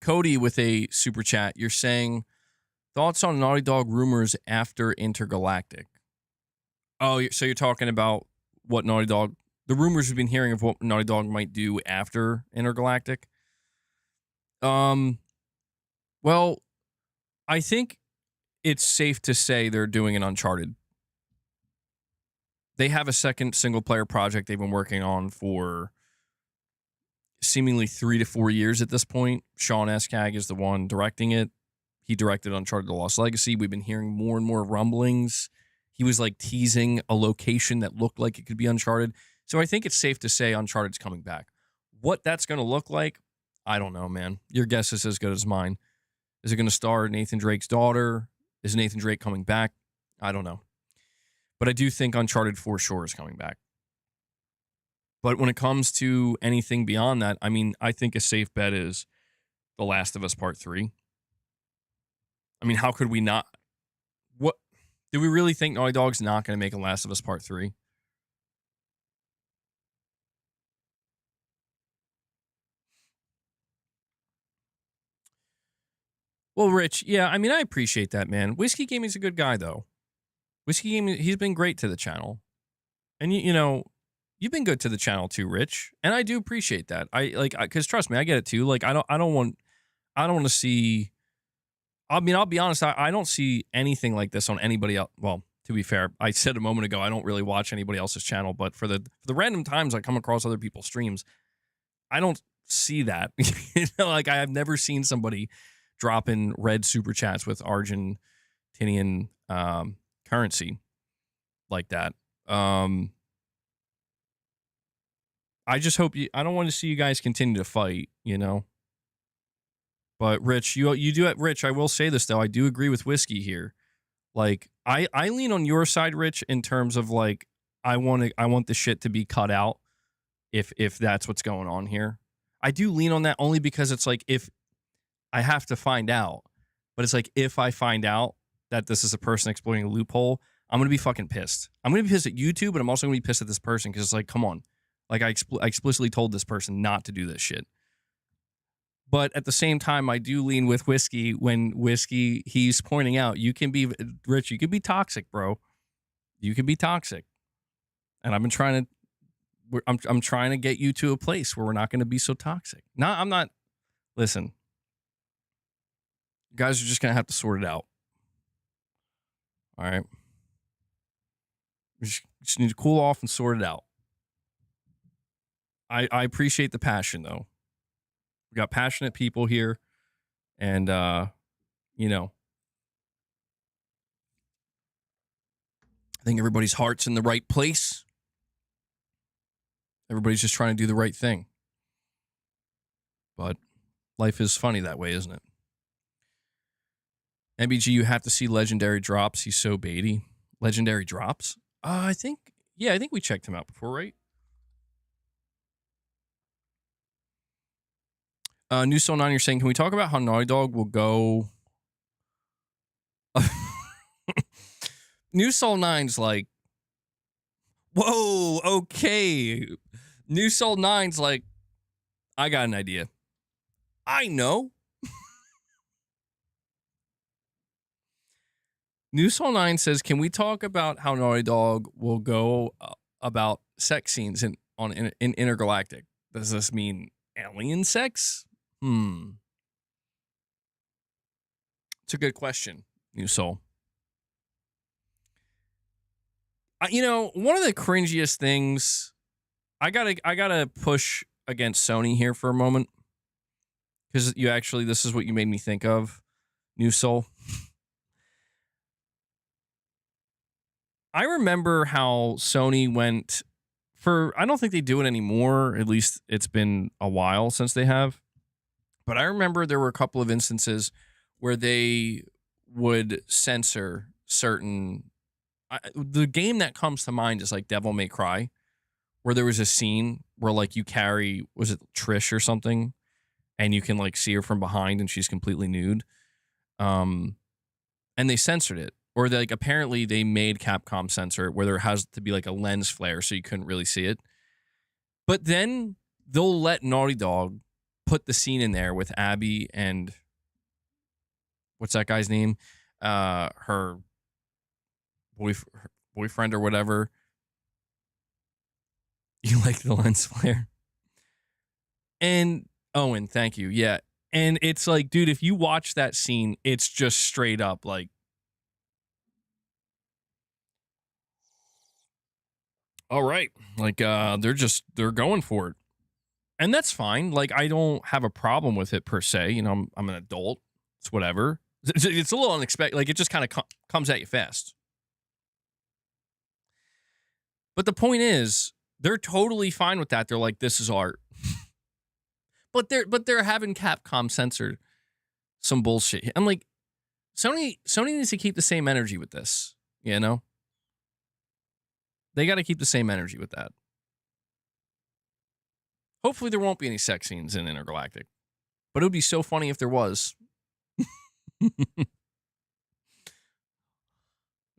Cody with a super chat. You're saying thoughts on Naughty Dog rumors after Intergalactic. Oh, so you're talking about what Naughty Dog, the rumors we've been hearing of what Naughty Dog might do after Intergalactic. Well, I think it's safe to say they're doing an Uncharted. They have a second single player project they've been working on for seemingly 3 to 4 years at this point. Sean Eskag is the one directing it. He directed Uncharted: The Lost Legacy. We've been hearing more and more rumblings. He was like teasing a location that looked like it could be Uncharted. So I think it's safe to say Uncharted's coming back. What that's going to look like, I don't know, man. Your guess is as good as mine. Is it going to star Nathan Drake's daughter? Is Nathan Drake coming back? I don't know. But I do think Uncharted for sure is coming back. But when it comes to anything beyond that, I mean, I think a safe bet is The Last of Us Part 3. I mean, how could we not? What do we really think Naughty Dog's not going to make a Last of Us Part 3? Well, Rich, yeah, I mean, I appreciate that, man. Whiskey Gaming's a good guy, though. Whiskey Gaming, he's been great to the channel. And, you know, you've been good to the channel too, Rich. And I do appreciate that. Because trust me, I get it too. Like, I don't want to see. I mean, I'll be honest, I don't see anything like this on anybody else. Well, to be fair, I said a moment ago, I don't really watch anybody else's channel, but for the random times I come across other people's streams, I don't see that. You know, like I have never seen somebody dropping red super chats with Argentinian currency like that. I just hope I don't want to see you guys continue to fight, you know. But Rich, you do it. Rich, I will say this though, I do agree with Whiskey here. Like I lean on your side, Rich, in terms of like I want the shit to be cut out if that's what's going on here. I do lean on that only because it's like if I have to find out, but it's like if I find out that this is a person exploiting a loophole, I'm gonna be fucking pissed. I'm gonna be pissed at YouTube, but I'm also gonna be pissed at this person because it's like, come on, like I explicitly told this person not to do this shit. But at the same time, I do lean with Whiskey when Whiskey, he's pointing out, you can be, Rich, you can be toxic, bro. You can be toxic. And I've been trying to, I'm trying to get you to a place where we're not going to be so toxic. No, I'm not, listen. You guys are just going to have to sort it out. All right. We just need to cool off and sort it out. I appreciate the passion, though. We got passionate people here, and you know, I think everybody's heart's in the right place. Everybody's just trying to do the right thing. But life is funny that way, isn't it? MBG, you have to see Legendary Drops. He's so baity. Legendary Drops? I think we checked him out before, right? New Soul 9, you're saying, can we talk about how Naughty Dog will go? New Soul 9's like, whoa, okay. New Soul 9's like, I got an idea. I know. New Soul 9 says, can we talk about how Naughty Dog will go about sex scenes in Intergalactic? Does this mean alien sex? It's a good question, New Soul. You know, one of the cringiest things, I gotta push against Sony here for a moment, because this is what you made me think of, New Soul. I remember how Sony went I don't think they do it anymore. At least it's been a while since they have. But I remember there were a couple of instances where they would censor certain. The game that comes to mind is like Devil May Cry, where there was a scene where like you carry, was it Trish or something, and you can like see her from behind and she's completely nude. And they censored it. Or like apparently they made Capcom censor it where there has to be like a lens flare so you couldn't really see it. But then they'll let Naughty Dog put the scene in there with Abby and what's that guy's name? Her boyfriend or whatever. You like the lens flare? And Owen, thank you. Yeah. And it's like, dude, if you watch that scene, it's just straight up like, all right, like they're going for it. And that's fine. Like, I don't have a problem with it per se. You know, I'm an adult. It's whatever. It's a little unexpected. Like, it just kind of comes at you fast. But the point is, they're totally fine with that. They're like, this is art. but they're having Capcom censor some bullshit. I'm like, Sony needs to keep the same energy with this, you know? They got to keep the same energy with that. Hopefully there won't be any sex scenes in Intergalactic. But it would be so funny if there was. There's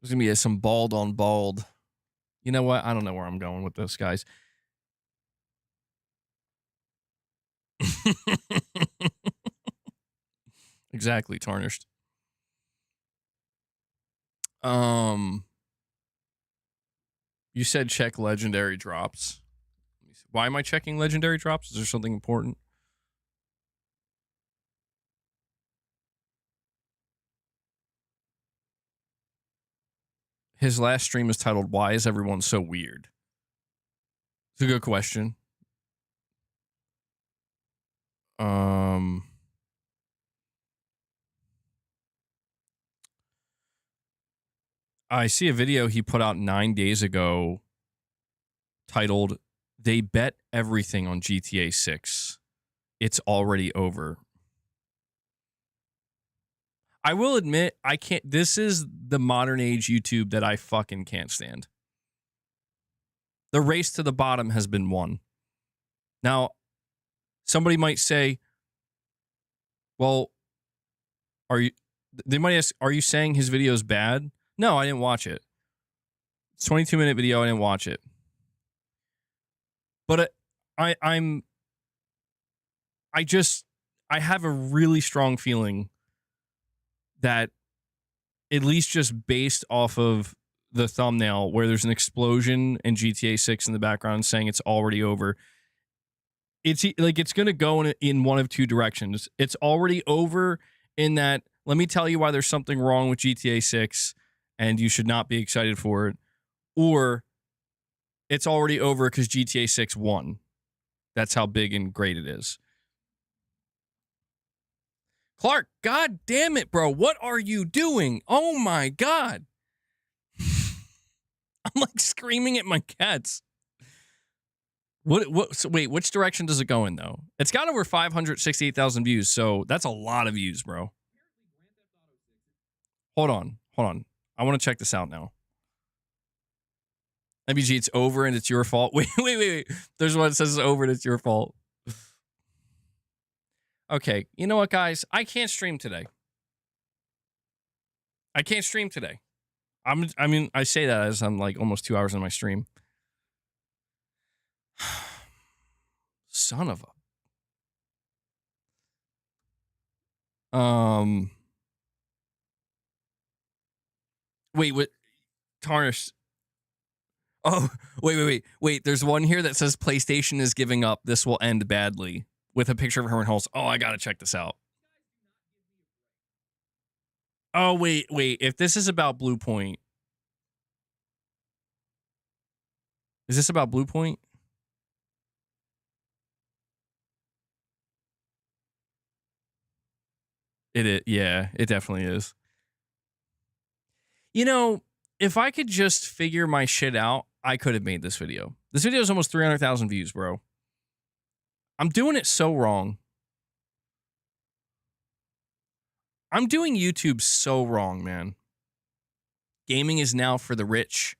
going to be some bald on bald. You know what? I don't know where I'm going with this, guys. Exactly, tarnished. You said check legendary drops. Why am I checking legendary drops? Is there something important? His last stream is titled, Why is Everyone So Weird? It's a good question. I see a video he put out 9 days ago titled, They Bet Everything on GTA 6. It's already over. I will admit, I can't. This is the modern age YouTube that I fucking can't stand. The race to the bottom has been won. Now, somebody might say, well, they might ask, are you saying his video is bad? No, I didn't watch it. It's a 22-minute video. I didn't watch it. But I have a really strong feeling that, at least just based off of the thumbnail where there's an explosion and GTA 6 in the background saying it's already over, it's like it's going to go in one of two directions. It's already over in that, let me tell you why there's something wrong with GTA 6 and you should not be excited for it. Or it's already over because GTA 6 won. That's how big and great it is. Clark, god damn it, bro. What are you doing? Oh my god. I'm like screaming at my cats. So wait, which direction does it go in though? It's got over 568,000 views, so that's a lot of views, bro. Hold on. I want to check this out now. MBG, it's over and it's your fault. Wait. There's one that says it's over and it's your fault. Okay, you know what, guys? I can't stream today. I mean, I say that as I'm like almost 2 hours in my stream. Son of a... Wait, what? Tarnish. Oh, wait. There's one here that says PlayStation is giving up. This will end badly. With a picture of Herman Hulse. Oh, I gotta check this out. Oh, wait. If this is about Blue Point. Is this about Blue Point? It is. Yeah, it definitely is. You know, if I could just figure my shit out, I could have made this video. This video is almost 300,000 views, bro. I'm doing it so wrong. I'm doing YouTube so wrong, man. Gaming is now for the rich.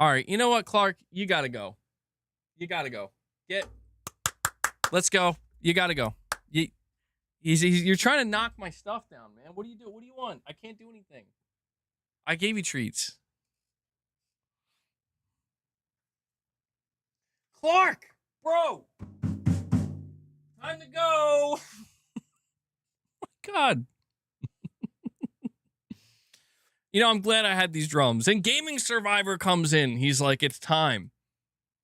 All right, you know what, Clark? You gotta go. Let's go. You gotta go. You're trying to knock my stuff down, man. What do you do? What do you want? I can't do anything. I gave you treats. Clark, bro. Time to go. My God. You know, I'm glad I had these drums. And Gaming Survivor comes in. He's like, it's time.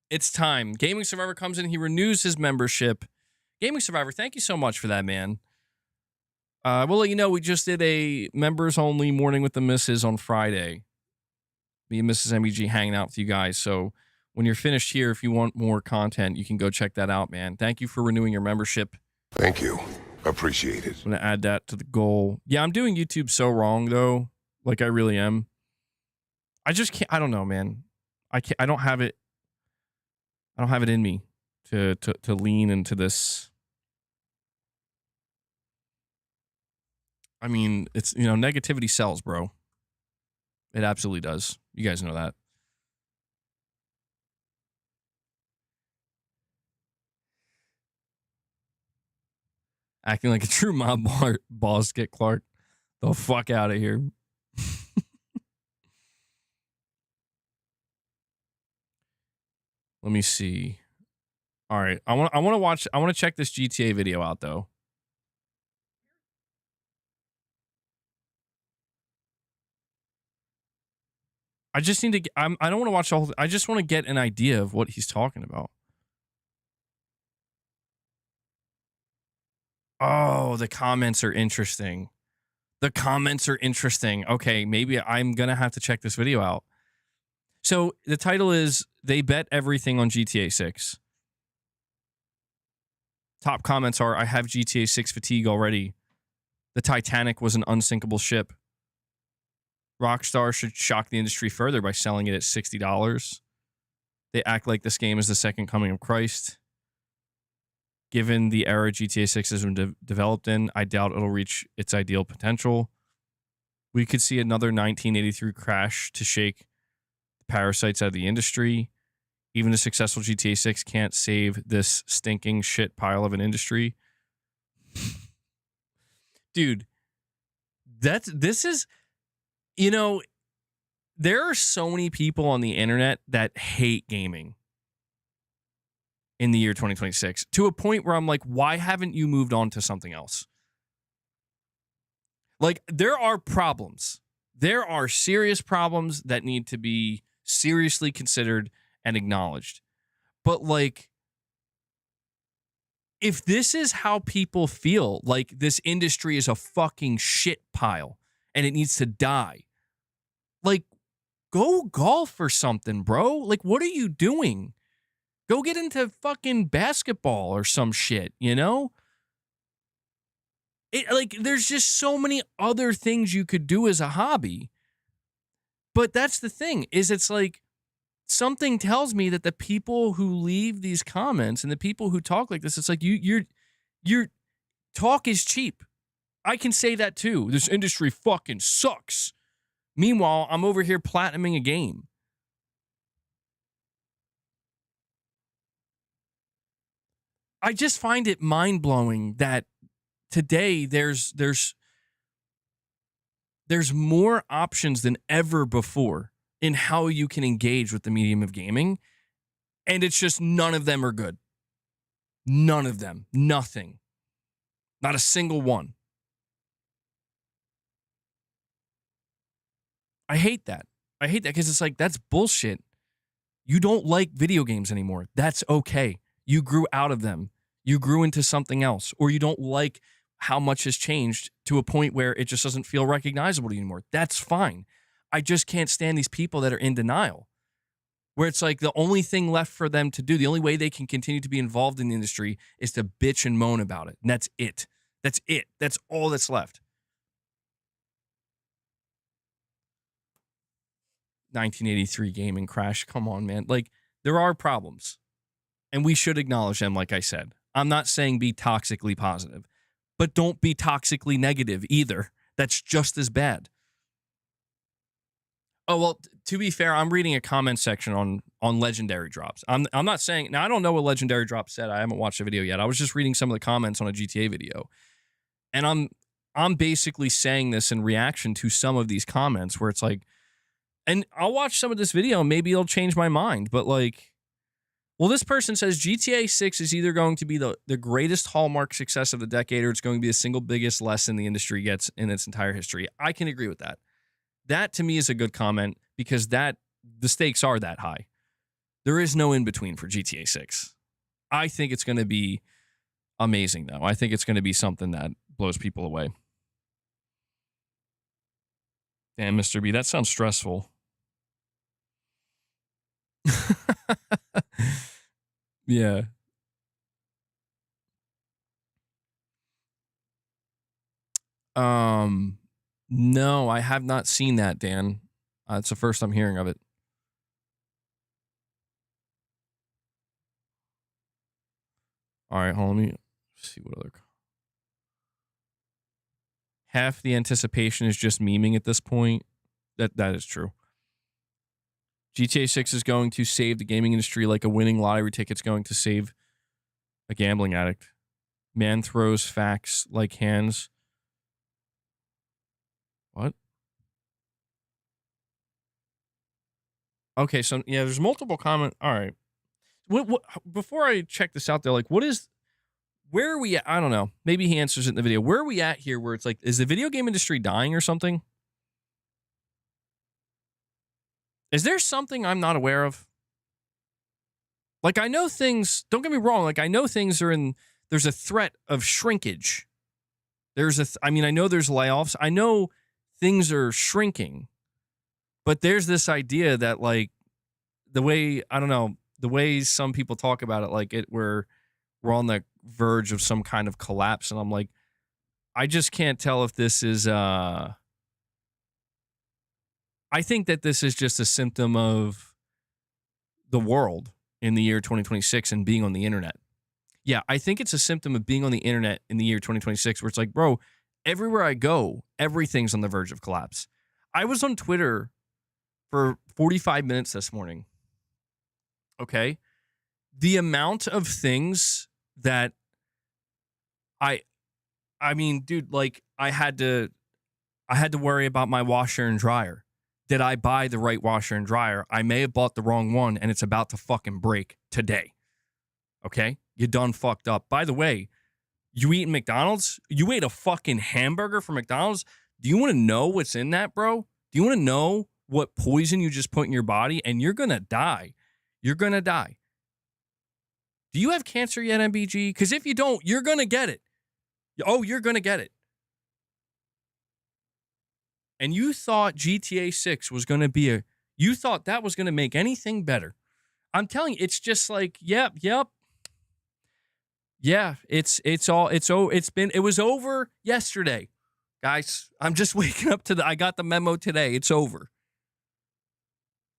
It's time. Gaming Survivor comes in. He renews his membership. Gaming Survivor, thank you so much for that, man. We'll let you know we just did a members-only Morning with the Misses on Friday. Me and Mrs. MBG hanging out with you guys. So when you're finished here, if you want more content, you can go check that out, man. Thank you for renewing your membership. Thank you. Appreciate it. I'm going to add that to the goal. Yeah, I'm doing YouTube so wrong, though. Like, I really am. I just can't. I don't know, man. I don't have it. I don't have it in me to lean into this. I mean, it's, negativity sells, bro. It absolutely does. You guys know that. Acting like a true mob boss, get Clark the fuck out of here. Let me see. All right, I want to check this GTA video out though. I just need to get, I don't want to watch the whole, I just want to get an idea of what he's talking about. Oh, the comments are interesting. The comments are interesting. Okay, maybe I'm going to have to check this video out. So the title is, They Bet Everything on GTA 6. Top comments are, I have GTA 6 fatigue already. The Titanic was an unsinkable ship. Rockstar should shock the industry further by selling it at $60. They act like this game is the second coming of Christ. Given the era GTA 6 has been developed in, I doubt it'll reach its ideal potential. We could see another 1983 crash to shake the parasites out of the industry. Even a successful GTA 6 can't save this stinking shit pile of an industry. Dude, this is, there are so many people on the internet that hate gaming in the year 2026 to a point where I'm like, why haven't you moved on to something else? Like, there are problems. There are serious problems that need to be seriously considered and acknowledged. But like, if this is how people feel, like this industry is a fucking shit pile and it needs to die, like, go golf or something, bro. Like, what are you doing? Go get into fucking basketball or some shit, It, like, there's just so many other things you could do as a hobby. But that's the thing, is it's like, something tells me that the people who leave these comments and the people who talk like this, it's like, your talk is cheap. I can say that too. This industry fucking sucks. Meanwhile, I'm over here platinuming a game. I just find it mind-blowing that today there's more options than ever before in how you can engage with the medium of gaming, and it's just none of them are good. None of them. Nothing. Not a single one. I hate that. I hate that because it's like, that's bullshit. You don't like video games anymore. That's okay. You grew out of them. You grew into something else, or you don't like how much has changed to a point where it just doesn't feel recognizable to you anymore. That's fine. I just can't stand these people that are in denial, where it's like the only thing left for them to do, the only way they can continue to be involved in the industry is to bitch and moan about it. And that's it. That's it. That's all that's left. 1983 gaming crash. Come on, man. Like, there are problems, and we should acknowledge them, like I said. I'm not saying be toxically positive, but don't be toxically negative either. That's just as bad. Oh, well, to be fair, I'm reading a comment section on legendary drops. I'm not saying, now I don't know what legendary drop said. I haven't watched the video yet. I was just reading some of the comments on a GTA video. And I'm basically saying this in reaction to some of these comments where it's like, and I'll watch some of this video and maybe it'll change my mind, but like, well, this person says GTA 6 is either going to be the greatest hallmark success of the decade, or it's going to be the single biggest lesson the industry gets in its entire history. I can agree with that. That to me is a good comment, because the stakes are that high. There is no in between for GTA 6. I think it's going to be amazing, though. I think it's going to be something that blows people away. Damn, Mr. B, that sounds stressful. Yeah. No, I have not seen that, Dan. It's the first I'm hearing of it. All right, hold on, let me see what other. Half the anticipation is just memeing at this point. That is true. GTA 6 is going to save the gaming industry like a winning lottery ticket's going to save a gambling addict. Man throws facts like hands. What? Okay, so yeah, there's multiple comment. All right. What before I check this out, like, where are we at? I don't know. Maybe he answers it in the video. Where are we at here where it's like, is the video game industry dying or something? Is there something I'm not aware of? Like, I know things, don't get me wrong, like, I know things there's a threat of shrinkage. I know there's layoffs. I know things are shrinking. But there's this idea that, like, the way some people talk about it, like, we're on the verge of some kind of collapse. And I'm like, I just can't tell if this is, I think that this is just a symptom of the world in the year 2026 and being on the internet. Yeah, I think it's a symptom of being on the internet in the year 2026 where it's like, bro, everywhere I go, everything's on the verge of collapse. I was on Twitter for 45 minutes this morning. Okay? The amount of things that I mean, dude, like, I had to worry about my washer and dryer. Did I buy the right washer and dryer? I may have bought the wrong one and it's about to fucking break today. Okay? You done fucked up. By the way, you eating McDonald's? You ate a fucking hamburger from McDonald's? Do you want to know what's in that, bro? Do you want to know what poison you just put in your body? And you're going to die. You're going to die. Do you have cancer yet, MBG? Because if you don't, you're going to get it. Oh, you're going to get it. And you thought GTA 6 was going to be you thought that was going to make anything better. I'm telling you, it's just like, yep. Yeah, it was over yesterday. Guys, I'm just waking up I got the memo today. It's over.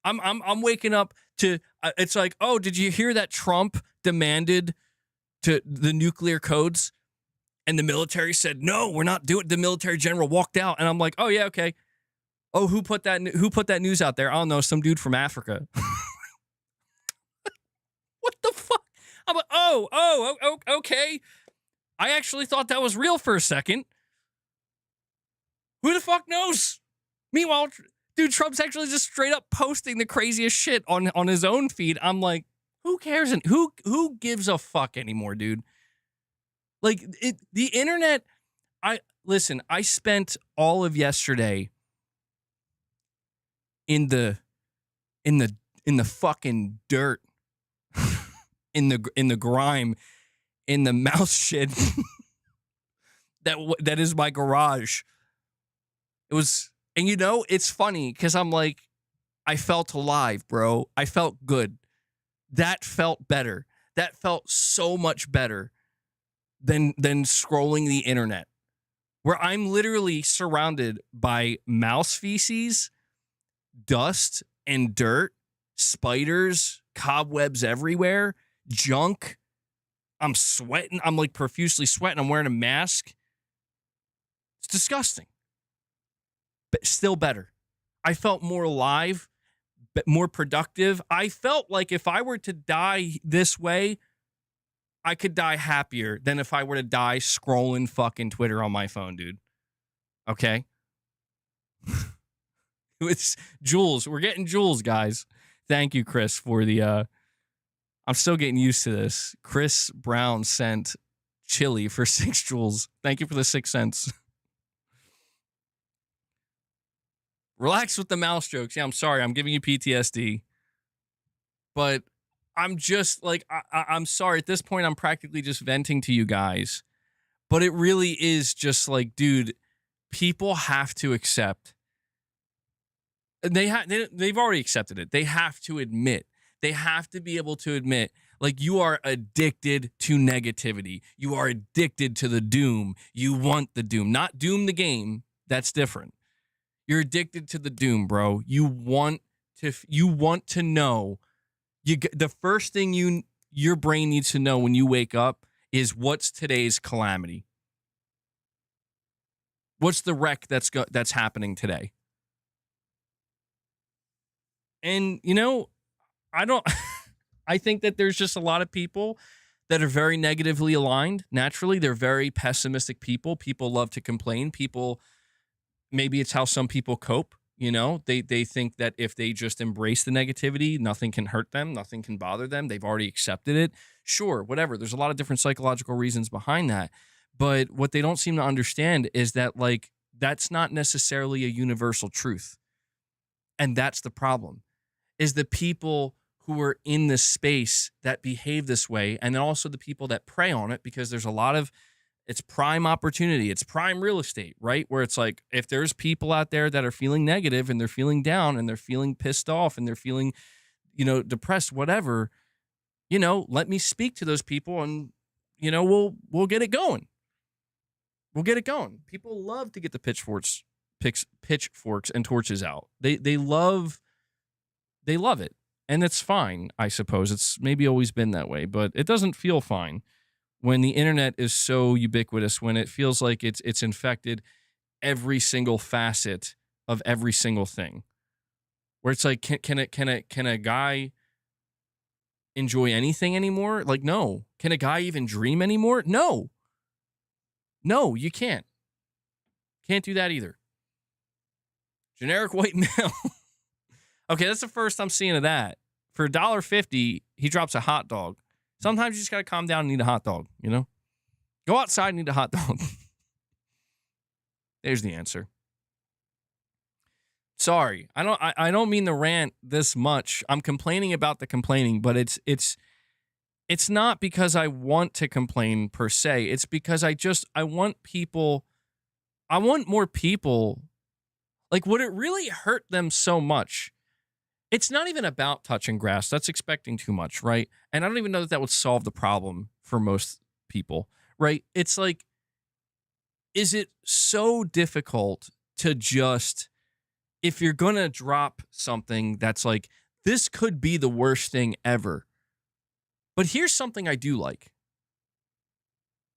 I'm waking up to, it's like, oh, did you hear that Trump demanded to the nuclear codes? And the military said, no, we're not doing it. The military general walked out. And I'm like, oh, yeah, okay. Oh, who put that news out there? I don't know, some dude from Africa. What the fuck? I'm like, oh, okay. I actually thought that was real for a second. Who the fuck knows? Meanwhile, dude, Trump's actually just straight up posting the craziest shit on his own feed. I'm like, who cares? And who gives a fuck anymore, dude? Like, the internet, I spent all of yesterday in the fucking dirt, in the grime, in the mouse shit that is my garage. It was, and you know, it's funny because I'm like, I felt alive, bro. I felt good. That felt better. That felt so much better than scrolling the internet, where I'm literally surrounded by mouse feces, dust and dirt, spiders, cobwebs everywhere, junk. I'm sweating. I'm like profusely sweating. I'm wearing a mask. It's disgusting. But still better. I felt more alive, but more productive. I felt like if I were to die this way, I could die happier than if I were to die scrolling fucking Twitter on my phone, dude. Okay? It's Jules. We're getting Jules, guys. Thank you, Chris, for the... I'm still getting used to this. Chris Brown sent chili for 6 Jules. Thank you for the 6 cents. Relax with the mouse jokes. Yeah, I'm sorry. I'm giving you PTSD. But I'm just like, I'm sorry. At this point, I'm practically just venting to you guys. But it really is just like, dude, people have to accept. They've already accepted it. They have to admit They have to be able to admit, like, you are addicted to negativity. You are addicted to the doom. You want the doom, not Doom the game. That's different. You're addicted to the doom, bro. You want to know. The first thing your brain needs to know when you wake up is what's today's calamity. What's the wreck that's happening today? And, I think that there's just a lot of people that are very negatively aligned. Naturally, they're very pessimistic people. People love to complain. Maybe it's how some people cope. They think that if they just embrace the negativity, nothing can hurt them, nothing can bother them. They've already accepted it. Sure, whatever. There's a lot of different psychological reasons behind that. But what they don't seem to understand is that, like, that's not necessarily a universal truth. And that's the problem, is the people who are in this space that behave this way, and then also the people that prey on it, because there's a lot of, it's prime opportunity. It's prime real estate, right? Where it's like, if there's people out there that are feeling negative and they're feeling down and they're feeling pissed off and they're feeling, depressed, whatever, let me speak to those people and, we'll get it going. We'll get it going. People love to get the pitchforks and torches out. They love it. And it's fine, I suppose. It's maybe always been that way, but it doesn't feel fine when the internet is so ubiquitous, when it feels like it's infected every single facet of every single thing. Where it's like, can a guy enjoy anything anymore? Like, no. Can a guy even dream anymore? No. No, you can't. Can't do that either. Generic white male. Okay, that's the first I'm seeing of that. For $1.50, he drops a hot dog. Sometimes you just got to calm down and eat a hot dog, Go outside and eat a hot dog. There's the answer. Sorry, I don't mean to rant this much. I'm complaining about the complaining, but it's not because I want to complain per se. It's because I want more people. Like, would it really hurt them so much? It's not even about touching grass. That's expecting too much, right? And I don't even know that would solve the problem for most people, right? It's like, is it so difficult to just, if you're going to drop something that's like, this could be the worst thing ever, but here's something I do like,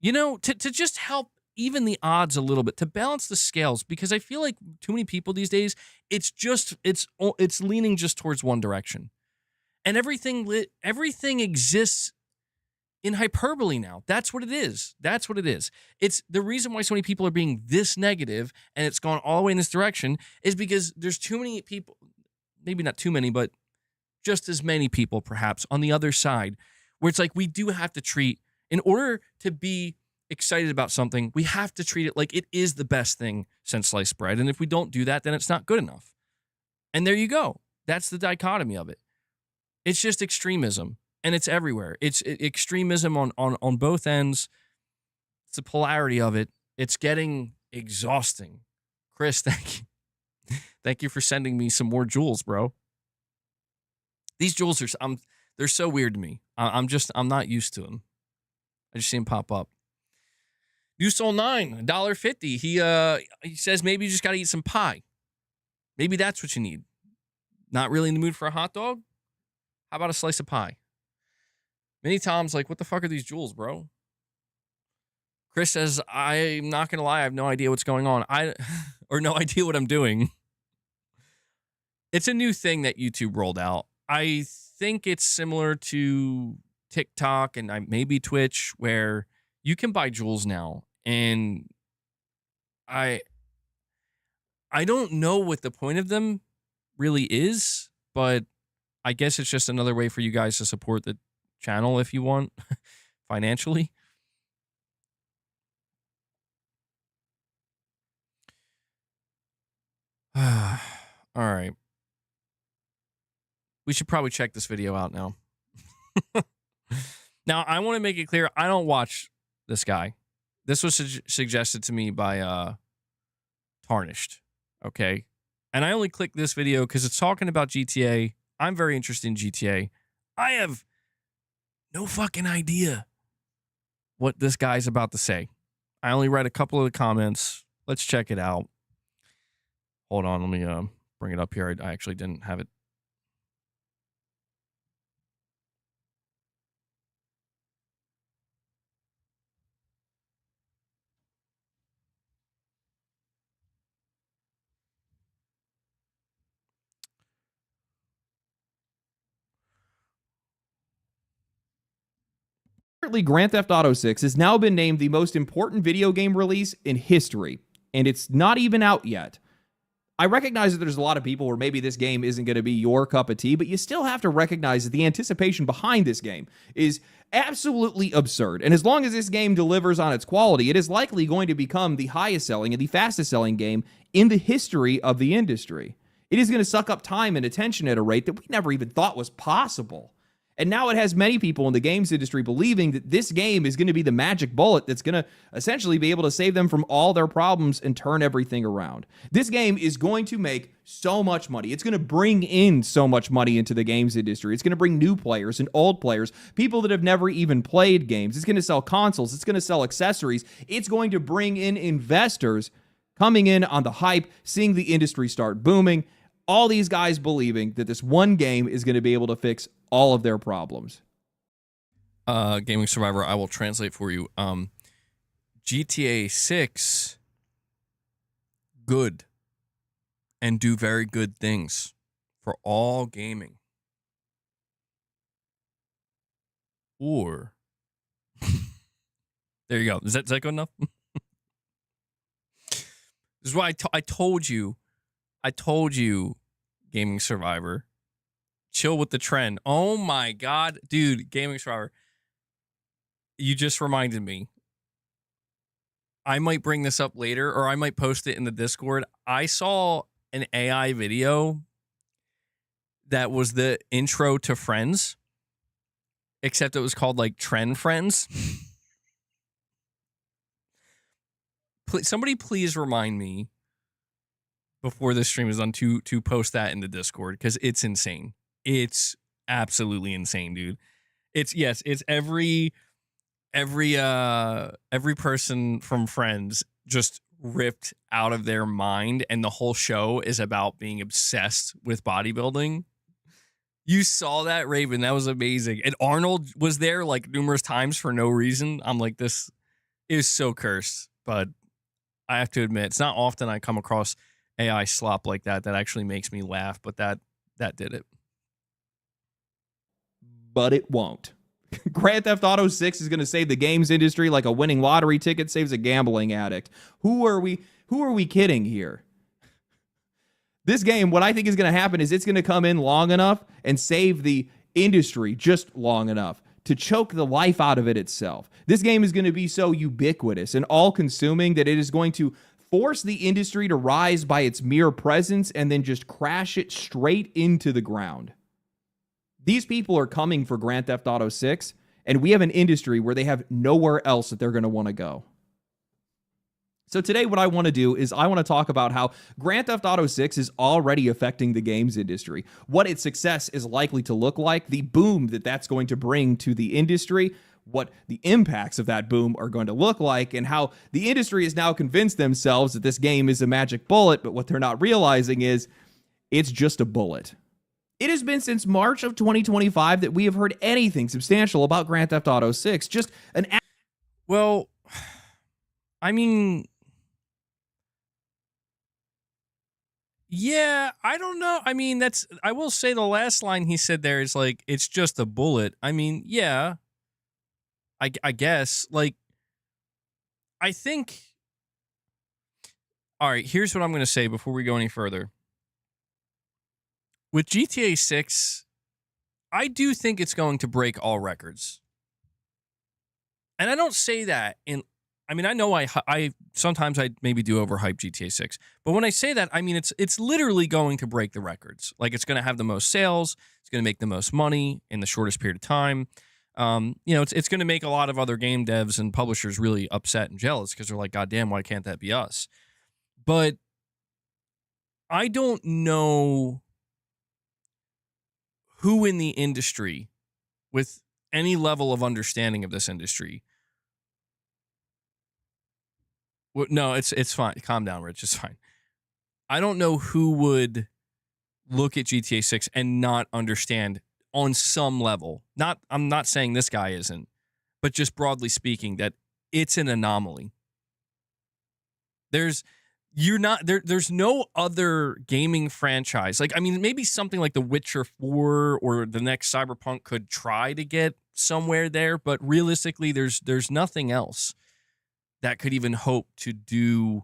to just help even the odds a little bit, to balance the scales, because I feel like too many people these days, it's leaning just towards one direction, and everything exists in hyperbole now. That's what it is. It's the reason why so many people are being this negative, and it's gone all the way in this direction, is because there's too many people, maybe not too many, but just as many people perhaps on the other side, where it's like, we do have to treat, in order to be excited about something, we have to treat it like it is the best thing since sliced bread. And if we don't do that, then it's not good enough. And there you go. That's the dichotomy of it. It's just extremism, and it's everywhere. It's extremism on both ends. It's the polarity of it. It's getting exhausting. Chris, thank you. Thank you for sending me some more jewels, bro. These jewels they're so weird to me. I'm not used to them. I just see them pop up. New Soul 9, $1.50. He says maybe you just got to eat some pie. Maybe that's what you need. Not really in the mood for a hot dog? How about a slice of pie? Many Tom's like, what the fuck are these jewels, bro? Chris says, I'm not going to lie, I have no idea what's going on. Or no idea what I'm doing. It's a new thing that YouTube rolled out. I think it's similar to TikTok and maybe Twitch, where you can buy jewels now. And I don't know what the point of them really is, but I guess it's just another way for you guys to support the channel if you want financially. All right. We should probably check this video out now. Now, I want to make it clear, I don't watch this guy. This was suggested to me by Tarnished, okay? And I only clicked this video because it's talking about GTA. I'm very interested in GTA. I have no fucking idea what this guy's about to say. I only read a couple of the comments. Let's check it out. Hold on, let me bring it up here. I actually didn't have it. Currently, Grand Theft Auto 6 has now been named the most important video game release in history, and it's not even out yet. I recognize that there's a lot of people where maybe this game isn't going to be your cup of tea, but you still have to recognize that the anticipation behind this game is absolutely absurd. And as long as this game delivers on its quality, it is likely going to become the highest selling and the fastest selling game in the history of the industry. It is going to suck up time and attention at a rate that we never even thought was possible. And now it has many people in the games industry believing that this game is going to be the magic bullet that's going to essentially be able to save them from all their problems and turn everything around. This game is going to make so much money. It's going to bring in so much money into the games industry. It's going to bring new players and old players, people that have never even played games. It's going to sell consoles. It's going to sell accessories. It's going to bring in investors coming in on the hype, seeing the industry start booming. All these guys believing that this one game is going to be able to fix all of their problems. Gaming Survivor, I will translate for you. GTA 6, good, and do very good things for all gaming. Or, there you go. Is that good enough? This is why I told you, Gaming Survivor, chill with the trend. Oh my God, dude, Gaming Survivor, you just reminded me. I might bring this up later, or I might post it in the Discord. I saw an AI video that was the intro to Friends, except it was called like Trend Friends. Somebody please remind me before this stream is done to post that in the Discord, because it's insane. It's absolutely insane, dude. It's every person from Friends just ripped out of their mind, and the whole show is about being obsessed with bodybuilding. You saw that, Raven? That was amazing. And Arnold was there like numerous times for no reason. I'm like, this is so cursed, but I have to admit, it's not often I come across AI slop like that actually makes me laugh, but that did it. But it won't. Grand Theft Auto 6 is going to save the games industry like a winning lottery ticket saves a gambling addict. Who are we kidding here? This game, what I think is going to happen is it's going to come in long enough and save the industry just long enough to choke the life out of it itself. This game is going to be so ubiquitous and all-consuming that it is going to force the industry to rise by its mere presence and then just crash it straight into the ground. These people are coming for Grand Theft Auto 6, and we have an industry where they have nowhere else that they're going to want to go. So today what I want to do is I want to talk about how Grand Theft Auto 6 is already affecting the games industry, what its success is likely to look like, the boom that that's going to bring to the industry, what the impacts of that boom are going to look like, and how the industry has now convinced themselves that this game is a magic bullet, but what they're not realizing is it's just a bullet. It has been since March of 2025 that we have heard anything substantial about Grand Theft Auto 6. Just an... Well, I mean... Yeah, I don't know. I mean, I will say the last line he said there is like, it's just a bullet. I mean, yeah, I guess. Like, I think... All right, here's what I'm going to say before we go any further. With GTA 6, I do think it's going to break all records. And I don't say that in... I mean, I know I sometimes I maybe do overhype GTA 6, but when I say that, I mean it's literally going to break the records. Like, it's going to have the most sales, it's going to make the most money in the shortest period of time. It's going to make a lot of other game devs and publishers really upset and jealous because they're like, God damn, why can't that be us? But I don't know who in the industry with any level of understanding of this industry. No, it's fine. Calm down, Rich. It's fine. I don't know who would look at GTA 6 and not understand on some level. I'm not saying this guy isn't, but just broadly speaking, that it's an anomaly. There's no other gaming franchise. Like, I mean, maybe something like The Witcher 4 or the next Cyberpunk could try to get somewhere there, but realistically, there's nothing else that could even hope to do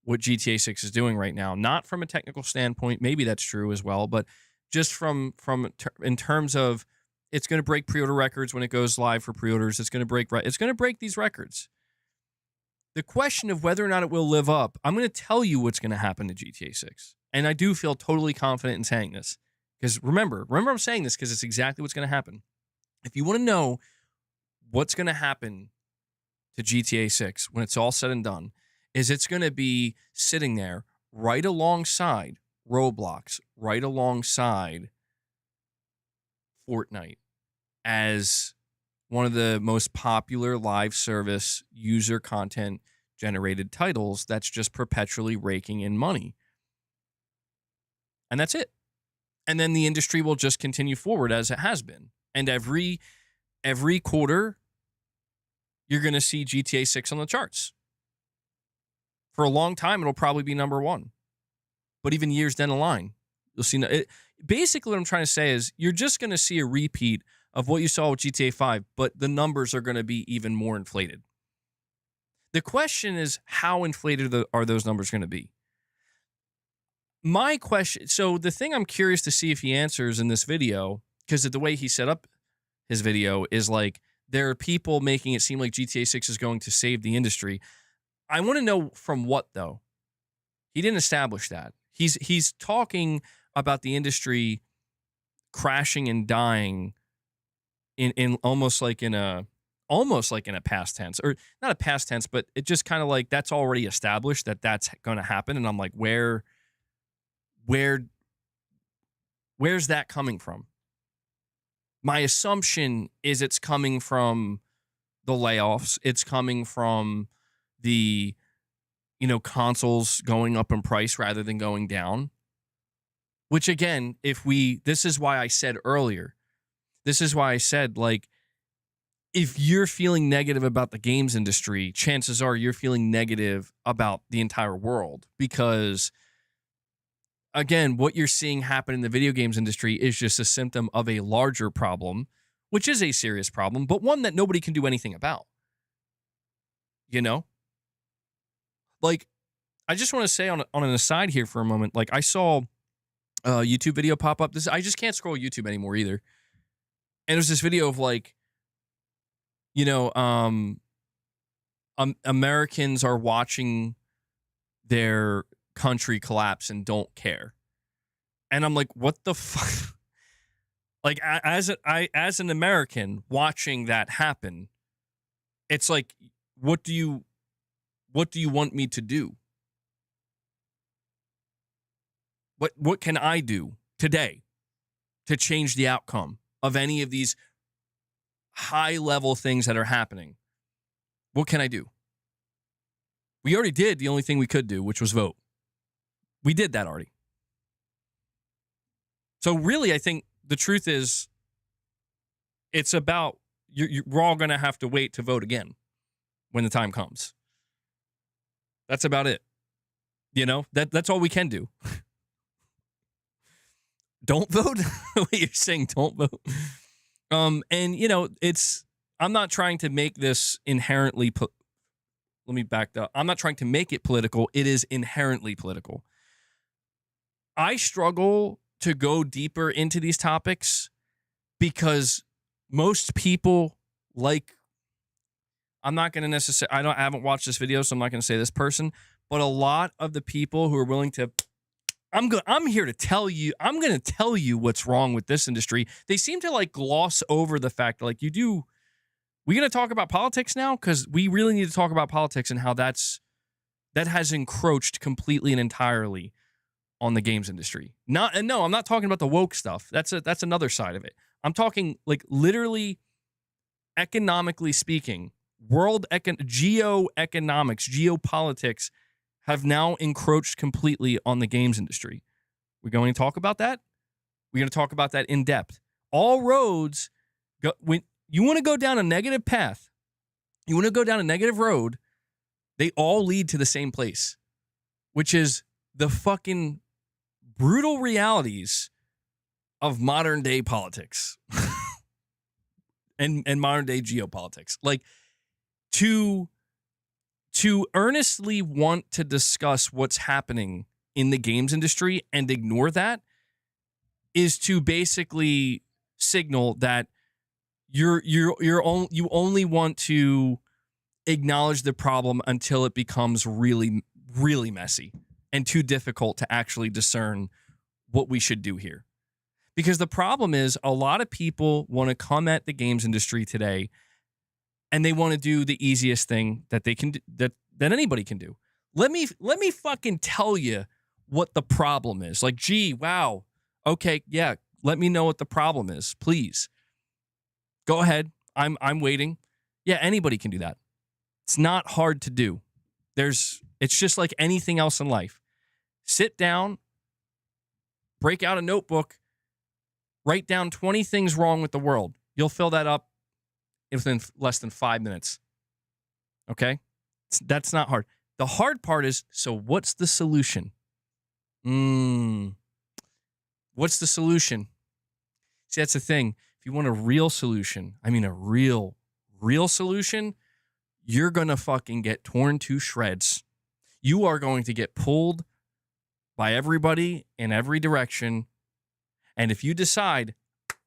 what GTA 6 is doing right now. Not from a technical standpoint, maybe that's true as well, but just in terms of it's going to break pre-order records when it goes live for pre-orders. It's going to break these records. The question of whether or not it will live up, I'm going to tell you what's going to happen to GTA 6. And I do feel totally confident in saying this. Because remember I'm saying this because it's exactly what's going to happen. If you want to know what's going to happen to GTA 6 when it's all said and done, is it's going to be sitting there right alongside Roblox, right alongside Fortnite as one of the most popular live service user content generated titles that's just perpetually raking in money. And that's it. And then the industry will just continue forward as it has been. And every quarter, you're going to see GTA 6 on the charts. For a long time, it'll probably be number one. But even years down the line, you'll see. Basically, what I'm trying to say is you're just going to see a repeat of what you saw with GTA 5, but the numbers are going to be even more inflated. The question is, how inflated are those numbers going to be? My question, so the thing I'm curious to see if he answers in this video, because the way he set up his video is like, there are people making it seem like GTA 6 is going to save the industry. I want to know from what, though. He didn't establish that. He's talking about the industry crashing and dying in almost like in a past tense, or not a past tense, but it just kind of like that's already established that that's going to happen. And I'm like, where's that coming from? My assumption is it's coming from the layoffs. It's coming from the, consoles going up in price rather than going down. Which again, this is why I said earlier, like, if you're feeling negative about the games industry, chances are you're feeling negative about the entire world. Because again, what you're seeing happen in the video games industry is just a symptom of a larger problem, which is a serious problem, but one that nobody can do anything about. Like, I just want to say on an aside here for a moment, like, I saw a YouTube video pop up. I just can't scroll YouTube anymore either. And there's this video of like, Americans are watching their country collapse and don't care. And I'm like, what the fuck? Like, as an American watching that happen, it's like, what do you want me to do? What can I do today to change the outcome of any of these high-level things that are happening? What can I do? We already did the only thing we could do, which was vote. We did that already. So really, I think the truth is, it's about, we're all going to have to wait to vote again when the time comes. That's about it. That's all we can do. Don't vote? You're saying don't vote? And, I'm not trying to make this inherently, let me back up. I'm not trying to make it political. It is inherently political. I struggle to go deeper into these topics because most people I'm not going to necessarily, I haven't watched this video, so I'm not going to say this person, but a lot of the people who are willing to, I'm here to tell you, I'm going to tell you what's wrong with this industry. They seem to like gloss over the fact that, like, we going to talk about politics now? Because we really need to talk about politics and how that has encroached completely and entirely on the games industry. No, I'm not talking about the woke stuff. That's another side of it. I'm talking like literally economically speaking, geoeconomics, geopolitics have now encroached completely on the games industry. We're going to talk about that. We're going to talk about that in depth. All roads go, when you want to go down a negative path, you want to go down a negative road, they all lead to the same place, which is the fucking brutal realities of modern day politics and modern day geopolitics. Like to earnestly want to discuss what's happening in the games industry and ignore that is to basically signal that you only want to acknowledge the problem until it becomes really, really messy and too difficult to actually discern what we should do here. Because the problem is a lot of people want to come at the games industry today and they want to do the easiest thing that they can do, that anybody can do. Let me fucking tell you what the problem is. Like, gee, wow. Okay, yeah, let me know what the problem is, please. Go ahead. I'm waiting. Yeah, anybody can do that. It's not hard to do. It's just like anything else in life. Sit down, break out a notebook, write down 20 things wrong with the world. You'll fill that up within less than 5 minutes. Okay? That's not hard. The hard part is, so what's the solution? What's the solution? See, that's the thing. If you want a real solution, I mean a real solution, you're going to fucking get torn to shreds. You are going to get pulled by everybody in every direction. And if you decide,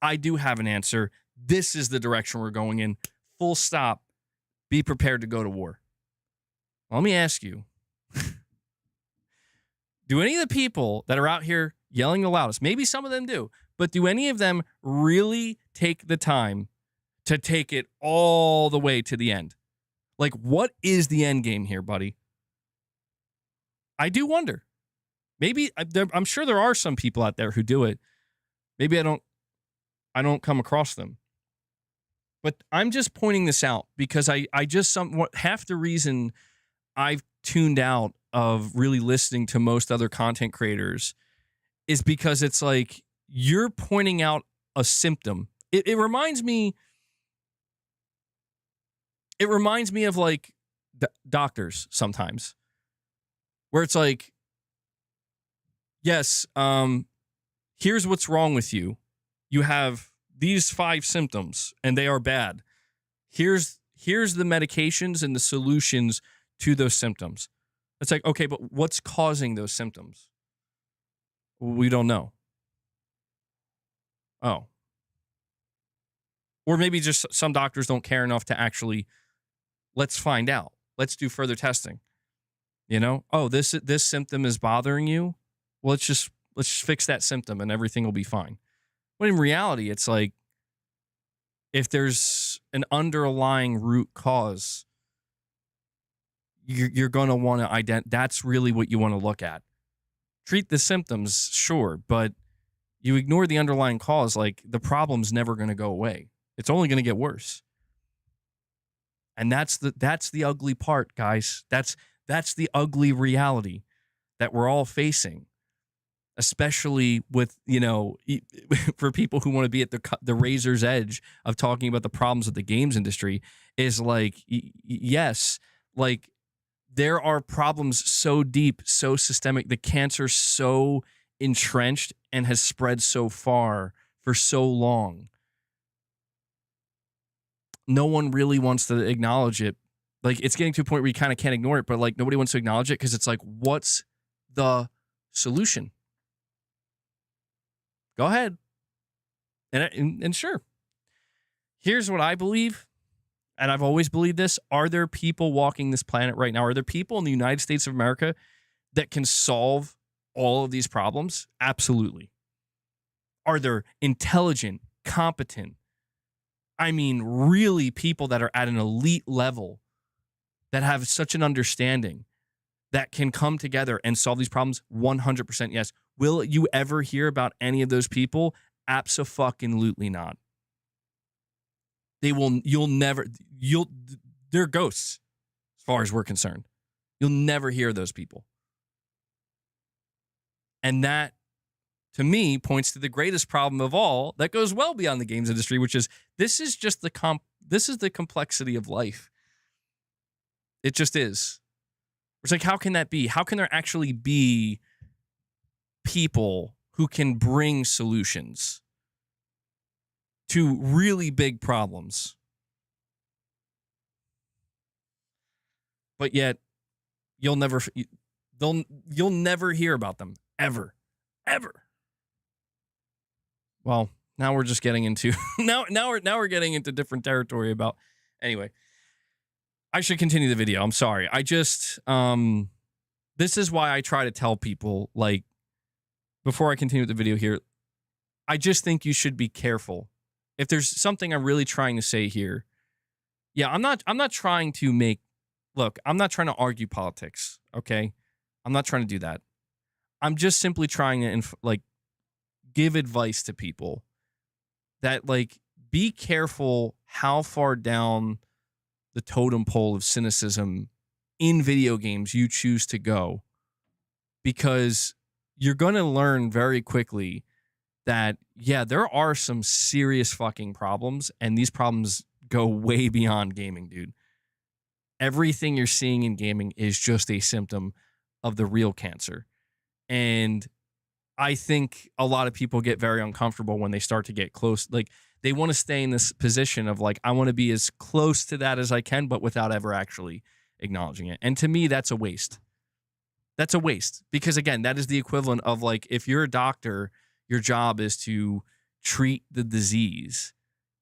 I do have an answer, this is the direction we're going in, full stop, be prepared to go to war. Let me ask you, do any of the people that are out here yelling the loudest, maybe some of them do, but do any of them really take the time to take it all the way to the end? Like, what is the end game here, buddy? I do wonder. Maybe, I'm sure there are some people out there who do it. Maybe I don't come across them. But I'm just pointing this out because I just half the reason I've tuned out of really listening to most other content creators is because it's like you're pointing out a symptom. It reminds me of like doctors sometimes, where it's like, yes, here's what's wrong with you. You have these 5 symptoms and they are bad. Here's the medications and the solutions to those symptoms. It's like, okay, but what's causing those symptoms? We don't know. Oh. Or maybe just some doctors don't care enough to actually, let's find out. Let's do further testing. You know? Oh, this symptom is bothering you? Well, let's just fix that symptom and everything will be fine. But in reality, it's like, if there's an underlying root cause, you're going to want to that's really what you want to look at. Treat the symptoms, sure, but you ignore the underlying cause, like the problem's never going to go away. It's only going to get worse. And that's the ugly part, guys. That's the ugly reality that we're all facing, especially with, for people who want to be at the razor's edge of talking about the problems of the games industry, is like, yes, like there are problems so deep, so systemic, the cancer's so entrenched and has spread so far for so long. No one really wants to acknowledge it. Like, it's getting to a point where you kind of can't ignore it, but like nobody wants to acknowledge it because it's like, what's the solution? Go ahead. And sure. Here's what I believe, and I've always believed this. Are there people walking this planet right now? Are there people in the United States of America that can solve all of these problems? Absolutely. Are there intelligent, competent, I mean, really people that are at an elite level that have such an understanding that can come together and solve these problems? 100% yes. Will you ever hear about any of those people? Abso-fucking-lutely not. they're ghosts as far as we're concerned. You'll never hear those people. And that, to me, points to the greatest problem of all that goes well beyond the games industry, which is this is the complexity of life. It just is. It's like, how can that be? How can there actually be people who can bring solutions to really big problems? But yet, you'll never hear about them ever. Well, now we're just getting into now we're getting into different territory about. Anyway, I should continue the video. I'm sorry. I just this is why I try to tell people, like, before I continue with the video here, I just think you should be careful. If there's something I'm really trying to say here, yeah, I'm not trying to I'm not trying to argue politics, okay? I'm not trying to do that. I'm just simply trying to give advice to people that, like, be careful how far down the totem pole of cynicism in video games you choose to go, because you're going to learn very quickly that, yeah, there are some serious fucking problems, and these problems go way beyond gaming, dude. Everything you're seeing in gaming is just a symptom of the real cancer. And I think a lot of people get very uncomfortable when they start to get close. Like, they want to stay in this position of, like, I want to be as close to that as I can, but without ever actually acknowledging it. And to me, that's a waste. That's a waste. Because, again, that is the equivalent of, like, if you're a doctor, your job is to treat the disease.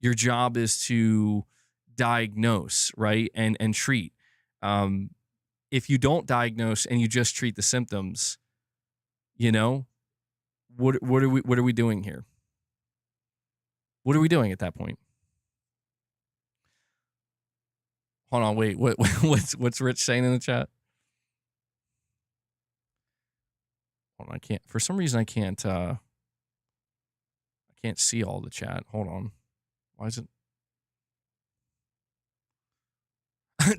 Your job is to diagnose, right? And treat. If you don't diagnose and you just treat the symptoms, you know, what are we doing here? What are we doing at that point? Hold on, wait. What's Rich saying in the chat? Hold on, I can't. For some reason, I can't see all the chat. Hold on. Why is it?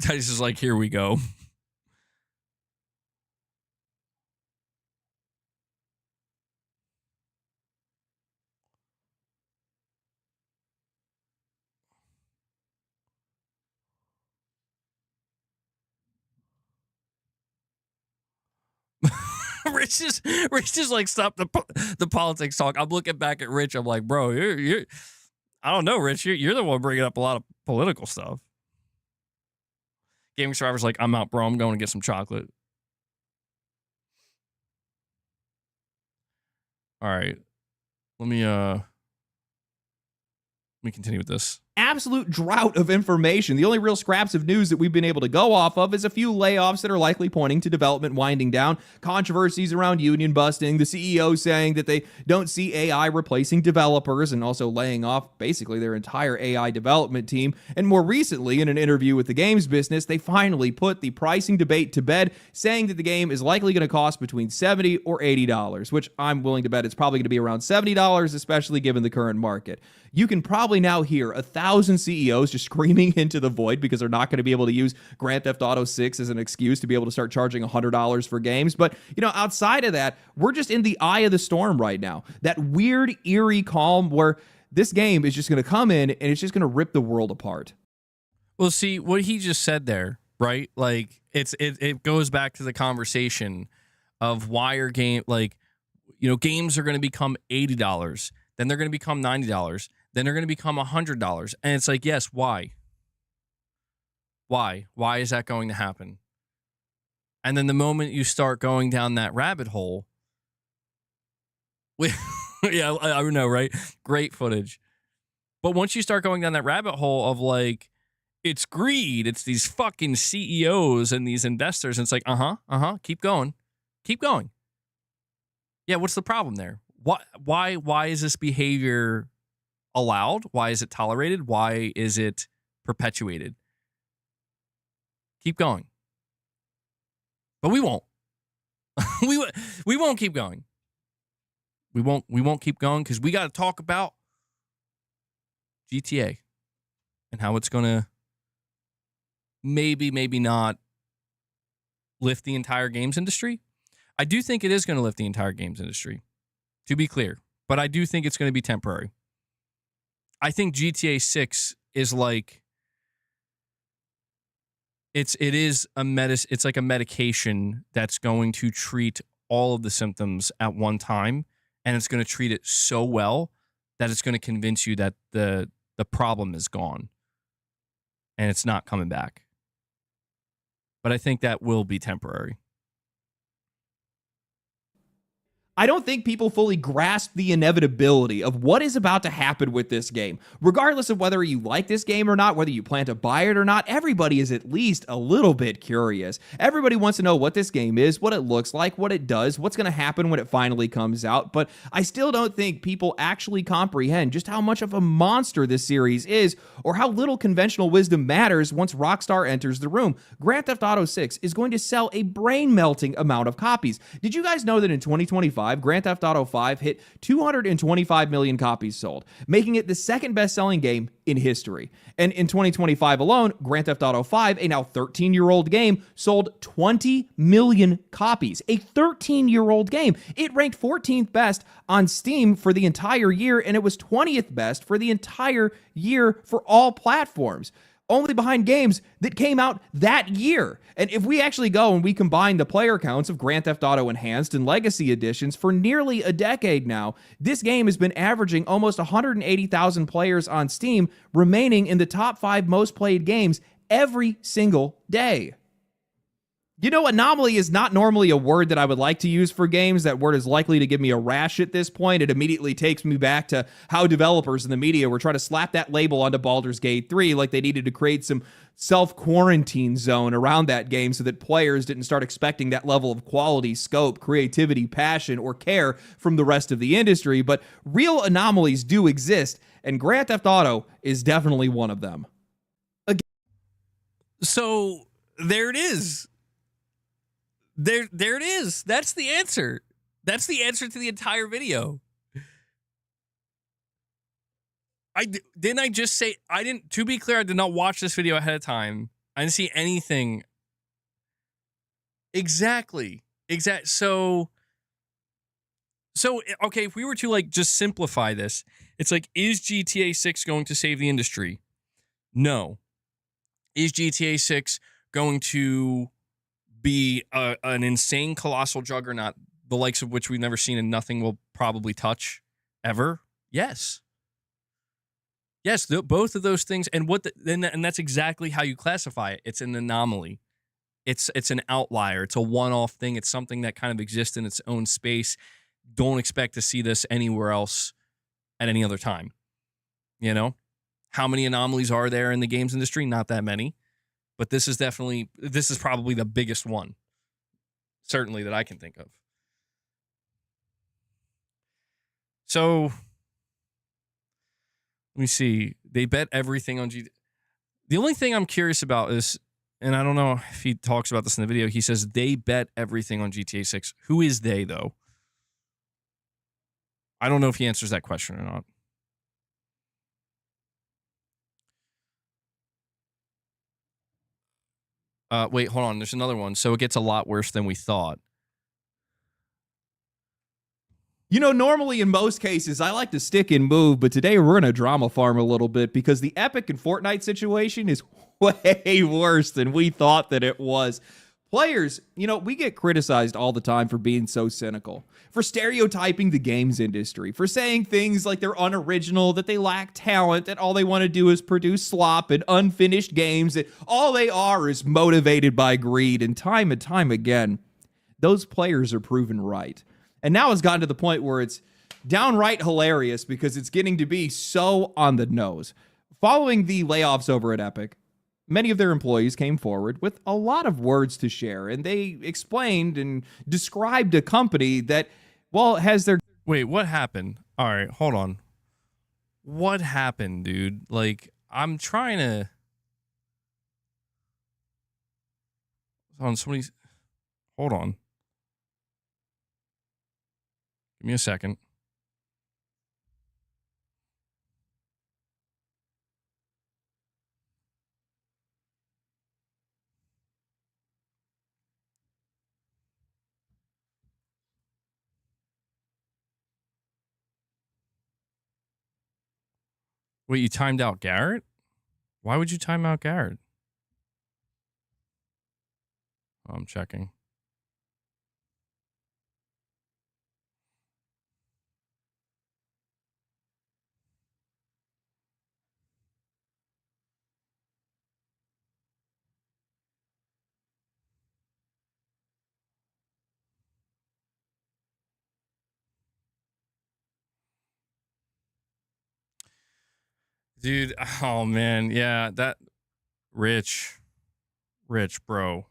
Titus is like, here we go. Rich is like, stop the politics talk. I'm looking back at Rich. I'm like, bro, you're I don't know, Rich. You're the one bringing up a lot of political stuff. Gaming Survivor's like, I'm out, bro. I'm going to get some chocolate. All right. Let me continue with this. Absolute drought of information. The only real scraps of news that we've been able to go off of is a few layoffs that are likely pointing to development winding down, controversies around union busting, the CEO saying that they don't see AI replacing developers, and also laying off basically their entire AI development team. And more recently, in an interview with the games business, they finally put the pricing debate to bed, saying that the game is likely going to cost between $70 or $80, which I'm willing to bet it's probably going to be around $70, especially given the current market. You can probably now hear 1,000 CEOs just screaming into the void because they're not going to be able to use Grand Theft Auto 6 as an excuse to be able to start charging $100 for games. But, you know, outside of that, we're just in the eye of the storm right now. That weird, eerie calm where this game is just going to come in and it's just going to rip the world apart. Well, see, what he just said there, right? Like, it goes back to the conversation of why are games are going to become $80, then they're going to become $90, then they're going to become $100. And it's like, yes, why? Why? Why is that going to happen? And then the moment you start going down that rabbit hole, yeah, I know, right? Great footage. But once you start going down that rabbit hole of, like, it's greed, it's these fucking CEOs and these investors, and it's like, keep going. Keep going. Yeah, what's the problem there? Why is this behavior allowed? Why is it tolerated? Why is it perpetuated? Keep going. But we won't. we won't keep going. We won't keep going because we got to talk about GTA. and how it's going to maybe not lift the entire games industry. I do think it is going to lift the entire games industry, to be clear, but I do think it's going to be temporary. I think GTA 6 is like it's like a medication that's going to treat all of the symptoms at one time, and it's going to treat it so well that it's going to convince you that the problem is gone and it's not coming back. But I think that will be temporary. I don't think people fully grasp the inevitability of what is about to happen with this game. Regardless of whether you like this game or not, whether you plan to buy it or not, everybody is at least a little bit curious. Everybody wants to know what this game is, what it looks like, what it does, what's going to happen when it finally comes out, but I still don't think people actually comprehend just how much of a monster this series is, or how little conventional wisdom matters once Rockstar enters the room. Grand Theft Auto 6 is going to sell a brain-melting amount of copies. Did you guys know that in 2025, Grand Theft Auto 5 hit 225 million copies sold, making it the second best-selling game in history? And in 2025 alone, Grand Theft Auto 5, a now 13-year-old game, sold 20 million copies. A 13-year-old game. It ranked 14th best on Steam for the entire year, and it was 20th best for the entire year for all platforms, only behind games that came out that year. And if we actually go and we combine the player counts of Grand Theft Auto Enhanced and Legacy Editions for nearly a decade now, this game has been averaging almost 180,000 players on Steam, remaining in the top 5 most played games every single day. You know, anomaly is not normally a word that I would like to use for games. That word is likely to give me a rash at this point. It immediately takes me back to how developers in the media were trying to slap that label onto Baldur's Gate 3 like they needed to create some self-quarantine zone around that game so that players didn't start expecting that level of quality, scope, creativity, passion, or care from the rest of the industry. But real anomalies do exist, and Grand Theft Auto is definitely one of them. So there it is. There it is. That's the answer. That's the answer to the entire video. Didn't I just say, to be clear, I did not watch this video ahead of time. I didn't see anything. Exactly. So, okay, if we were to like just simplify this, it's like, is GTA 6 going to save the industry? No. Is GTA 6 going to be an insane colossal juggernaut, the likes of which we've never seen and nothing will probably touch ever? Yes, both of those things. And and that's exactly how you classify it. It's an anomaly. It's an outlier. It's a one-off thing. It's something that kind of exists in its own space. Don't expect to see this anywhere else at any other time. You know, how many anomalies are there in the games industry? Not that many. But this is probably the biggest one, certainly, that I can think of. So, let me see. They bet everything on GTA. The only thing I'm curious about is, and I don't know if he talks about this in the video, he says they bet everything on GTA 6. Who is they, though? I don't know if he answers that question or not. Wait, hold on. There's another one. So it gets a lot worse than we thought. You know, normally in most cases, I like to stick and move, but today we're going to drama farm a little bit because the Epic and Fortnite situation is way worse than we thought that it was. Players, you know, we get criticized all the time for being so cynical, for stereotyping the games industry, for saying things like they're unoriginal, that they lack talent, that all they want to do is produce slop and unfinished games, that all they are is motivated by greed. And time again, those players are proven right. And now it's gotten to the point where it's downright hilarious because it's getting to be so on the nose. Following the layoffs over at Epic, many of their employees came forward with a lot of words to share, and they explained and described a company that, well, has their... Wait, what happened? All right, hold on. What happened, dude? Like, I'm trying to... Hold on. Give me a second. Wait, you timed out Garrett? Why would you time out Garrett? I'm checking. Dude, oh man, yeah, that Rich, bro.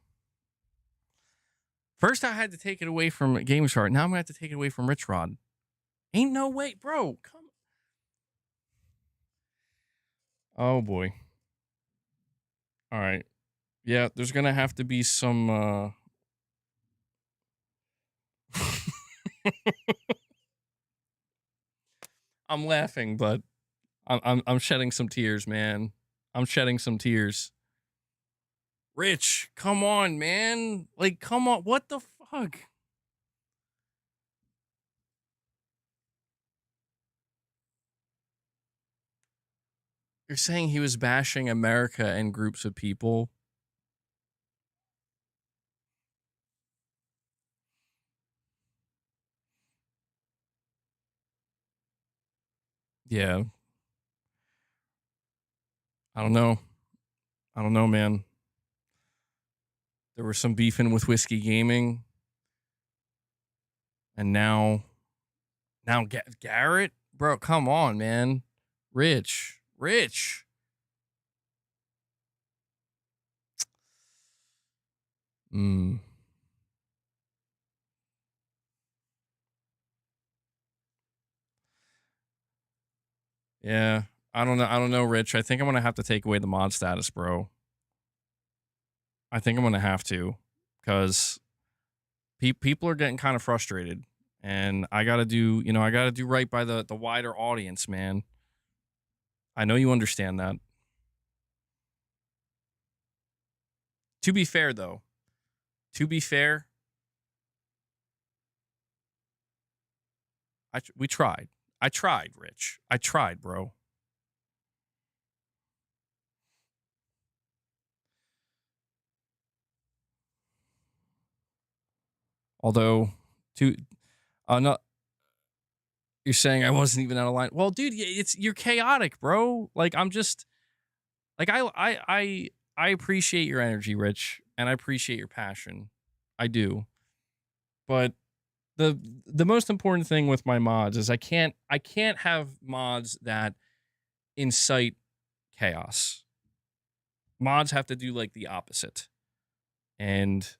First I had to take it away from Game Chart. Now I'm gonna have to take it away from Rich Rod. Ain't no way, bro. Come. Oh boy. All right. Yeah, there's gonna have to be some. I'm laughing, but I'm shedding some tears, man. I'm shedding some tears. Rich, come on, man. Like, come on. What the fuck? You're saying he was bashing America and groups of people? Yeah. I don't know. I don't know, man. There was some beefing with Whiskey Gaming. And now Garrett? Bro, come on, man. Rich. Yeah. I don't know, Rich. I think I'm gonna have to take away the mod status, bro. I think I'm gonna have to, because people are getting kind of frustrated, and I gotta do right by the wider audience, man. I know you understand that. To be fair, though, we tried. I tried, Rich. I tried, bro. Although, not, you're saying I wasn't even out of line. Well, dude, you're chaotic, bro. Like, I'm just like I appreciate your energy, Rich, and I appreciate your passion. I do. But the most important thing with my mods is I can't have mods that incite chaos. Mods have to do like the opposite. And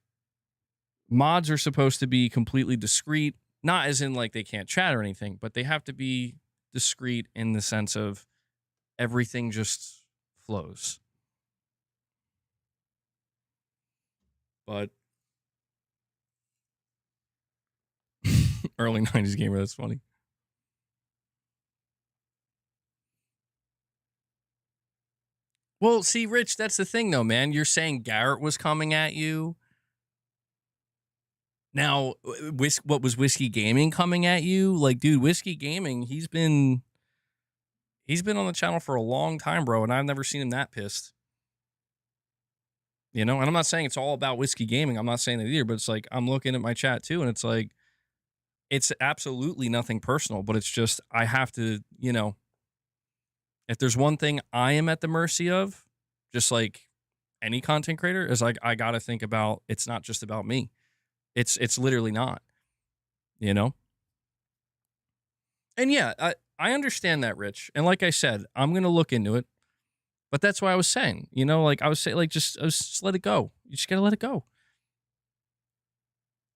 mods are supposed to be completely discreet, not as in like they can't chat or anything, but they have to be discreet in the sense of everything just flows. But early 90s gamer, that's funny. Well, see, Rich, that's the thing though, man. You're saying Garrett was coming at you. Now, what was Whiskey Gaming coming at you? Like, dude, Whiskey Gaming, he's been on the channel for a long time, bro, and I've never seen him that pissed. You know, and I'm not saying it's all about Whiskey Gaming. I'm not saying that either, but it's like I'm looking at my chat too, and it's like it's absolutely nothing personal, but it's just I have to, you know, if there's one thing I am at the mercy of, just like any content creator, is like I got to think about it's not just about me. It's literally not, you know? And yeah, I understand that, Rich. And like I said, I'm going to look into it. But that's why I was saying, you know, like I was saying, like just let it go. You just got to let it go.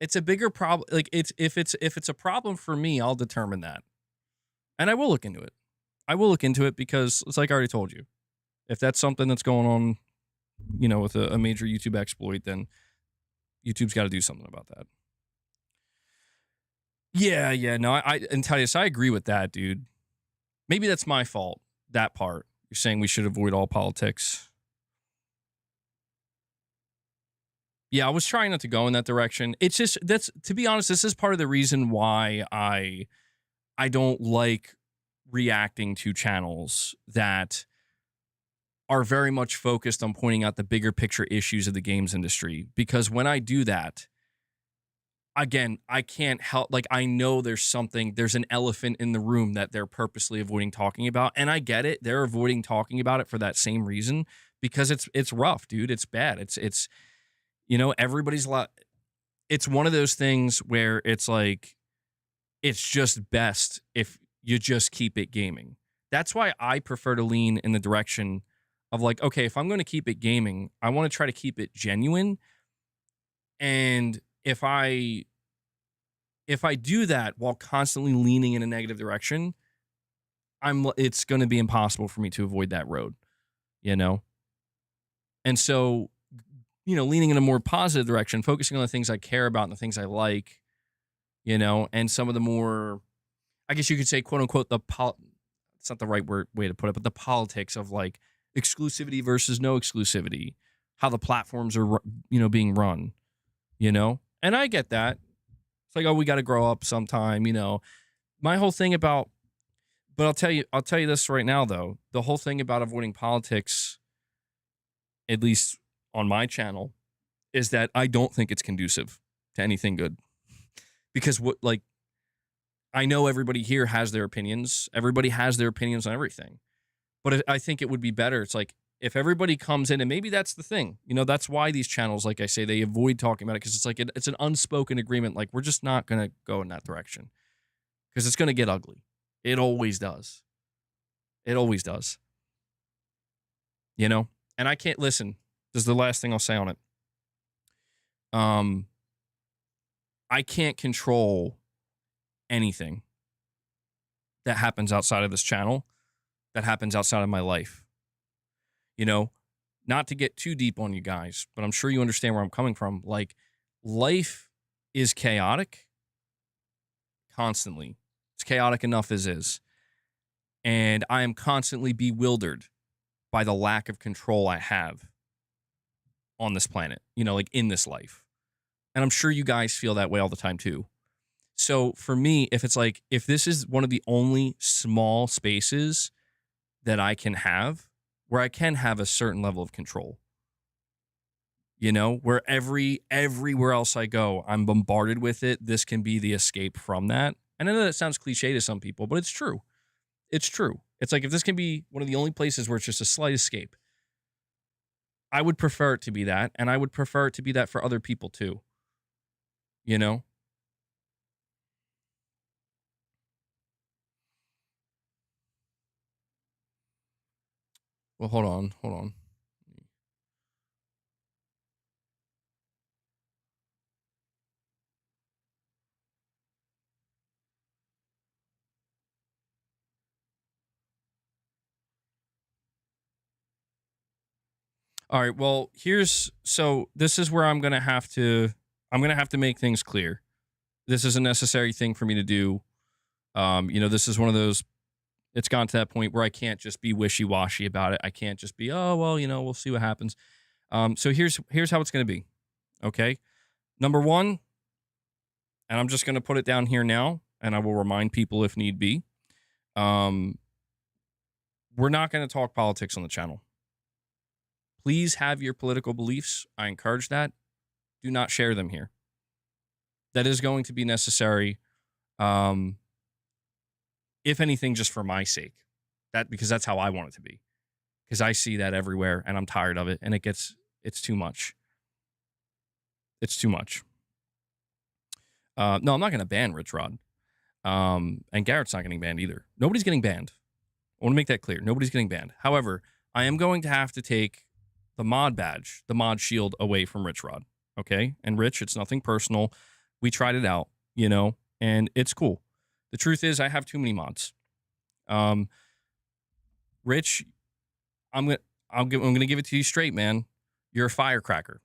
It's a bigger problem. Like if it's a problem for me, I'll determine that. And I will look into it. I will look into it because it's like I already told you. If that's something that's going on, you know, with a major YouTube exploit, then YouTube's got to do something about that. Yeah, no, and Titus, I agree with that, dude. Maybe that's my fault, that part. You're saying we should avoid all politics. Yeah, I was trying not to go in that direction. It's just, to be honest, this is part of the reason why I don't like reacting to channels that are very much focused on pointing out the bigger picture issues of the games industry. Because when I do that, again, I can't help, like, I know there's an elephant in the room that they're purposely avoiding talking about. And I get it. They're avoiding talking about it for that same reason, because it's rough, dude. It's bad. It's, everybody's it's one of those things where it's like, it's just best if you just keep it gaming. That's why I prefer to lean in the direction of like, okay, if I'm going to keep it gaming, I want to try to keep it genuine. And if I do that while constantly leaning in a negative direction, it's going to be impossible for me to avoid that road, And so, leaning in a more positive direction, focusing on the things I care about and the things I like, and some of the more, I guess you could say, quote unquote, it's not the right way to put it, but the politics of like exclusivity versus no exclusivity, how the platforms are, being run, and I get that. It's like, oh, we got to grow up sometime, my whole thing about, but I'll tell you this right now, though, the whole thing about avoiding politics, at least on my channel, is that I don't think it's conducive to anything good. Because I know everybody here has their opinions. Everybody has their opinions on everything. But I think it would be better. It's like, if everybody comes in, and maybe that's the thing, that's why these channels, like I say, they avoid talking about it, because it's like, it's an unspoken agreement. Like, we're just not going to go in that direction, because it's going to get ugly. It always does. It always does. And I can't listen. This is the last thing I'll say on it. I can't control anything that happens outside of this channel, that happens outside of my life. Not to get too deep on you guys, but I'm sure you understand where I'm coming from. Like, life is chaotic constantly. It's chaotic enough as is. And I am constantly bewildered by the lack of control I have on this planet, like in this life. And I'm sure you guys feel that way all the time too. So for me, if this is one of the only small spaces that I can have, where I can have a certain level of control, where everywhere else I go, I'm bombarded with it. This can be the escape from that. And I know that sounds cliche to some people, but it's true. It's true. It's like, if this can be one of the only places where it's just a slight escape, I would prefer it to be that. And I would prefer it to be that for other people too. Well, hold on. All right. Well, this is where I'm going to have to make things clear. This is a necessary thing for me to do. This is one of those, it's gone to that point where I can't just be wishy-washy about it. I can't just be, oh, well, we'll see what happens. So here's how it's going to be. Okay. Number one, and I'm just going to put it down here now, and I will remind people if need be. We're not going to talk politics on the channel. Please have your political beliefs. I encourage that. Do not share them here. That is going to be necessary. If anything, just for my sake, because that's how I want it to be, because I see that everywhere and I'm tired of it, and it's too much. It's too much. No, I'm not going to ban Rich Rod. And Garrett's not getting banned either. Nobody's getting banned. I want to make that clear. Nobody's getting banned. However, I am going to have to take the mod badge, the mod shield, away from Rich Rod. Okay? And Rich, it's nothing personal. We tried it out, and it's cool. The truth is, I have too many mods. Rich, I'm gonna give it to you straight, man. You're a firecracker,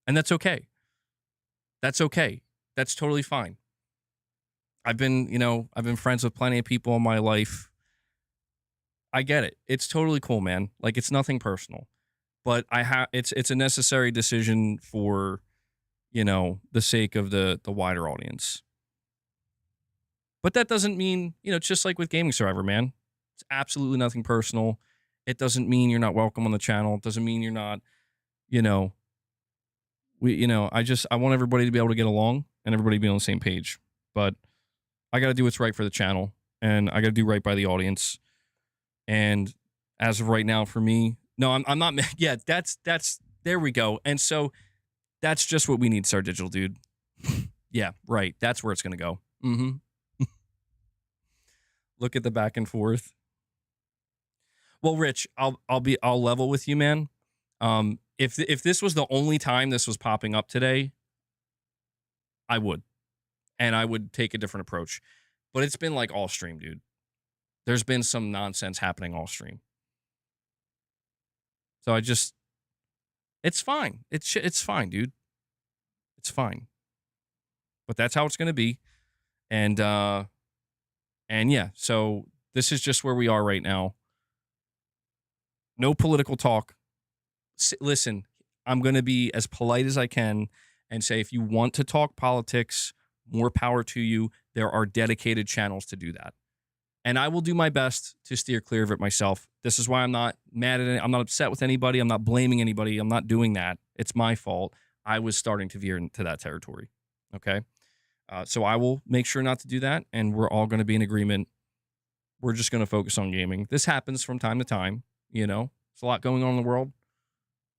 and that's okay. That's okay. That's totally fine. I've been friends with plenty of people in my life. I get it. It's totally cool, man. Like, it's nothing personal, but it's a necessary decision for, the sake of the wider audience. But that doesn't mean, it's just like with Gaming Survivor, man. It's absolutely nothing personal. It doesn't mean you're not welcome on the channel. It doesn't mean you're not, I want everybody to be able to get along and everybody be on the same page. But I got to do what's right for the channel, and I got to do right by the audience. And as of right now, for me, no, I'm not. Yeah, that's there we go. And so that's just what we need, Star Digital, dude. Yeah, right. That's where it's gonna go. Look at the back and forth. Well, Rich, I'll level with you, man. If this was the only time this was popping up today, I would take a different approach. But it's been like all stream, dude. There's been some nonsense happening all stream. So it's fine. It's fine, dude. It's fine. But that's how it's going to be. And yeah, so this is just where we are right now. No political talk. Listen, I'm going to be as polite as I can and say, if you want to talk politics, more power to you. There are dedicated channels to do that. And I will do my best to steer clear of it myself. This is why I'm not mad at it. I'm not upset with anybody. I'm not blaming anybody. I'm not doing that. It's my fault. I was starting to veer into that territory. Okay? So I will make sure not to do that, and we're all going to be in agreement. We're just going to focus on gaming. This happens from time to time. There's a lot going on in the world.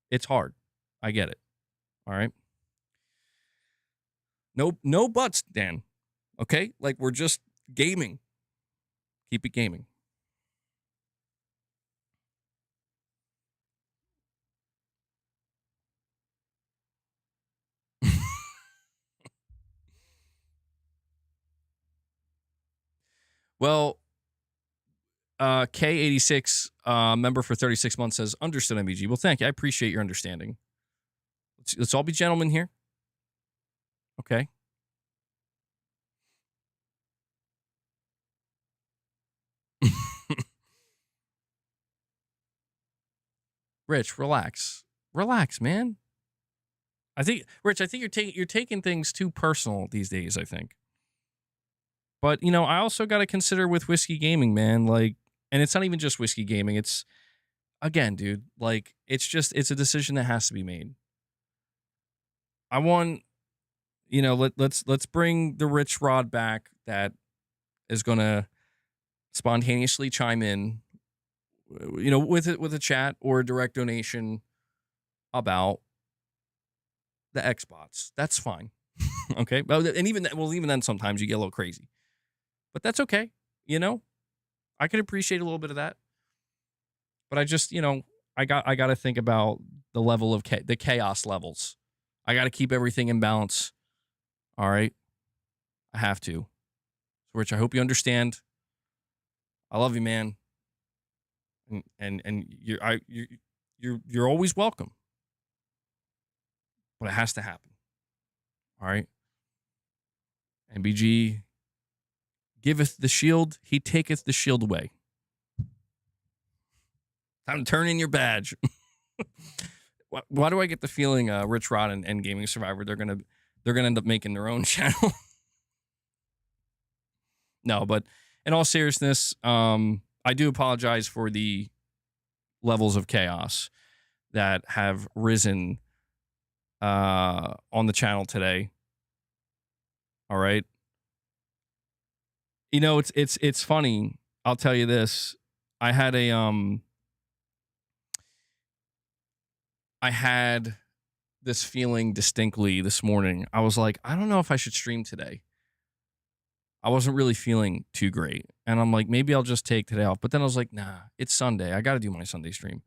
It's hard. I get it. All right? No buts, Dan. Okay? Like, we're just gaming. Keep it gaming. Well, K86, member for 36 months, says, understood, MBG. Well, thank you. I appreciate your understanding. Let's all be gentlemen here. Okay. Rich, relax. Relax, man. Rich, I think you're taking things too personal these days, I think. But, I also got to consider with Whiskey Gaming, man, like, and it's not even just Whiskey Gaming. It's, again, dude, like, it's a decision that has to be made. I want, let's bring the rich rod back that is going to spontaneously chime in, with a chat or a direct donation about the Xbox. That's fine. Okay. And even then sometimes you get a little crazy, but that's okay. I could appreciate a little bit of that, but I just, I got to think about the level of the chaos levels. I got to keep everything in balance. All right. I have to. So Rich, I hope you understand. I love you, man. And you're always welcome. But it has to happen. All right. MBG giveth the shield, he taketh the shield away. Time to turn in your badge. Why do I get the feeling Rich Rod and Gaming Survivor, they're gonna end up making their own channel? No, but in all seriousness, I do apologize for the levels of chaos that have risen on the channel today. All right. It's funny. I'll tell you this. I had this feeling distinctly this morning. I was like, I don't know if I should stream today. I wasn't really feeling too great. And I'm like, maybe I'll just take today off. But then I was like, nah, it's Sunday. I got to do my Sunday stream.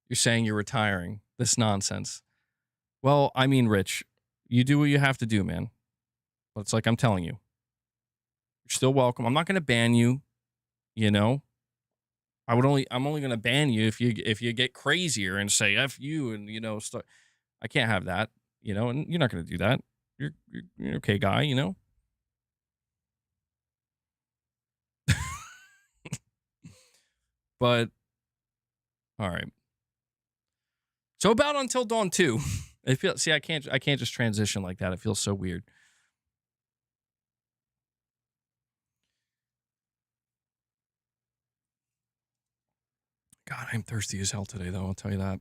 You're saying you're retiring. This nonsense. Well, I mean, Rich, you do what you have to do, man. But it's like I'm telling you. You're still welcome. I'm not going to ban you, I'm only going to ban you if you get crazier and say F you and, I can't have that, and you're not going to do that. You're an okay guy, But all right. So about Until Dawn 2. I can't just transition like that. It feels so weird. God, I'm thirsty as hell today, though. I'll tell you that.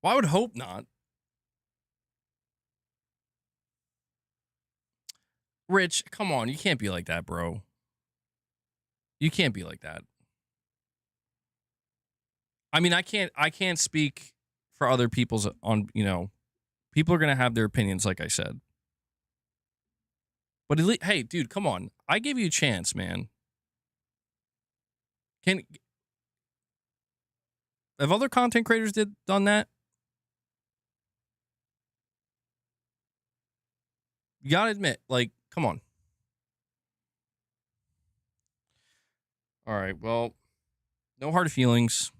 Well, I would hope not. Rich, come on. You can't be like that, bro. You can't be like that. I mean, I can't speak for other people's on, people are going to have their opinions, like I said. But at least, hey, dude, come on. I gave you a chance, man. Have other content creators done that? You gotta admit, like, come on. All right, well, no hard feelings.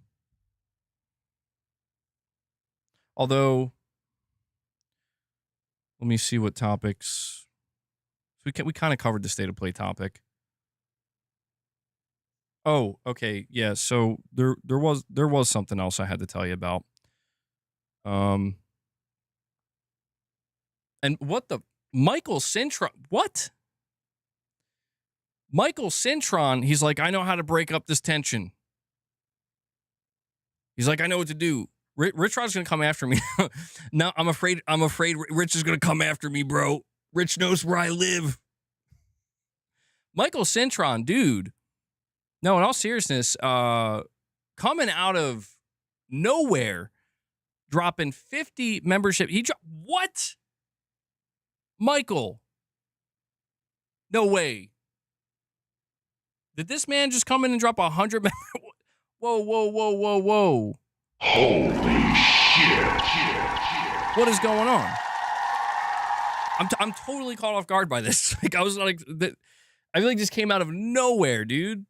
Although, let me see what topics. We kind of covered the state of play topic. Oh, okay, yeah. So there was something else I had to tell you about. And what the Michael Cintron? What? Michael Cintron? He's like, I know how to break up this tension. He's like, I know what to do. Rich Rod's gonna come after me. No, I'm afraid Rich is gonna come after me, bro. Rich knows where I live. Michael Cintron, dude. No, in all seriousness, coming out of nowhere, dropping 50 membership. What? Michael. No way. Did this man just come in and drop 100 members? Whoa. Holy shit. What is going on? I'm totally caught off guard by this. Like, I was like, I feel like this came out of nowhere, dude.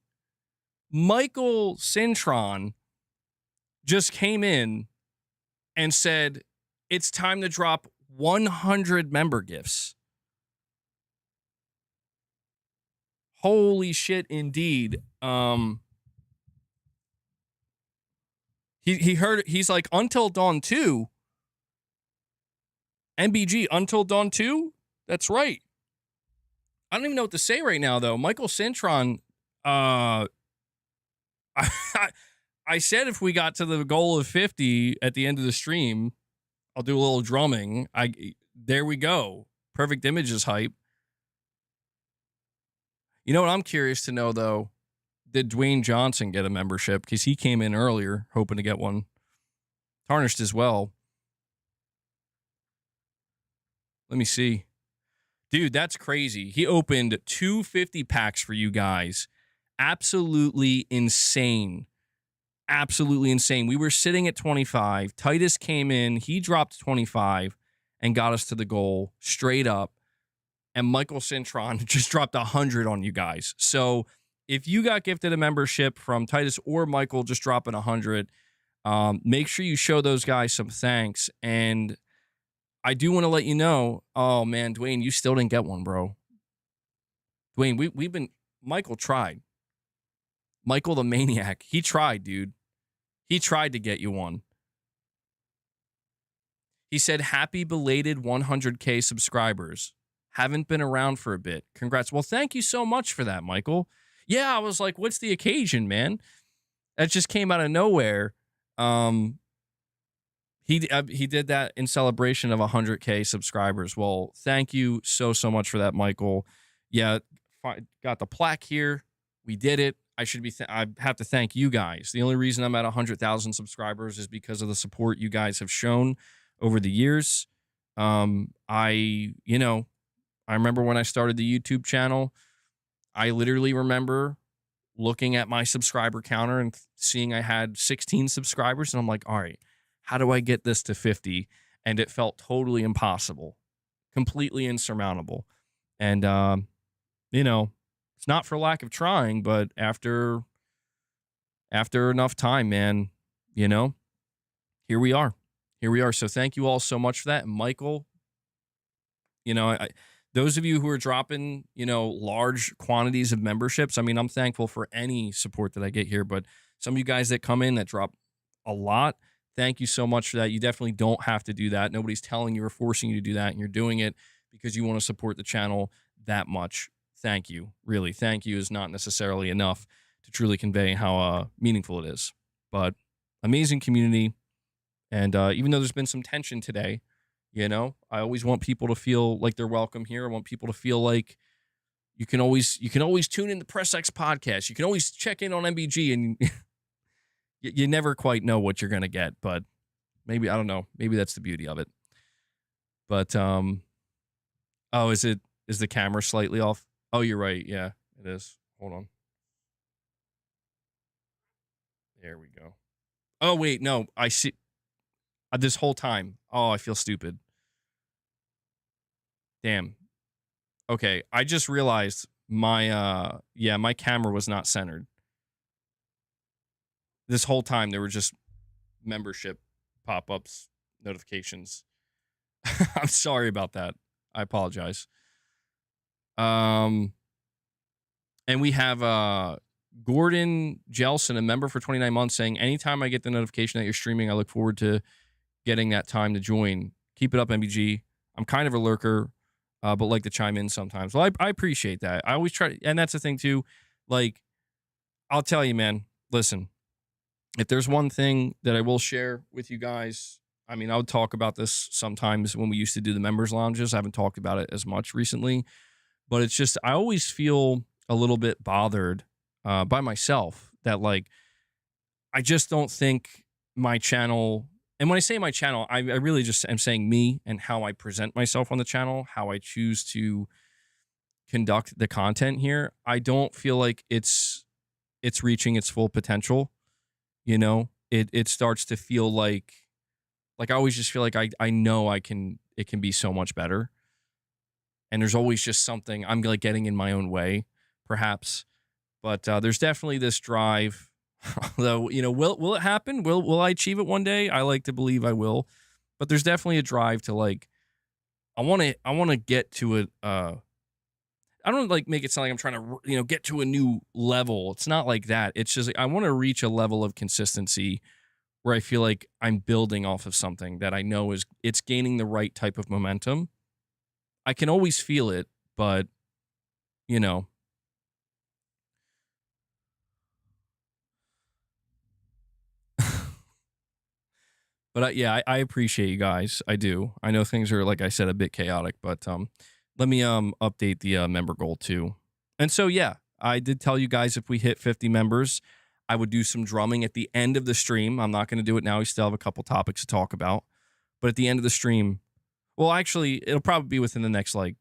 Michael Cintron just came in and said, it's time to drop 100 member gifts. Holy shit, indeed. He heard, he's like, Until Dawn 2. MBG, Until Dawn 2? That's right. I don't even know what to say right now, though. Michael Cintron, I said if we got to the goal of 50 at the end of the stream, I'll do a little drumming. There we go. Perfect Images hype. You know what I'm curious to know, though? Did Dwayne Johnson get a membership? Because he came in earlier, hoping to get one. Tarnished as well. Let me see. Dude, that's crazy. He opened 250 packs for you guys. Absolutely insane. Absolutely insane. We were sitting at 25. Titus came in. He dropped 25 and got us to the goal straight up. And Michael Cintron just dropped 100 on you guys. So if you got gifted a membership from Titus or Michael just dropping 100, make sure you show those guys some thanks. And I do want to let you know, oh, man, Dwayne, you still didn't get one, bro. Dwayne, Michael tried. Michael the Maniac, he tried, dude. He tried to get you one. He said, happy belated 100K subscribers. Haven't been around for a bit. Congrats. Well, thank you so much for that, Michael. Yeah, I was like, what's the occasion, man? That just came out of nowhere. He did that in celebration of 100K subscribers. Well, thank you so much for that, Michael. Yeah, got the plaque here. We did it. I have to thank you guys. The only reason I'm at 100,000 subscribers is because of the support you guys have shown over the years. I remember when I started the YouTube channel, I literally remember looking at my subscriber counter and seeing I had 16 subscribers. And I'm like, all right, how do I get this to 50? And it felt totally impossible, completely insurmountable. And, it's not for lack of trying, but after enough time, man, here we are. So thank you all so much for that. And Michael, those of you who are dropping, large quantities of memberships, I mean, I'm thankful for any support that I get here, but some of you guys that come in that drop a lot, thank you so much for that. You definitely don't have to do that. Nobody's telling you or forcing you to do that, and you're doing it because you want to support the channel that much. Thank you. Really, thank you is not necessarily enough to truly convey how meaningful it is. But amazing community. And even though there's been some tension today, you know, I always want people to feel like they're welcome here. I want people to feel like you can always tune in the Press X podcast. You can always check in on MBG, and you never quite know what you're gonna get. But maybe, I don't know. Maybe that's the beauty of it. But oh, is the camera slightly off? Oh, you're right. Yeah, it is. Hold on. There we go. Oh wait, no, I see. This whole time. Oh, I feel stupid. Damn. Okay, I just realized my my camera was not centered. This whole time there were just membership pop-ups, notifications. I'm sorry about that. I apologize. And we have Gordon Jelson, a member for 29 months, saying, anytime I get the notification that you're streaming, I look forward to getting that time to join. Keep it up, MBG. I'm kind of a lurker, but like to chime in sometimes. Well, I appreciate that. I always try, and that's the thing too. Like, I'll tell you, man, listen, if there's one thing that I will share with you guys, I mean, I would talk about this sometimes when we used to do the members lounges. I haven't talked about it as much recently, but it's just, I always feel a little bit bothered by myself that, like, I just don't think my channel, and when I say my channel, I really just am saying me and how I present myself on the channel, how I choose to conduct the content here. I don't feel like it's reaching its full potential. You know, it starts to feel like I always just feel like I know it can be so much better. And there's always just something I'm like getting in my own way, perhaps. But there's definitely this drive. Though, you know, will it happen? Will I achieve it one day? I like to believe I will. But there's definitely a drive to, like, I want to get to it. I don't like make it sound like I'm trying to, you know, get to a new level. It's not like that. It's just like I want to reach a level of consistency where I feel like I'm building off of something that I know it's gaining the right type of momentum. I can always feel it, but, you know. But yeah, I appreciate you guys. I do. I know things are, like I said, a bit chaotic, but let me update the member goal too. And so yeah, I did tell you guys if we hit 50 members, I would do some drumming at the end of the stream. I'm not going to do it now. We still have a couple topics to talk about, but at the end of the stream, well, actually, it'll probably be within the next like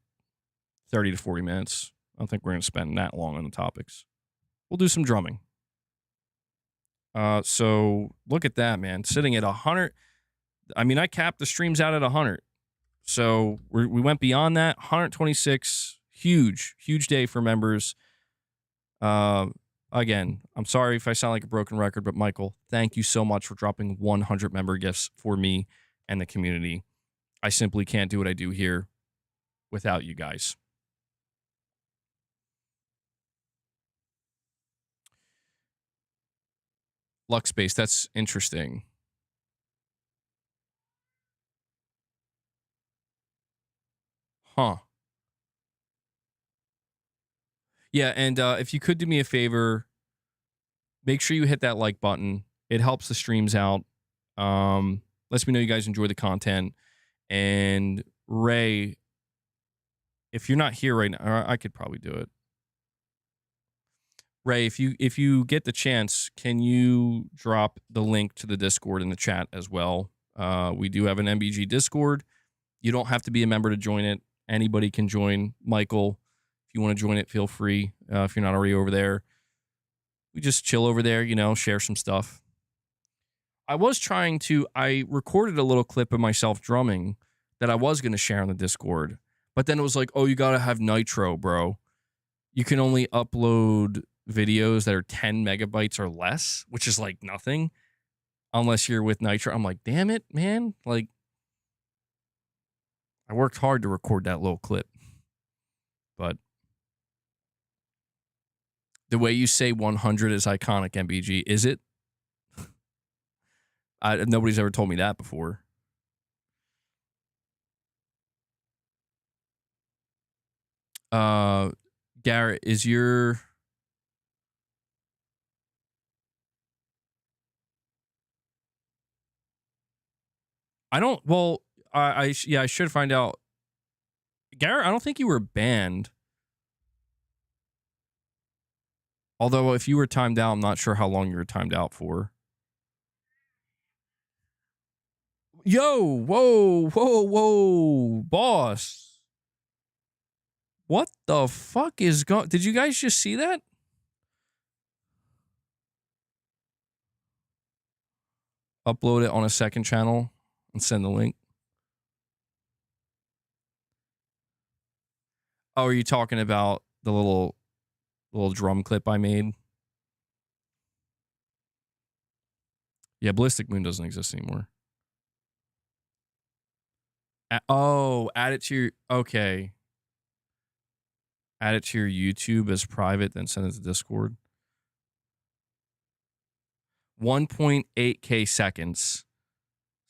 30 to 40 minutes. I don't think we're going to spend that long on the topics. We'll do some drumming. So look at that, man. Sitting at 100. I mean, I capped the streams out at 100. So we went beyond that. 126. Huge day for members. Again, I'm sorry if I sound like a broken record, but Michael, thank you so much for dropping 100 member gifts for me and the community. I simply can't do what I do here without you guys. Luckspace, that's interesting. Huh. Yeah, and if you could do me a favor, make sure you hit that like button. It helps the streams out. Lets me know you guys enjoy the content. And Ray, if you're not here right now, I could probably do it. Ray, if you get the chance, can you drop the link to the Discord in the chat as well? We do have an MBG Discord. You don't have to be a member to join it. Anybody can join. Michael, if you want to join it, feel free. If you're not already over there, we just chill over there, you know, share some stuff. I recorded a little clip of myself drumming that I was going to share on the Discord, but then it was like, oh, you got to have Nitro, bro. You can only upload videos that are 10 megabytes or less, which is like nothing unless you're with Nitro. I'm like, damn it, man. Like, I worked hard to record that little clip, but the way you say 100 is iconic, MBG, is it? Nobody's ever told me that before. Garrett, is your I don't. Well, yeah, I should find out. Garrett, I don't think you were banned. Although if you were timed out, I'm not sure how long you were timed out for. Yo, whoa, boss. What the fuck is going? Did you guys just see that? Upload it on a second channel and send the link. Oh, are you talking about the little drum clip I made? Yeah, Ballistic Moon doesn't exist anymore. Add it to your okay. Add it to your YouTube as private, then send it to Discord. 1.8K seconds.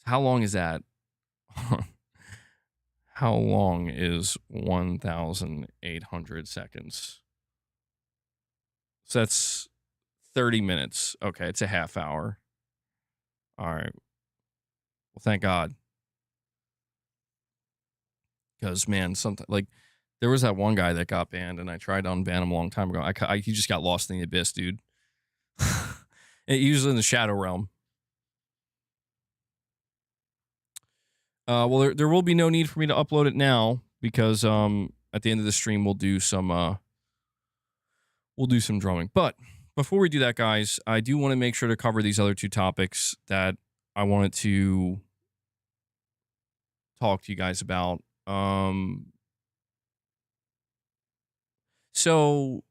How long is that? How long is 1,800 seconds? So that's 30 minutes. Okay, it's a half hour. All right. Well, thank God. Because, man, something like there was that one guy that got banned, and I tried to unban him a long time ago. He just got lost in the abyss, dude. Usually in the Shadow Realm. Well, there will be no need for me to upload it now because at the end of the stream we'll do some drumming. But before we do that, guys, I do want to make sure to cover these other two topics that I wanted to talk to you guys about. So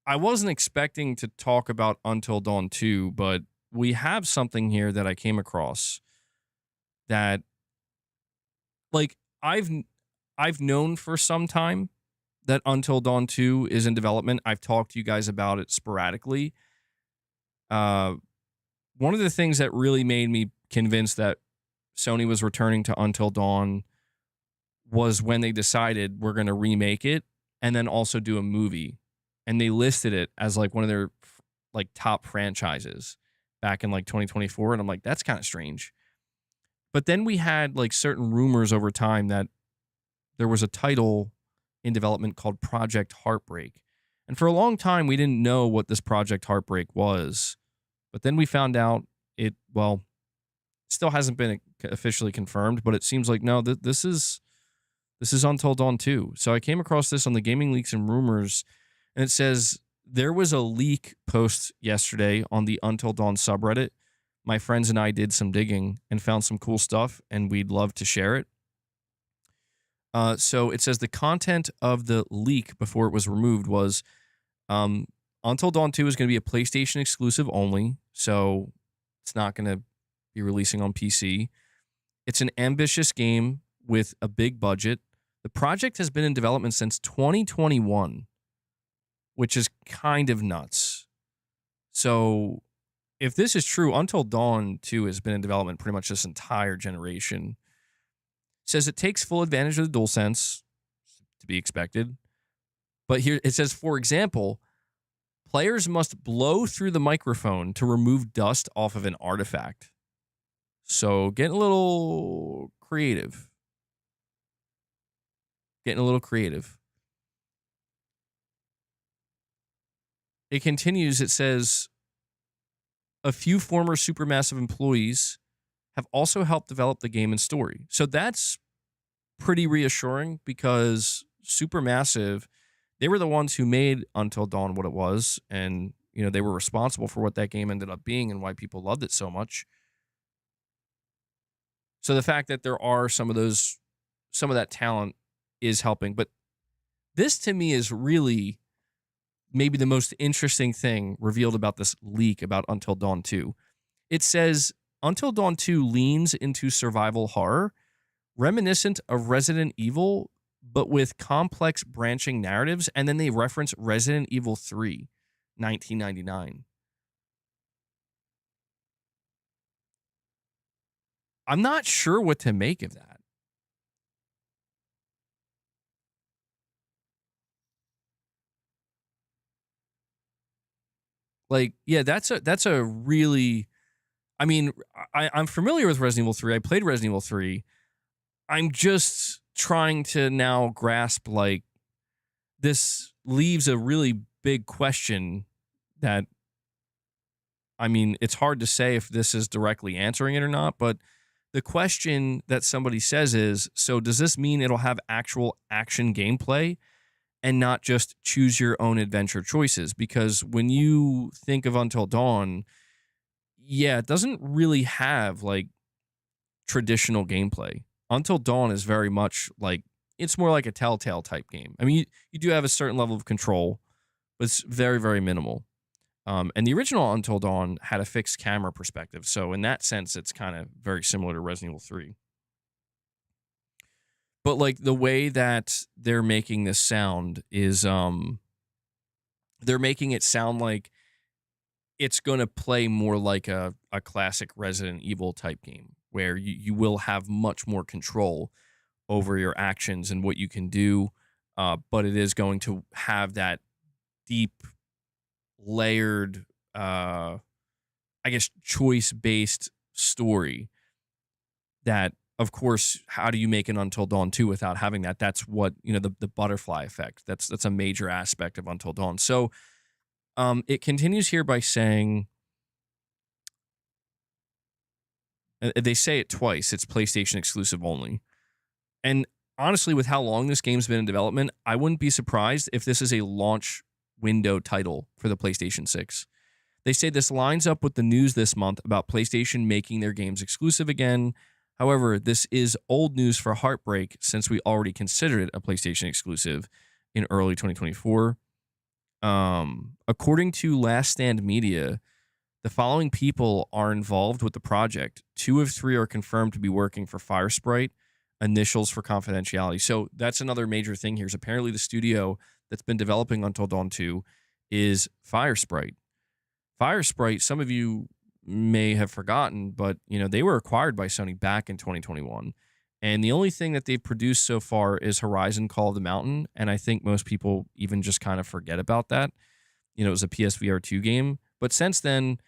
I wasn't expecting to talk about Until Dawn 2, but we have something here that I came across that, like, I've known for some time that Until Dawn 2 is in development. I've talked to you guys about it sporadically. One of the things that really made me convinced that Sony was returning to Until Dawn was when they decided we're going to remake it and then also do a movie. And they listed it as like one of their like top franchises back in like 2024. And I'm like, that's kind of strange. But then we had like certain rumors over time that there was a title in development called Project Heartbreak. And for a long time, we didn't know what this Project Heartbreak was. But then we found out it, well, still hasn't been officially confirmed, but it seems like, no, this is Until Dawn 2. So I came across this on the Gaming Leaks and Rumors, and it says there was a leak post yesterday on the Until Dawn subreddit. My friends and I did some digging and found some cool stuff, and we'd love to share it. So it says the content of the leak before it was removed was Until Dawn 2 is going to be a PlayStation exclusive only, so it's not going to be releasing on PC. It's an ambitious game with a big budget. The project has been in development since 2021, which is kind of nuts. So if this is true, Until Dawn 2 has been in development pretty much this entire generation. It says it takes full advantage of the DualSense, to be expected. But here it says, for example, players must blow through the microphone to remove dust off of an artifact. So getting a little creative. Getting a little creative. It continues, it says, a few former Supermassive employees have also helped develop the game and story. So that's pretty reassuring because Supermassive, they were the ones who made Until Dawn what it was, and you know they were responsible for what that game ended up being and why people loved it so much. So the fact that there are some of that talent is helping, but this to me is really maybe the most interesting thing revealed about this leak about Until Dawn 2. It says Until Dawn 2 leans into survival horror, reminiscent of Resident Evil, but with complex branching narratives, and then they reference Resident Evil 3, 1999. I'm not sure what to make of that. Like, yeah, that's a really, I mean, I'm familiar with Resident Evil 3. I played Resident Evil 3. I'm just trying to now grasp, like, this leaves a really big question that, I mean, it's hard to say if this is directly answering it or not, but the question that somebody says is, so does this mean it'll have actual action gameplay and not just choose your own adventure choices? Because when you think of Until Dawn, yeah, it doesn't really have like traditional gameplay. Until Dawn is very much like, it's more like a Telltale type game. I mean, you do have a certain level of control, but it's very, very minimal. And the original Until Dawn had a fixed camera perspective. So in that sense, it's kind of very similar to Resident Evil 3. But like the way that they're making this sound is they're making it sound like it's going to play more like a classic Resident Evil type game where you will have much more control over your actions and what you can do. But it is going to have that deep, layered, I guess, choice-based story that, of course, how do you make an Until Dawn 2 without having that? That's what, the butterfly effect. That's a major aspect of Until Dawn. So it continues here by saying, they say it twice, it's PlayStation exclusive only. And honestly, with how long this game's been in development, I wouldn't be surprised if this is a launch window title for the PlayStation 6. They say this lines up with the news this month about PlayStation making their games exclusive again. However, this is old news for Heartbreak since we already considered it a PlayStation exclusive in early 2024. According to Last Stand Media, the following people are involved with the project. 2 of 3 are confirmed to be working for Firesprite, initials for confidentiality. So that's another major thing here is apparently the studio that's been developing Until Dawn 2 is Firesprite. Firesprite, some of you may have forgotten, but they were acquired by Sony back in 2021. And the only thing that they've produced so far is Horizon Call of the Mountain. And I think most people even just kind of forget about that. It was a PSVR 2 game. But since then,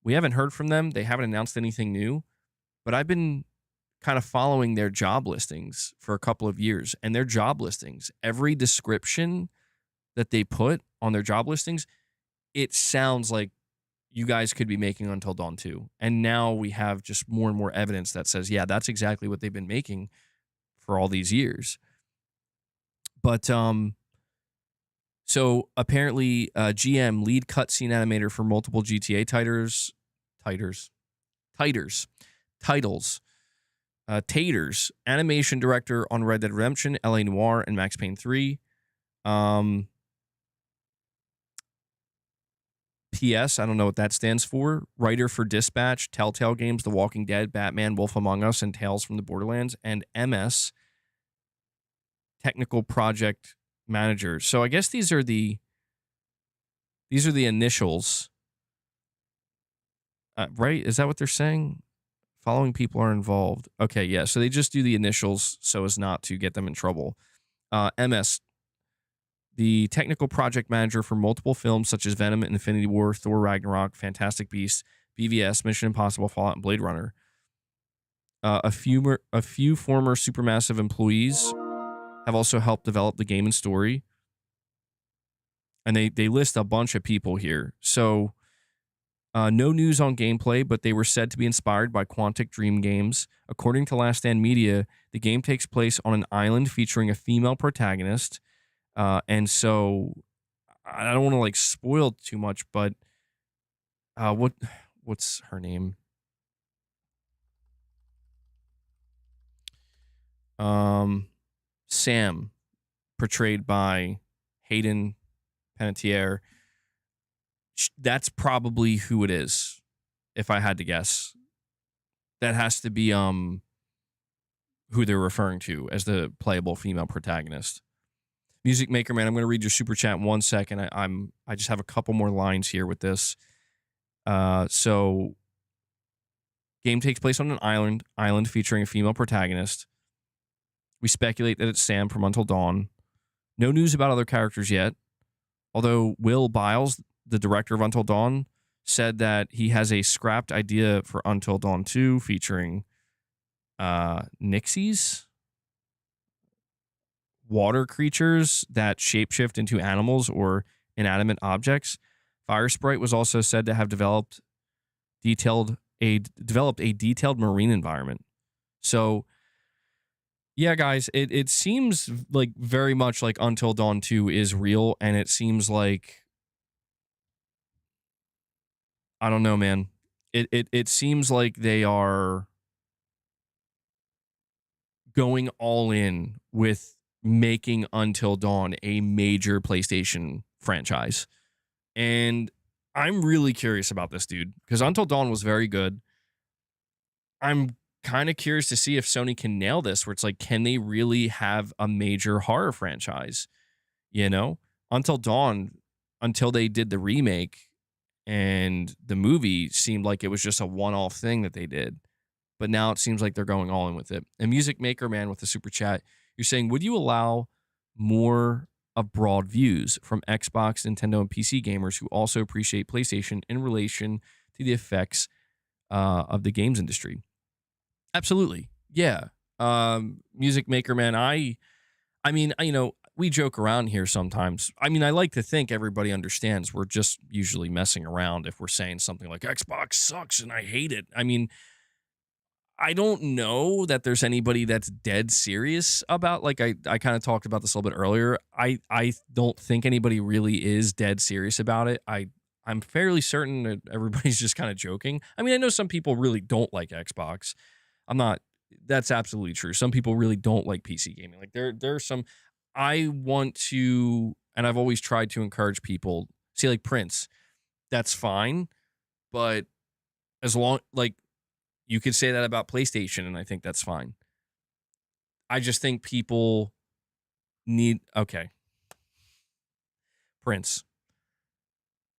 we haven't heard from them. They haven't announced anything new. But I've been kind of following their job listings for a couple of years. And their job listings, every description that they put on their job listings, it sounds like you guys could be making Until Dawn 2. And now we have just more and more evidence that says, yeah, that's exactly what they've been making for all these years. But so apparently GM, lead cutscene animator for multiple GTA titles, Taters, animation director on Red Dead Redemption, LA Noire, and Max Payne 3. PS, I don't know what that stands for. Writer for Dispatch, Telltale Games, The Walking Dead, Batman, Wolf Among Us, and Tales from the Borderlands. And MS, technical project manager. So I guess these are the initials, right? Is that what they're saying? Following people are involved. Okay, yeah. So they just do the initials so as not to get them in trouble. MS, the technical project manager for multiple films such as Venom, Infinity War, Thor Ragnarok, Fantastic Beasts, BVS, Mission Impossible, Fallout, and Blade Runner. A few former Supermassive employees have also helped develop the game and story. And they list a bunch of people here. So no news on gameplay, but they were said to be inspired by Quantic Dream games. According to Last Stand Media, the game takes place on an island featuring a female protagonist. And so I don't want to like spoil too much, but what's her name? Sam, portrayed by Hayden Panettiere. That's probably who it is, if I had to guess. That has to be who they're referring to as the playable female protagonist. Music Maker Man, I'm going to read your super chat in 1 second. I just have a couple more lines here with this. So, game takes place on an island featuring a female protagonist. We speculate that it's Sam from Until Dawn. No news about other characters yet. Although Will Biles, the director of Until Dawn, said that he has a scrapped idea for Until Dawn 2 featuring Nixies, water creatures that shapeshift into animals or inanimate objects. Fire Sprite was also said to have developed a detailed marine environment. So, yeah, guys, it seems like very much like Until Dawn 2 is real, and it seems like, I don't know, man. It seems like they are going all in with making Until Dawn a major PlayStation franchise. And I'm really curious about this, dude, because Until Dawn was very good. I'm kind of curious to see if Sony can nail this, where it's like, can they really have a major horror franchise? You know, Until Dawn, until they did the remake and the movie, seemed like it was just a one-off thing that they did. But now it seems like they're going all in with it. And Music Maker Man with the super chat, you're saying, would you allow more of broad views from Xbox, Nintendo, and PC gamers who also appreciate PlayStation in relation to the effects of the games industry? Absolutely. Yeah. Music Maker Man, I mean, you know, we joke around here sometimes. I mean, I like to think everybody understands we're just usually messing around if we're saying something like Xbox sucks and I hate it. I mean, I don't know that there's anybody that's dead serious about, like, I kind of talked about this a little bit earlier. I don't think anybody really is dead serious about it. I'm fairly certain that everybody's just kind of joking. I mean, I know some people really don't like Xbox. That's absolutely true. Some people really don't like PC gaming. Like there's some, I want to, and I've always tried to encourage people, see, like Prince, that's fine. But as long, like, you could say that about PlayStation, and I think that's fine. I just think people need, okay. Prince.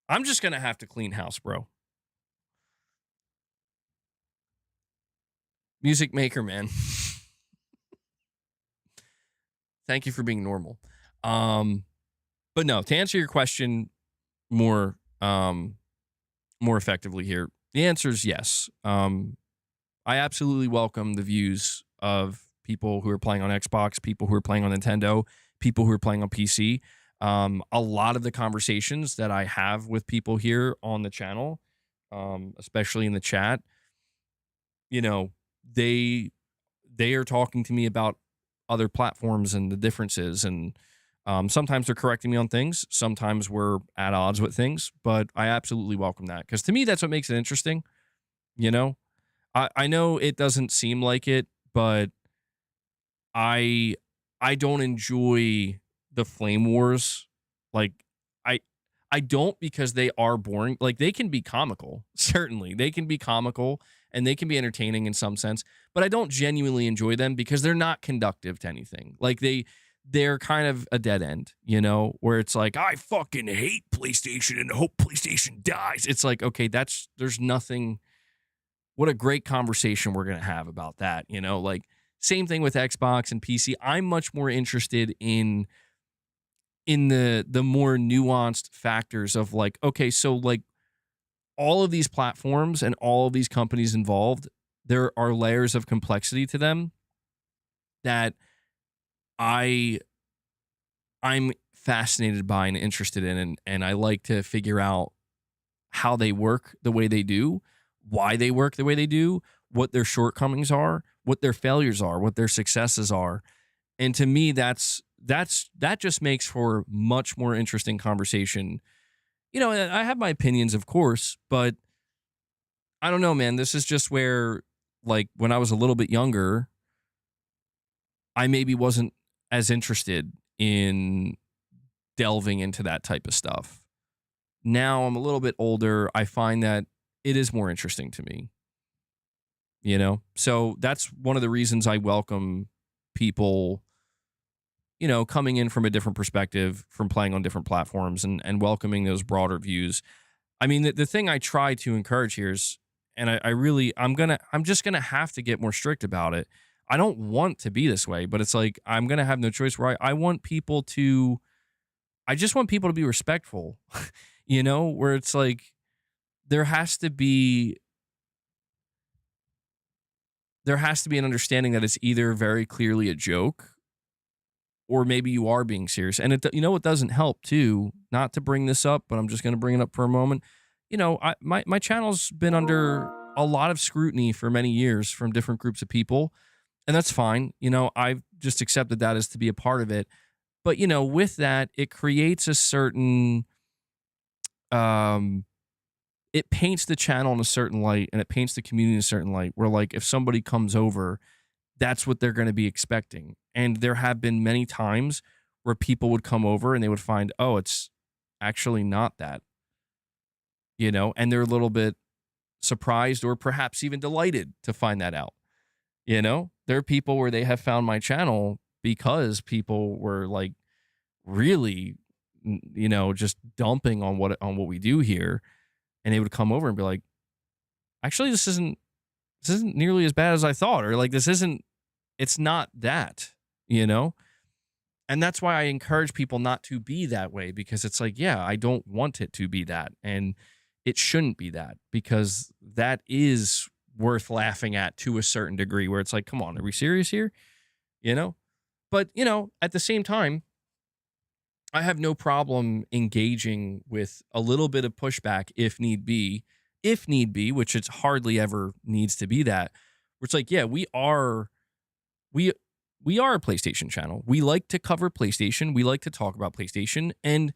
I'm just going to have to clean house, bro. Music Maker, man. Thank you for being normal. But no, to answer your question more effectively here, the answer is yes. I absolutely welcome the views of people who are playing on Xbox, people who are playing on Nintendo, people who are playing on PC. A lot of the conversations that I have with people here on the channel, especially in the chat, you know, they are talking to me about other platforms and the differences. And sometimes they're correcting me on things. Sometimes we're at odds with things. But I absolutely welcome that, because to me, that's what makes it interesting. You know, I know it doesn't seem like it, but I don't enjoy the flame wars. Like, I don't, because they are boring. Like, they can be comical. Certainly they can be comical and they can be entertaining in some sense, but I don't genuinely enjoy them because they're not conductive to anything. Like, they're kind of a dead end, you know, where it's like, I fucking hate PlayStation and hope PlayStation dies. It's like, okay, there's nothing. What a great conversation we're going to have about that, you know? Like, same thing with Xbox and PC. I'm much more interested in the more nuanced factors of, like, okay, so, like, all of these platforms and all of these companies involved, there are layers of complexity to them that I'm fascinated by and interested in, and I like to figure out how they work the way they do, why they work the way they do, what their shortcomings are, what their failures are, what their successes are. And to me, that just makes for much more interesting conversation. You know, I have my opinions, of course, but I don't know, man. This is just where, like, when I was a little bit younger, I maybe wasn't as interested in delving into that type of stuff. Now I'm a little bit older. I find that it is more interesting to me, you know? So that's one of the reasons I welcome people, you know, coming in from a different perspective, from playing on different platforms, and welcoming those broader views. I mean, the thing I try to encourage here is, and I'm just going to have to get more strict about it. I don't want to be this way, but it's like, I'm going to have no choice, where I just want people to be respectful, you know, where it's like, there has to be an understanding that it's either very clearly a joke or maybe you are being serious. And it doesn't help too, not to bring this up, but I'm just going to bring it up for a moment. My channel's been under a lot of scrutiny for many years from different groups of people, and that's fine. I've just accepted that as to be a part of it. But, with that, it creates a certain, it paints the channel in a certain light, and it paints the community in a certain light where, like, if somebody comes over, that's what they're going to be expecting. And there have been many times where people would come over and they would find, oh, it's actually not that, and they're a little bit surprised or perhaps even delighted to find that out. There are people where they have found my channel because people were like really, just dumping on what we do here. And they would come over and be like, actually, this isn't nearly as bad as I thought. Or like, it's not that, And that's why I encourage people not to be that way, because it's like, yeah, I don't want it to be that. And it shouldn't be that, because that is worth laughing at to a certain degree where it's like, come on, are we serious here? But, at the same time, I have no problem engaging with a little bit of pushback if need be, which it's hardly ever needs to be that. Where it's like, yeah, we are a PlayStation channel. We like to cover PlayStation. We like to talk about PlayStation. And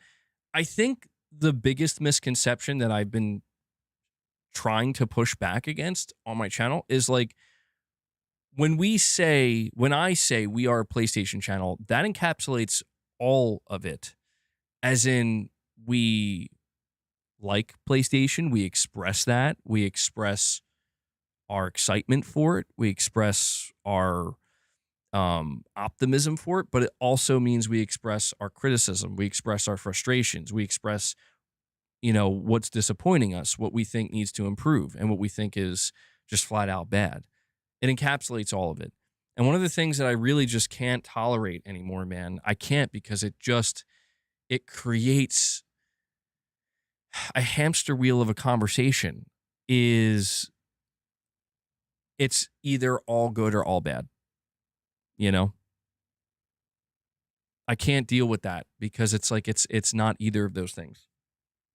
I think the biggest misconception that I've been trying to push back against on my channel is like, when I say we are a PlayStation channel, that encapsulates all of it. As in, we like PlayStation, we express that, we express our excitement for it, we express our optimism for it, but it also means we express our criticism, we express our frustrations, we express, what's disappointing us, what we think needs to improve, and what we think is just flat out bad. It encapsulates all of it. And one of the things that I really just can't tolerate anymore, man, I can't, because it creates a hamster wheel of a conversation. It's either all good or all bad. I can't deal with that, because it's like, it's not either of those things.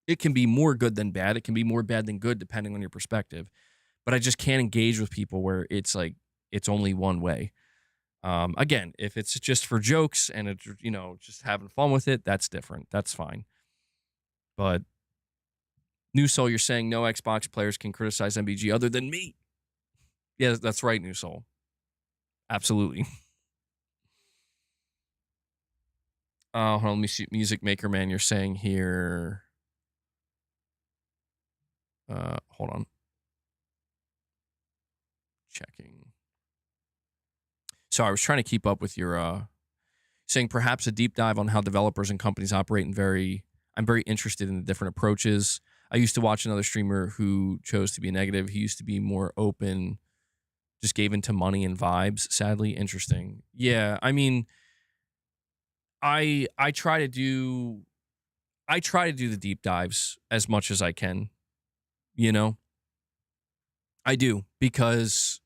It can be more good than bad. It can be more bad than good, depending on your perspective. But I just can't engage with people where it's like, it's only one way. Again, if it's just for jokes and it's, just having fun with it, that's different. That's fine. But New Soul, you're saying no Xbox players can criticize MBG other than me. Yeah, that's right, New Soul. Absolutely. Hold on, let me see. Music Maker Man, you're saying here. Hold on. Checking. So I was trying to keep up with your saying perhaps a deep dive on how developers and companies operate, and I'm very interested in the different approaches. I used to watch another streamer who chose to be negative. He used to be more open, just gave into money and vibes. Sadly, interesting. Yeah, I mean, I try to do the deep dives as much as I can. I do, because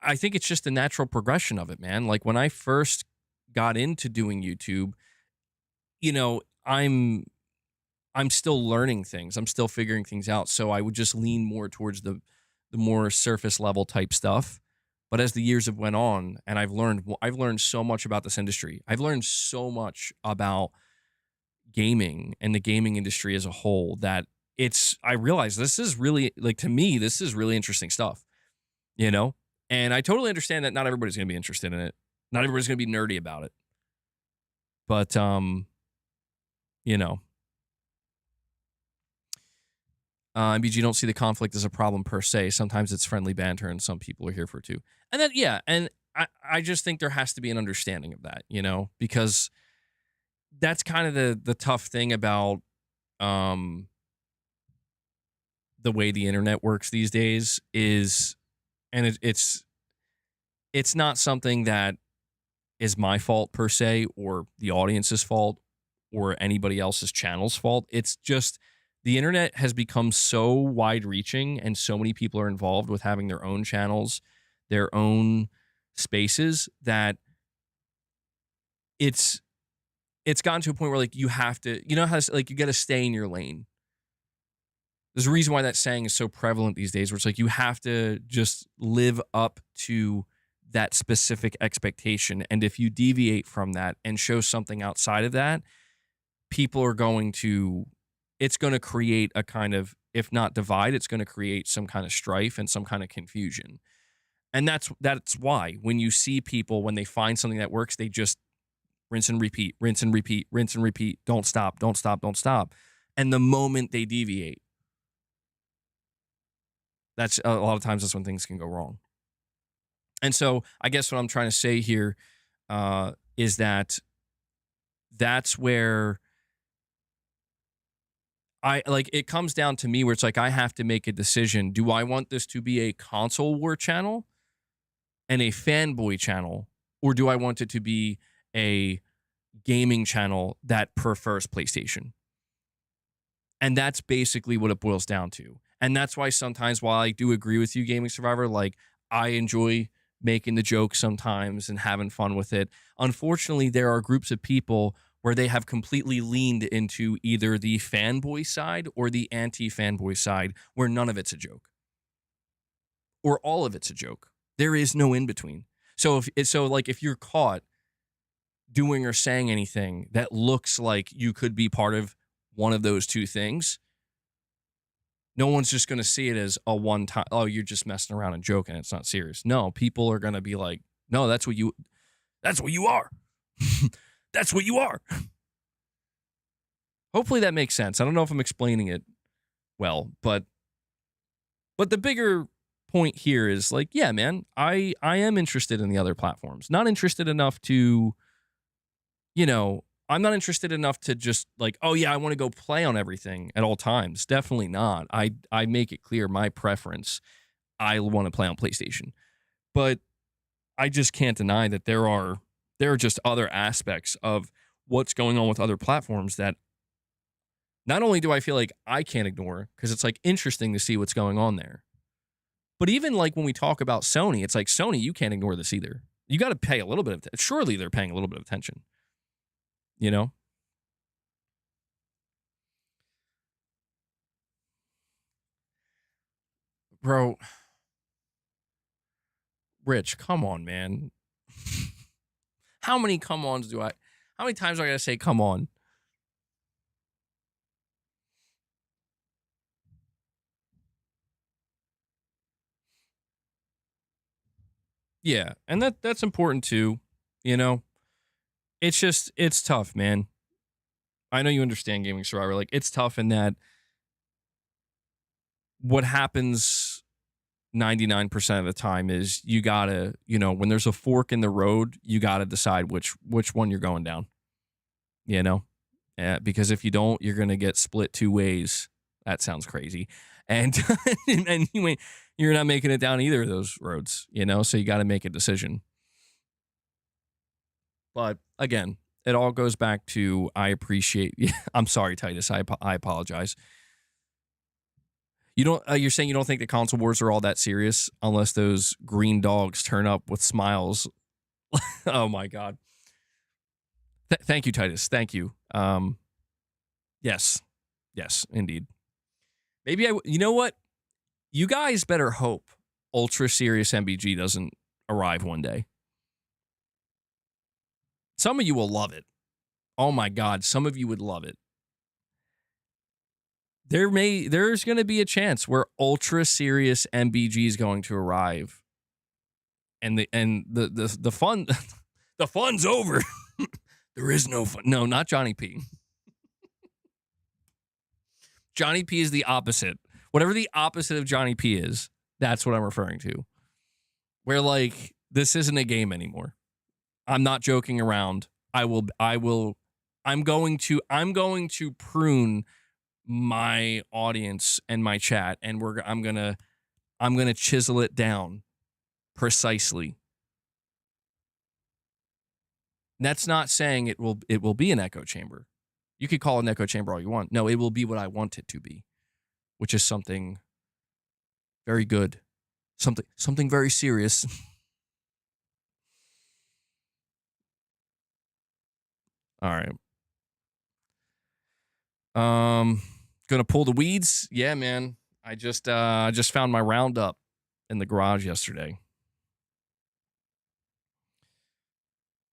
I think it's just a natural progression of it, man. Like, when I first got into doing YouTube, I'm still learning things. I'm still figuring things out. So I would just lean more towards the more surface level type stuff. But as the years have went on, and I've learned so much about this industry. I've learned so much about gaming and the gaming industry as a whole, that I realize this is really, like, to me, this is really interesting stuff, And I totally understand that not everybody's going to be interested in it. Not everybody's going to be nerdy about it. But, MBG don't see the conflict as a problem per se. Sometimes it's friendly banter, and some people are here for it too. And then, yeah, and I just think there has to be an understanding of that, because that's kind of the tough thing about the way the internet works these days is, and it's not something that is my fault per se, or the audience's fault, or anybody else's channel's fault. It's just the internet has become so wide reaching and so many people are involved with having their own channels, their own spaces, that it's gotten to a point where like you have to, you know how like you got to stay in your lane. There's a reason why that saying is so prevalent these days, where it's like you have to just live up to that specific expectation. And if you deviate from that and show something outside of that, people are going to, it's going to create a kind of, if not divide, it's going to create some kind of strife and some kind of confusion. And that's why when you see people, when they find something that works, they just rinse and repeat, rinse and repeat, rinse and repeat. Don't stop, don't stop, don't stop. And the moment they deviate, that's a lot of times that's when things can go wrong. And so I guess what I'm trying to say here is that that's where I like, it comes down to me where it's like I have to make a decision. Do I want this to be a console war channel and a fanboy channel, or do I want it to be a gaming channel that prefers PlayStation? And that's basically what it boils down to. And that's why sometimes, while I do agree with you, Gaming Survivor, like I enjoy making the jokes sometimes and having fun with it. Unfortunately, there are groups of people where they have completely leaned into either the fanboy side or the anti-fanboy side, where none of it's a joke. Or all of it's a joke. There is no in between. So if you're caught doing or saying anything that looks like you could be part of one of those two things, no one's just going to see it as a one time, oh, you're just messing around and joking, it's not serious. No, people are going to be like, no, that's what you are. That's what you are. Hopefully that makes sense. I don't know if I'm explaining it well, but the bigger point here is like, yeah, man, I am interested in the other platforms. Not interested enough to, you know, I'm not interested enough to just like, oh yeah, I want to go play on everything at all times. Definitely not. I make it clear my preference. I want to play on PlayStation. But I just can't deny that there are just other aspects of what's going on with other platforms that not only do I feel like I can't ignore, because it's like interesting to see what's going on there. But even like when we talk about Sony, it's like, Sony, you can't ignore this either. You got to pay a little bit of attention. Surely they're paying a little bit of attention. You know? Bro. Rich, come on, man. How many come-ons how many times do I got to say come on? Yeah, and that's important too, you know? It's tough, man. I know you understand Gaming Survivor. Like, it's tough in that what happens 99% of the time is you gotta, you know, when there's a fork in the road, you gotta decide which one you're going down, you know? Because if you don't, you're gonna get split two ways. That sounds crazy. And, and you're not making it down either of those roads, you know? So you gotta make a decision. But again, it all goes back to, I appreciate, I'm sorry, Titus, I apologize. You don't. You're saying you don't think the console wars are all that serious unless those green dogs turn up with smiles. Oh my god. Thank you, Titus. Thank you. Yes, indeed. Maybe you know what? You guys better hope Ultra Serious MBG doesn't arrive one day. Some of you will love it. Oh my god, some of you would love it. There's going to be a chance where Ultra Serious MBG is going to arrive, and the fun, the fun's over. There is no fun. No, not Johnny P. Johnny P is the opposite. Whatever the opposite of Johnny P is, that's what I'm referring to. Where like this isn't a game anymore. I'm not joking around. I'm going to prune my audience and my chat, and I'm gonna chisel it down precisely. That's not saying it will be an echo chamber. You could call it an echo chamber all you want. No, it will be what I want it to be, which is something very good. Something very serious. All right. Gonna pull the weeds. Yeah, man. I just found my Roundup in the garage yesterday.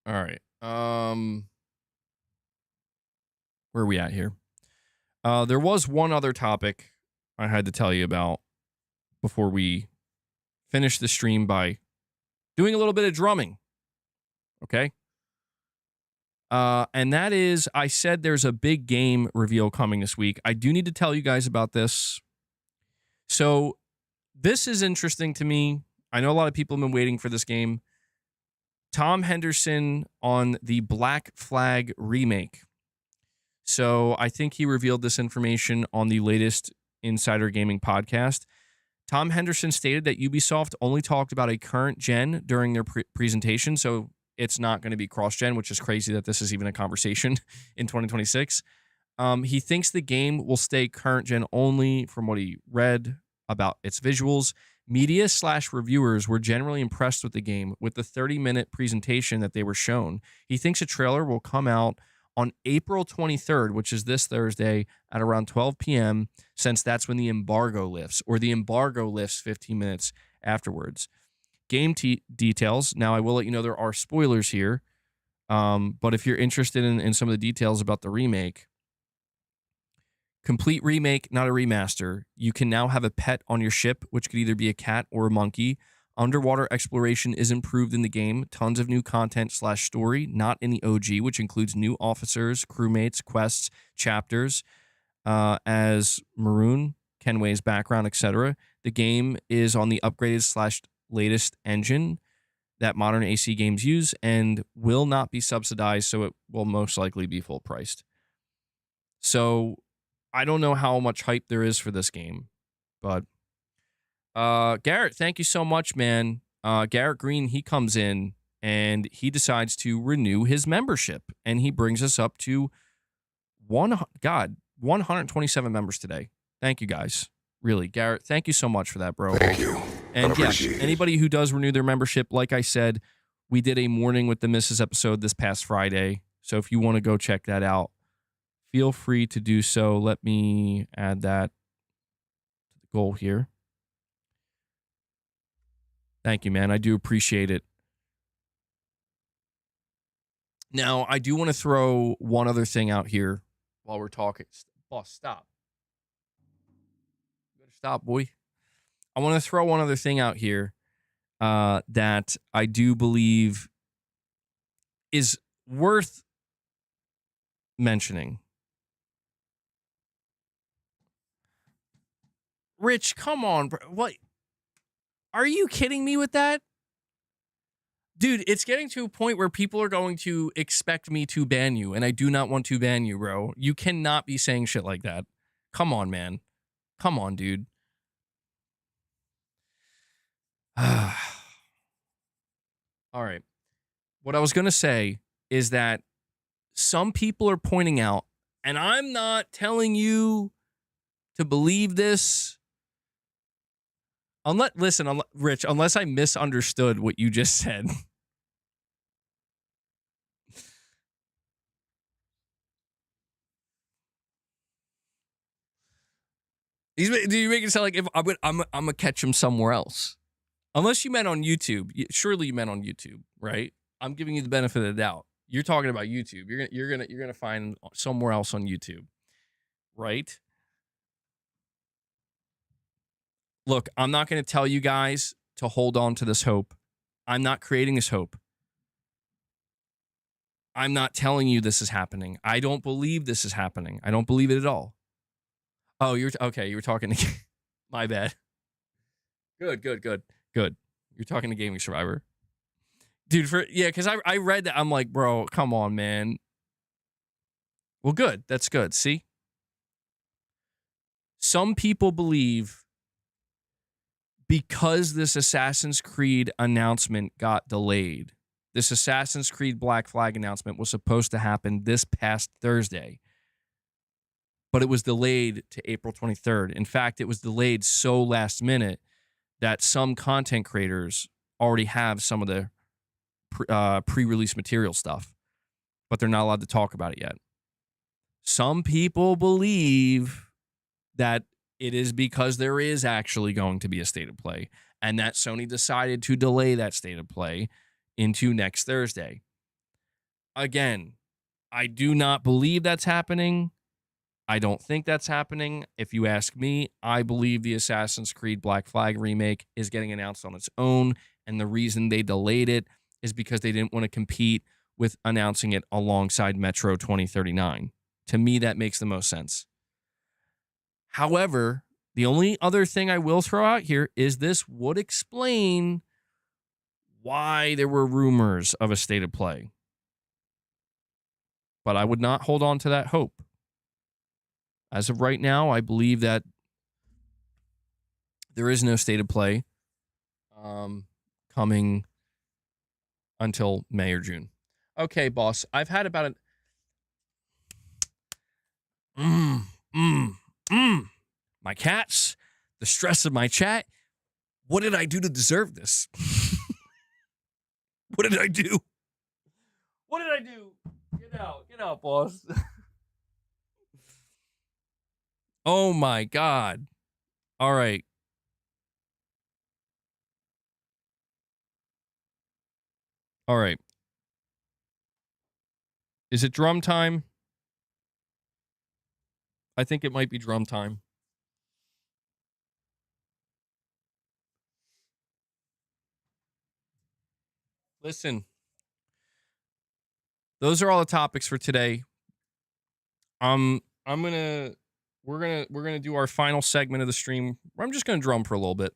All right. Where are we at here? There was one other topic I had to tell you about before we finish the stream by doing a little bit of drumming. Okay. And that is, I said there's a big game reveal coming this week. I do need to tell you guys about this. So this is interesting to me. I know a lot of people have been waiting for this game. Tom Henderson on the Black Flag remake. So I think he revealed this information on the latest Insider Gaming podcast. Tom Henderson stated that Ubisoft only talked about a current gen during their presentation, so it's not going to be cross-gen, which is crazy that this is even a conversation in 2026. He thinks the game will stay current gen only from what he read about its visuals. Media/reviewers were generally impressed with the game with the 30-minute presentation that they were shown. He thinks a trailer will come out on April 23rd, which is this Thursday at around 12 p.m., since that's when the embargo lifts, or the embargo lifts 15 minutes afterwards. Game details. Now, I will let you know there are spoilers here, but if you're interested in some of the details about the remake, complete remake, not a remaster. You can now have a pet on your ship, which could either be a cat or a monkey. Underwater exploration is improved in the game. Tons of new content/story, not in the OG, which includes new officers, crewmates, quests, chapters, as Maroon, Kenway's background, etc. The game is on the upgraded/latest engine that modern AC games use and will not be subsidized, so it will most likely be full priced. So I don't know how much hype there is for this game, but Garrett, thank you so much, man. Garrett Green, he comes in and he decides to renew his membership, and he brings us up to 127 members today. Thank you, guys. Really, Garrett, thank you so much for that, bro. Thank you. And yes, anybody who does renew their membership, like I said, we did a Morning with the Misses episode this past Friday. So if you want to go check that out, feel free to do so. Let me add that to the goal here. Thank you, man. I do appreciate it. Now, I do want to throw one other thing out here while we're talking. Boss, stop. You better stop, boy. I want to throw one other thing out here that I do believe is worth mentioning. Rich, come on, bro. What? Are you kidding me with that? Dude, it's getting to a point where people are going to expect me to ban you, and I do not want to ban you, bro. You cannot be saying shit like that. Come on, man. Come on, dude. All right. What I was going to say is that some people are pointing out, and I'm not telling you to believe this. Rich, unless I misunderstood what you just said. Do you make it sound like if I'm gonna catch him somewhere else? Unless you meant on YouTube. Surely you meant on YouTube, right? I'm giving you the benefit of the doubt. You're talking about YouTube. You're gonna find somewhere else on YouTube, right? Look, I'm not going to tell you guys to hold on to this hope. I'm not creating this hope. I'm not telling you this is happening. I don't believe this is happening. I don't believe it at all. Oh, okay. You were talking to my bad. Good. You're talking to Gaming Survivor. Dude, because I read that. I'm like, bro, come on, man. Well, good. That's good. See? Some people believe because this Assassin's Creed announcement got delayed, this Assassin's Creed Black Flag announcement was supposed to happen this past Thursday. but it was delayed to April 23rd. In fact, it was delayed so last minute that some content creators already have some of the pre-release material stuff, but they're not allowed to talk about it yet. Some people believe that it is because there is actually going to be a state of play and that Sony decided to delay that state of play into next Thursday. Again, I do not believe that's happening. I don't think that's happening. If you ask me, I believe the Assassin's Creed Black Flag remake is getting announced on its own, and the reason they delayed it is because they didn't want to compete with announcing it alongside Metro 2039. To me, that makes the most sense. However, the only other thing I will throw out here is this would explain why there were rumors of a state of play. But I would not hold on to that hope. As of right now, I believe that there is no state of play coming until May or June. Okay, boss. I've had about my cats, the stress of my chat. What did I do to deserve this? What did I do? What did I do? Get out, boss. Oh my God. All right. All right. Is it drum time? I think it might be drum time. Listen. Those are all the topics for today. We're gonna do our final segment of the stream where I'm just gonna drum for a little bit.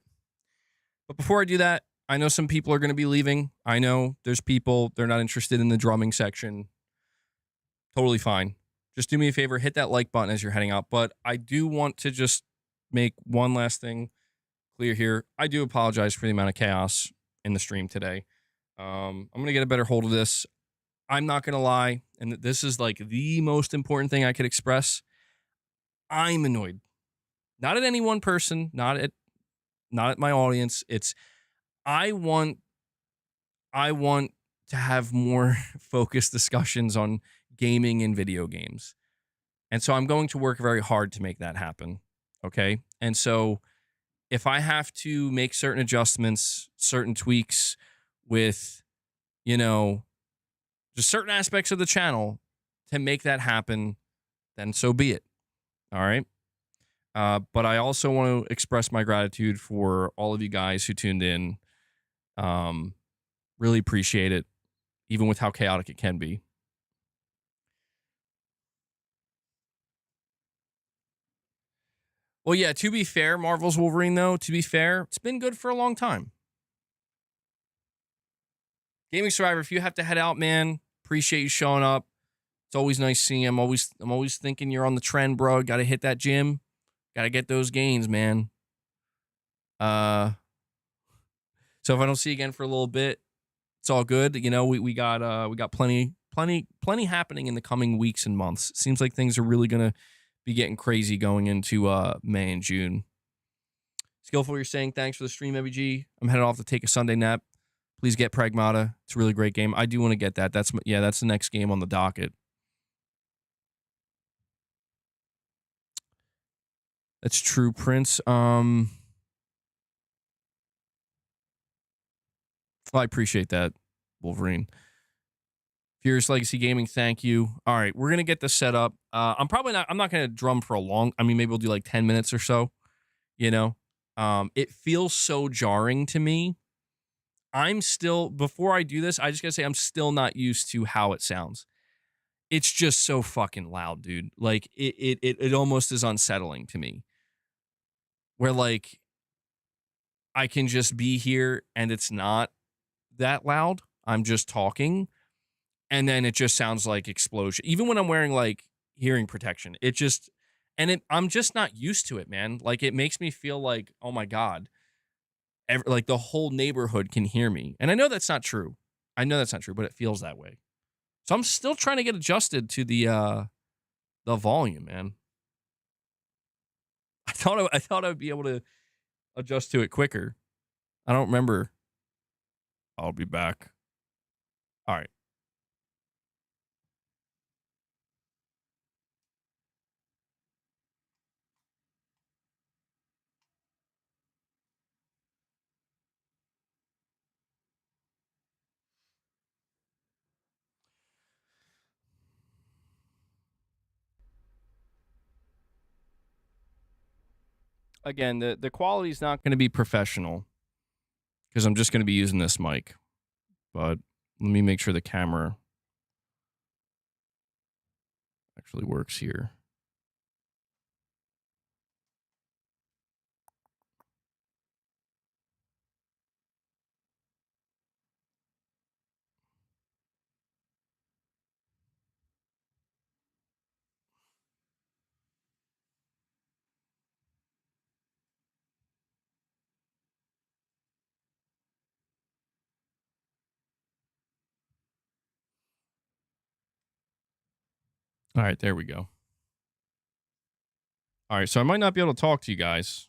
But before I do that, I know some people are gonna be leaving. I know there's people, they're not interested in the drumming section. Totally fine. Just do me a favor, hit that like button as you're heading out. But I do want to just make one last thing clear here. I do apologize for the amount of chaos in the stream today. I'm gonna get a better hold of this. I'm not gonna lie, and this is like the most important thing I could express. I'm annoyed. Not at any one person, not at my audience. It's I want to have more focused discussions on gaming and video games. And so I'm going to work very hard to make that happen. Okay? And so if I have to make certain adjustments, certain tweaks with, just certain aspects of the channel to make that happen, then so be it. All right. But I also want to express my gratitude for all of you guys who tuned in. Really appreciate it, even with how chaotic it can be. Well, yeah, to be fair, Marvel's Wolverine, though, to be fair, it's been good for a long time. Gaming Survivor, if you have to head out, man, appreciate you showing up. It's always nice seeing you. I'm always thinking you're on the trend, bro. Got to hit that gym. Got to get those gains, man. So if I don't see you again for a little bit, it's all good. We got plenty happening in the coming weeks and months. It seems like things are really gonna be getting crazy going into May and June. Skillful, you're saying thanks for the stream, MVG. I'm headed off to take a Sunday nap. Please get Pragmata. It's a really great game. I do want to get that. That's the next game on the docket. That's true, Prince. Well, I appreciate that, Wolverine. Furious Legacy Gaming, thank you. All right, we're gonna get this set up. I'm not gonna drum for a long. I mean, maybe we'll do like 10 minutes or so. It feels so jarring to me. Before I do this, I just gotta say I'm still not used to how it sounds. It's just so fucking loud, dude. Like it almost is unsettling to me. Where like I can just be here and it's not that loud. I'm just talking, and then it just sounds like explosion. Even when I'm wearing like hearing protection, I'm just not used to it, man. Like it makes me feel like, oh my God, like the whole neighborhood can hear me. And I know that's not true. But it feels that way. So I'm still trying to get adjusted to the volume, man. I thought I'd be able to adjust to it quicker. I don't remember. I'll be back. All right. Again, the quality is not going to be professional because I'm just going to be using this mic. But let me make sure the camera actually works here. All right, there we go. All right, so I might not be able to talk to you guys.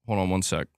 Hold on one sec.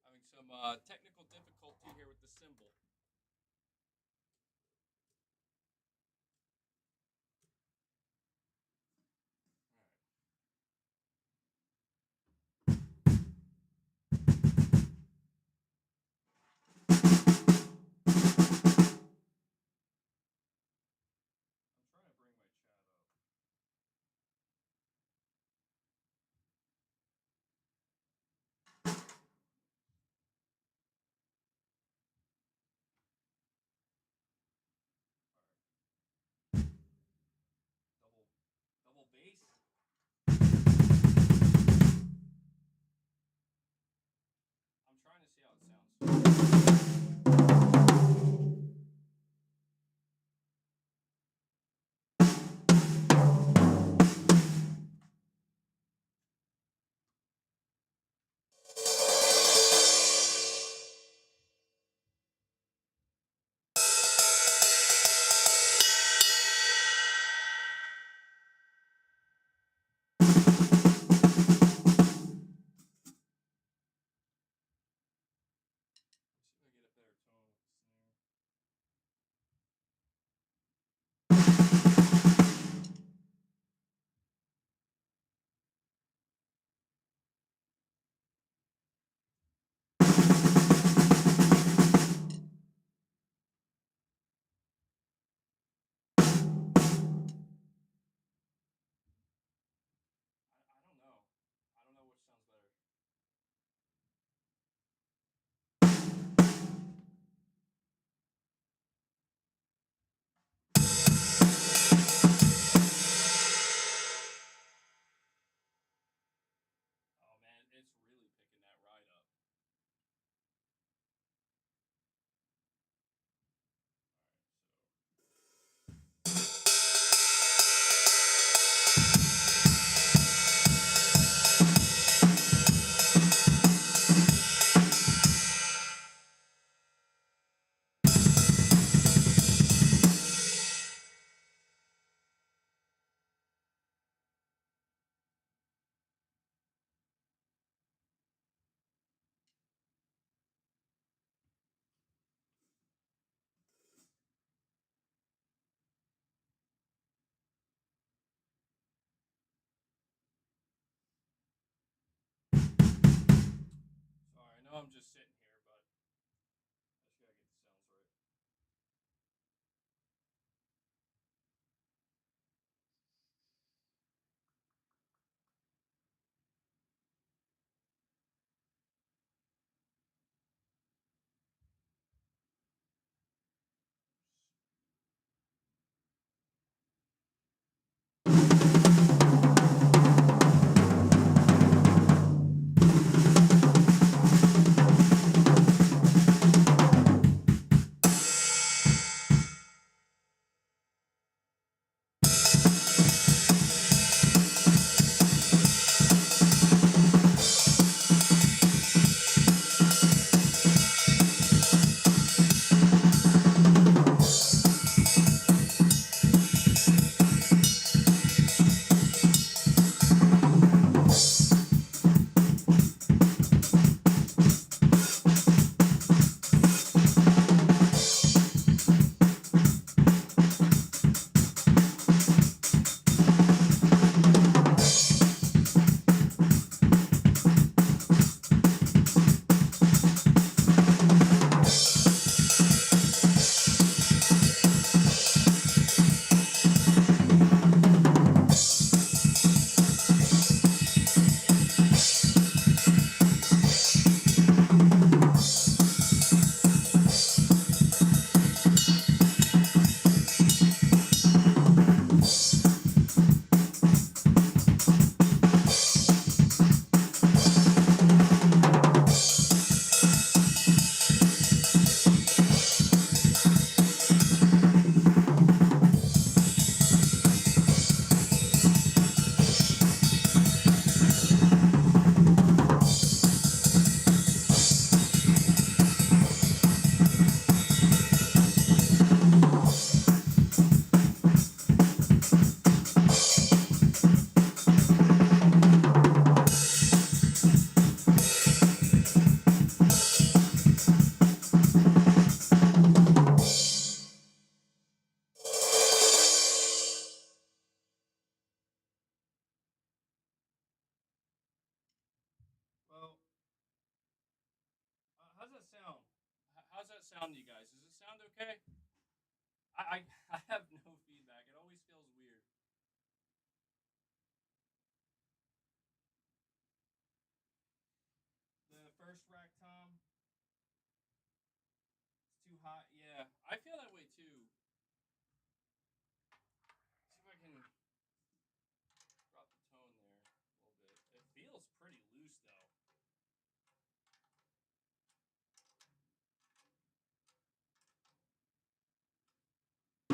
Having some technical difficulty here with the symbol. I'm trying to bring my chat up. I'm just sitting here, but I just gotta get the sounds right. Well, how's that sound? How's that sound to you guys? Does it sound okay? I have no feedback. It always feels weird. The first rack tom, it's too hot. Yeah, I feel that way too. See if I can drop the tone there a little bit. It feels pretty loose though.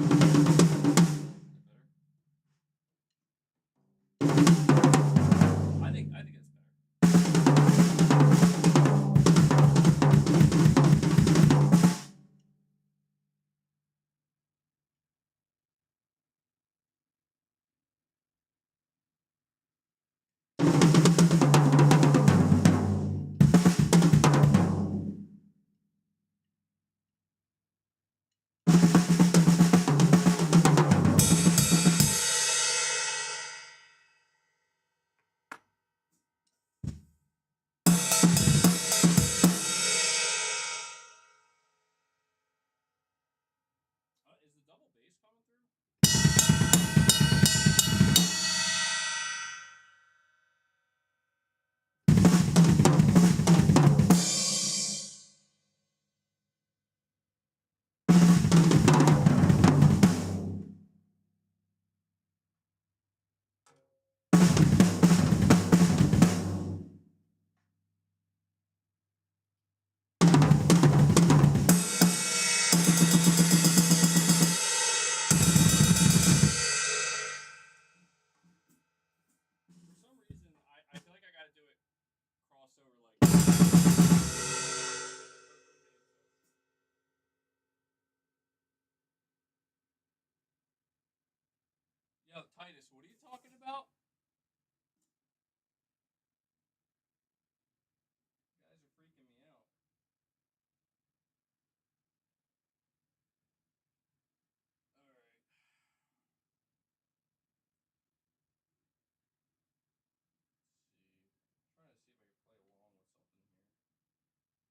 Is that better? I think it's better. Is the double bass coming through? For some reason, I feel like I gotta do it crossover like. Yo, Titus, what are you talking about? You guys are freaking me out. All right. Let's see. I'm trying to see if I can play along with something here.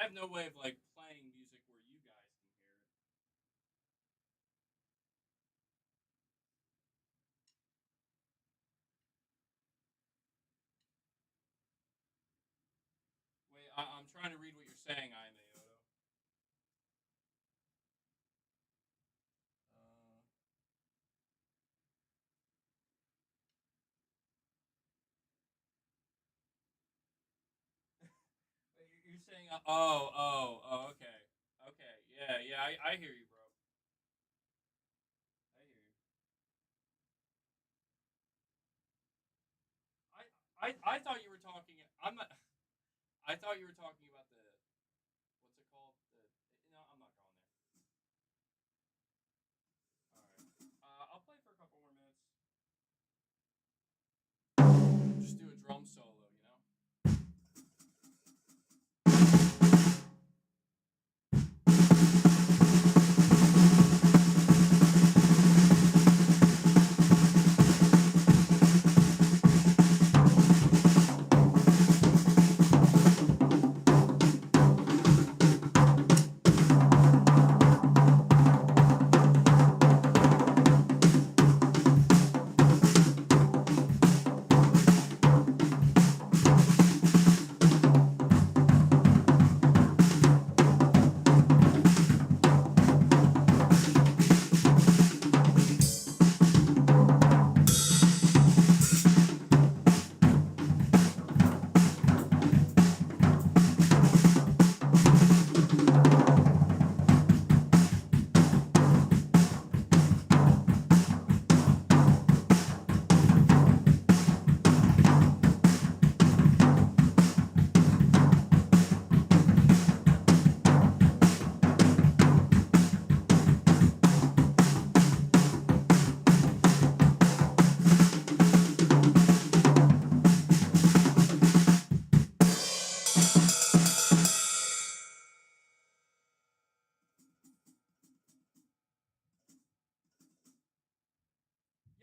have no way of like playing music where you guys can hear it. Wait, I'm trying to read what you're saying, I am Aoto. You're saying, okay, okay, yeah, I hear you, bro. I hear you. I thought you were talking. I'm not. I thought you were talking about the what's it called? No, I'm not going there. All right. I'll play for a couple more minutes. Just do a drum solo, you know.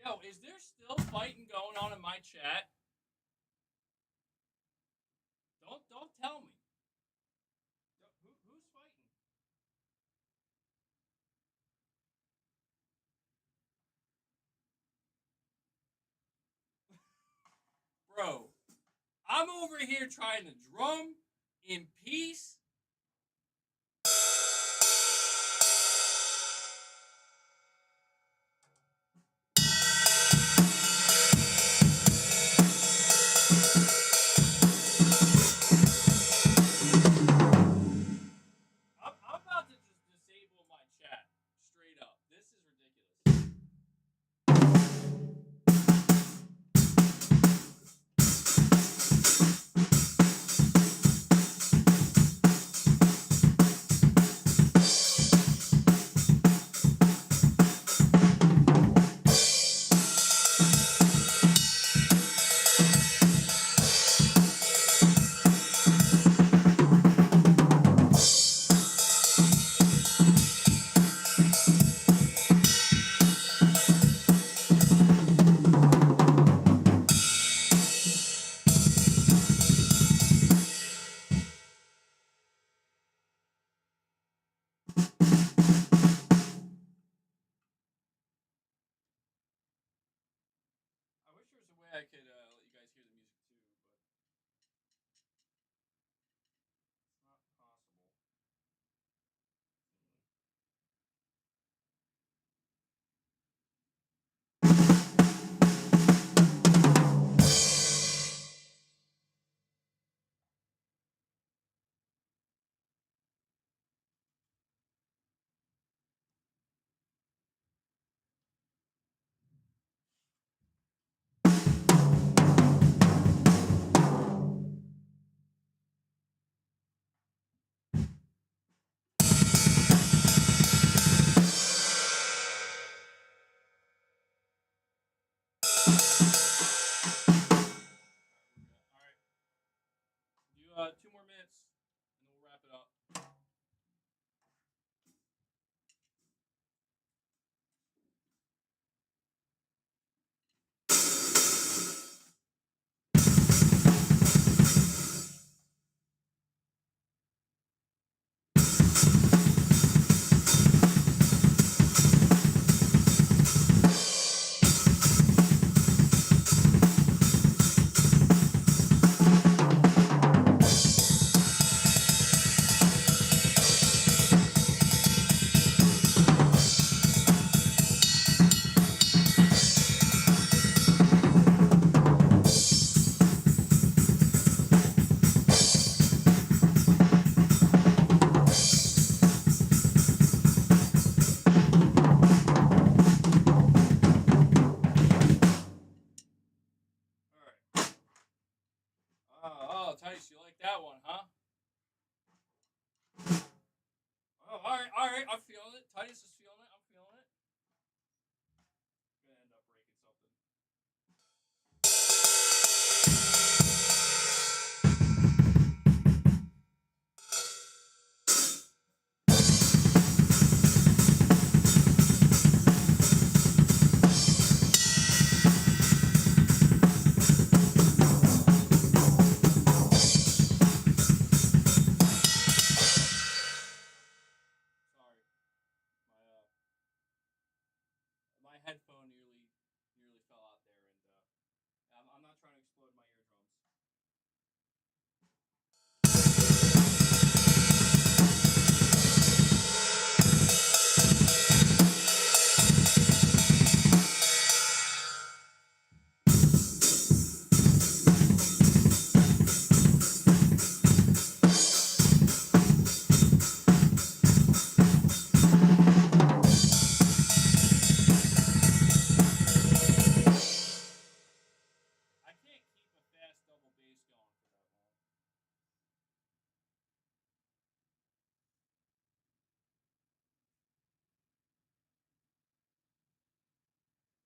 Yo, is there still fighting going on in my chat? Don't tell me. Who's fighting? Bro, I'm over here trying to drum in peace. I'm about to just disable my chat straight up. This is ridiculous. I wish there was a way I could let you guys hear the music too, but it's not possible. All right. Do 2 more minutes, and then we'll wrap it up. right, I'm feeling it. Titus is feeling it. I'm feeling it. Gonna end up breaking something. Sorry, my headphone nearly fell out there, and I'm not trying to explode my eardrums. I can't keep a fast double bass going for that long.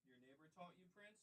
Your neighbor taught you, Prince?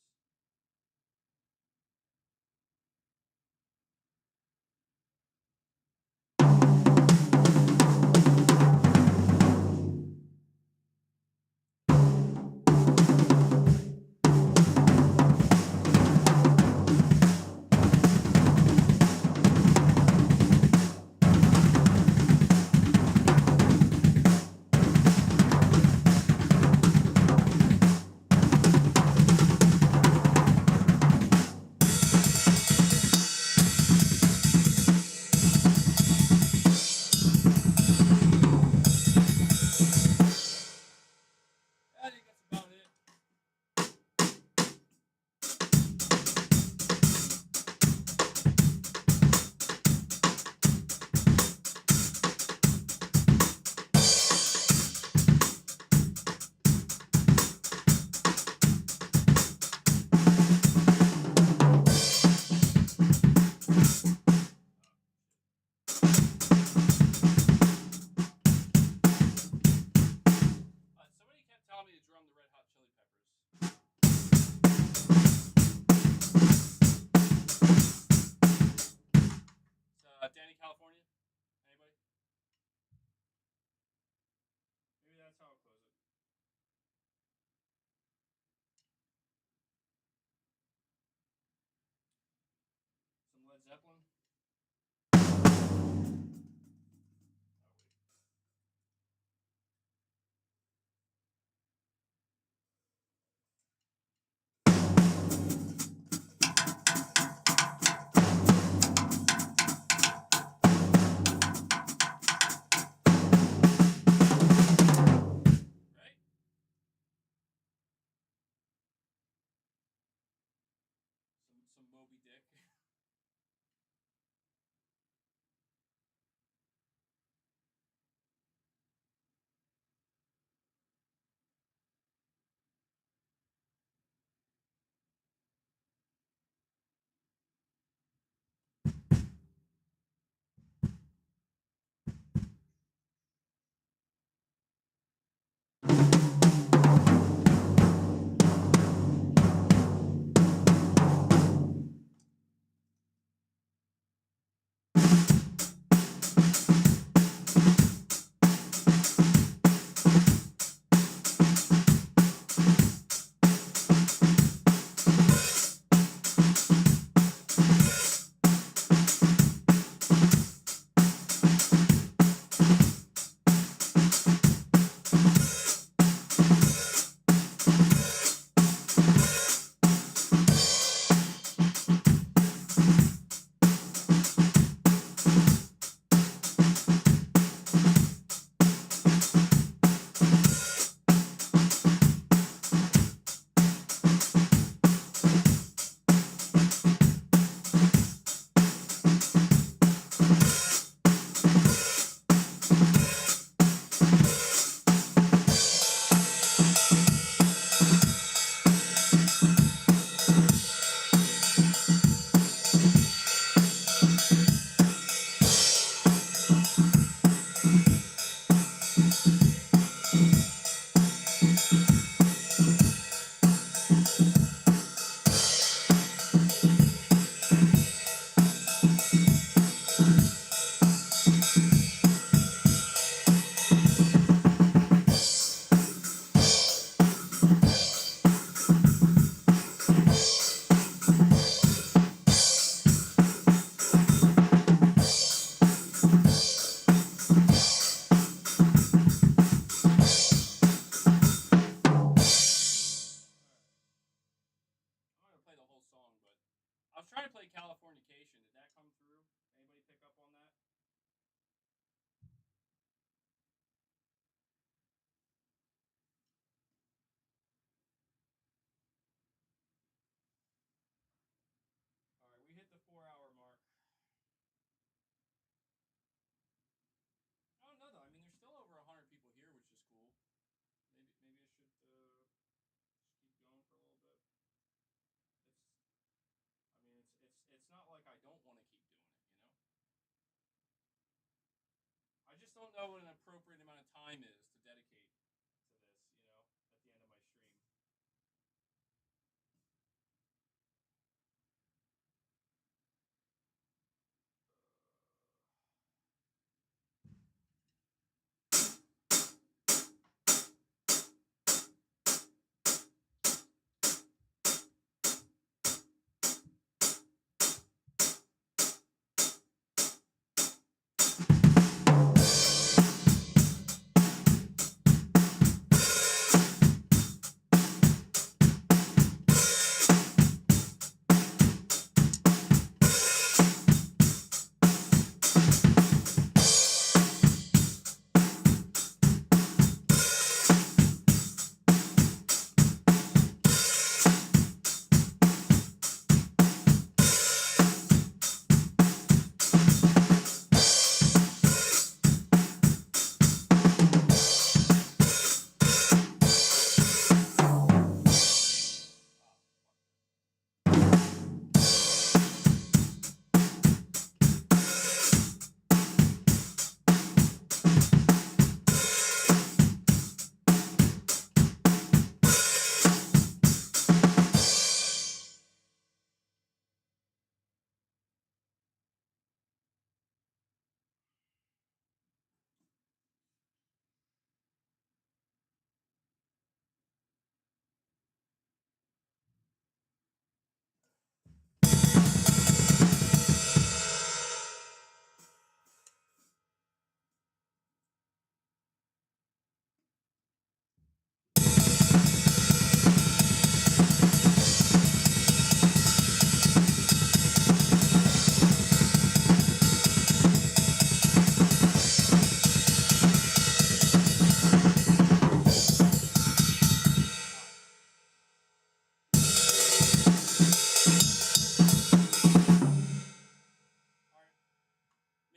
know what an appropriate amount of time is to dedicate to this, at the end of my stream.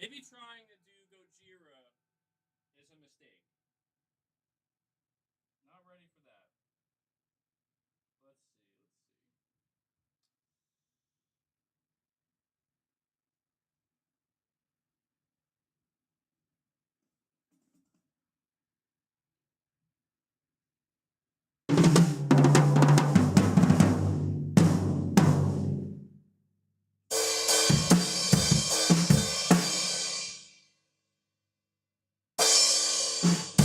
Maybe trying to do Gojira is a mistake. Not ready for that. Let's see. Let's see.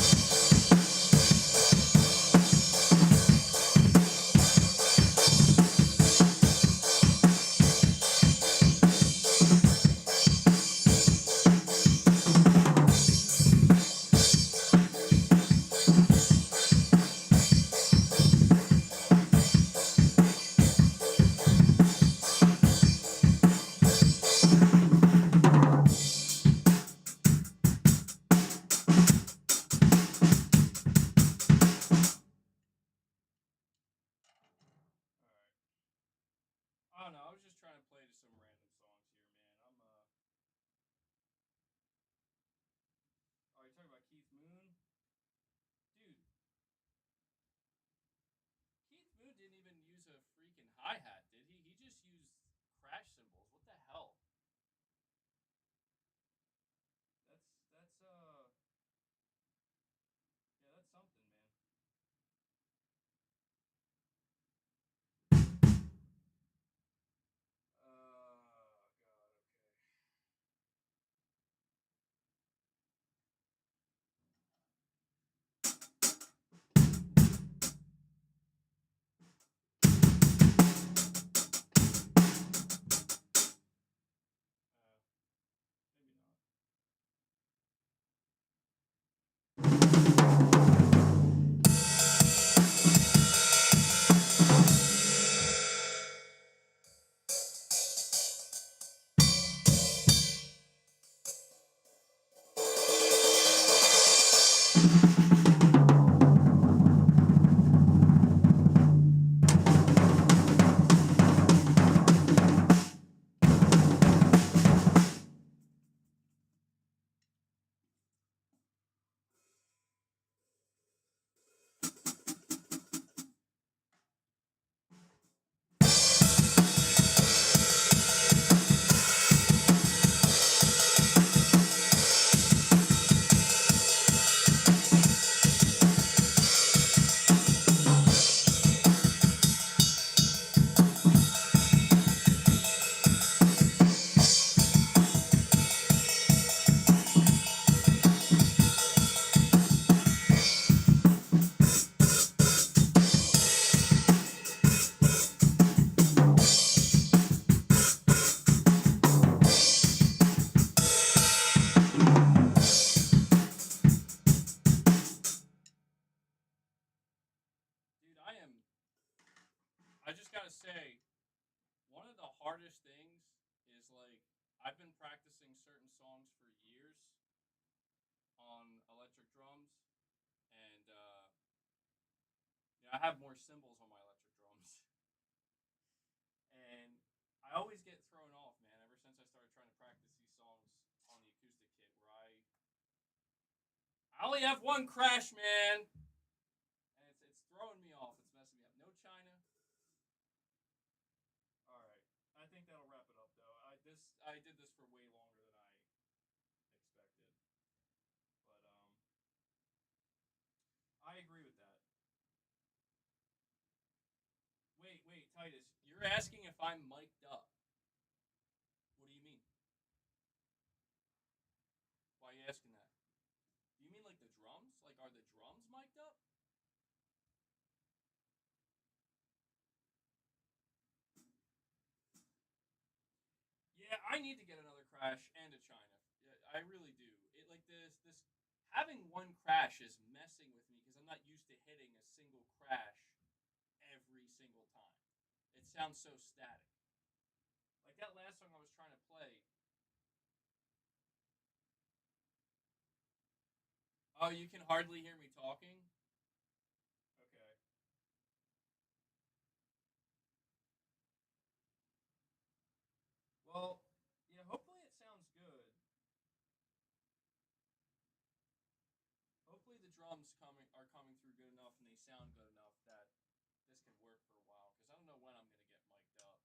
say one of the hardest things is like I've been practicing certain songs for years on electric drums, and I have more cymbals on my electric drums, and I always get thrown off, man. Ever since I started trying to practice these songs on the acoustic kit, where I only have one crash, man, and it's throwing me off. It's messing me up. No China. All right, I think that'll wrap it up though. I did this for way longer than I expected, but I agree with that. Wait, Titus, you're asking if I'm mic'd up. What do you mean? Why are you asking that? You mean like the drums? Like, are the drums mic'd up? Yeah, I need to get another crash and a China. Yeah, I really do. It like this having one crash is messing with me because I'm not used to hitting a single crash every single time. It sounds so static. Like that last song I was trying to play. Oh, you can hardly hear me talking? Okay. Well, yeah, hopefully it sounds good. Hopefully the drums are coming through good enough and they sound good enough that this can work for a while because I don't know when I'm going to get mic'd up.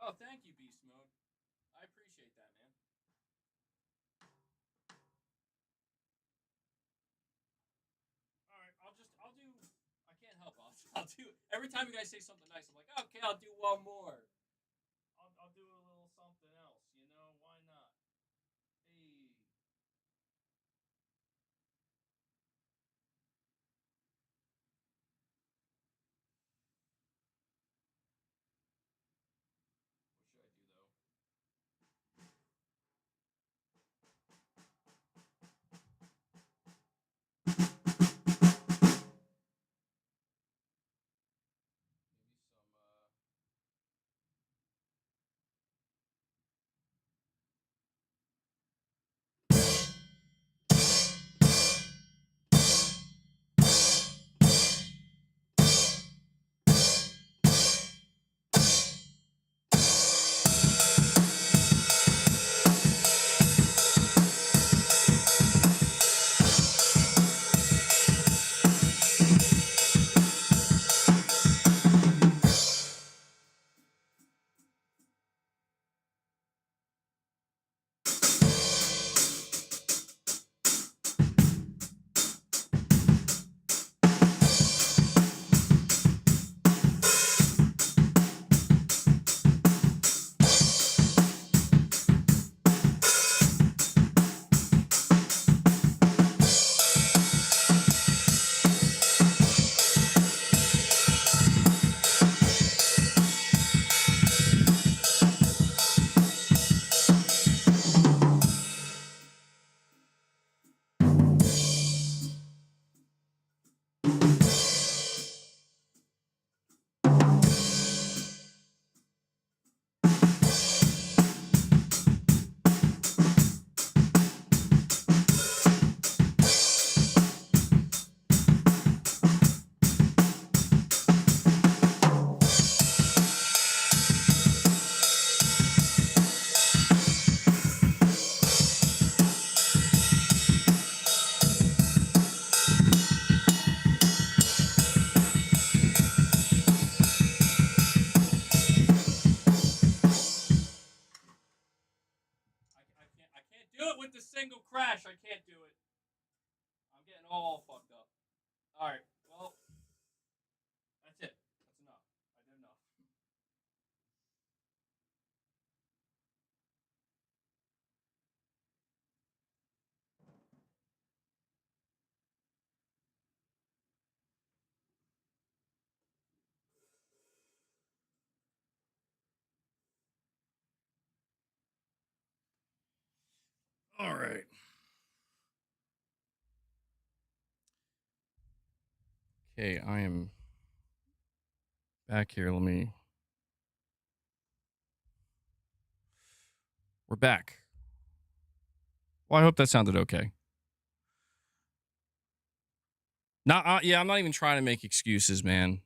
Oh, thank you, Beast Mode. I appreciate that, man. All right, I'll do. I can't help. I'll do. Every time you guys say something nice, I'm like, okay, I'll do one more. I'll do a little something else. You know, why not? Hey. What should I do though? Maybe some. I can't do it with the single crash. I can't do it. I'm getting all fucked up. All right. Well, that's it. That's enough. I did enough. All right. Okay, I am back here. We're back. Well, I hope that sounded okay. Yeah, I'm not even trying to make excuses, man.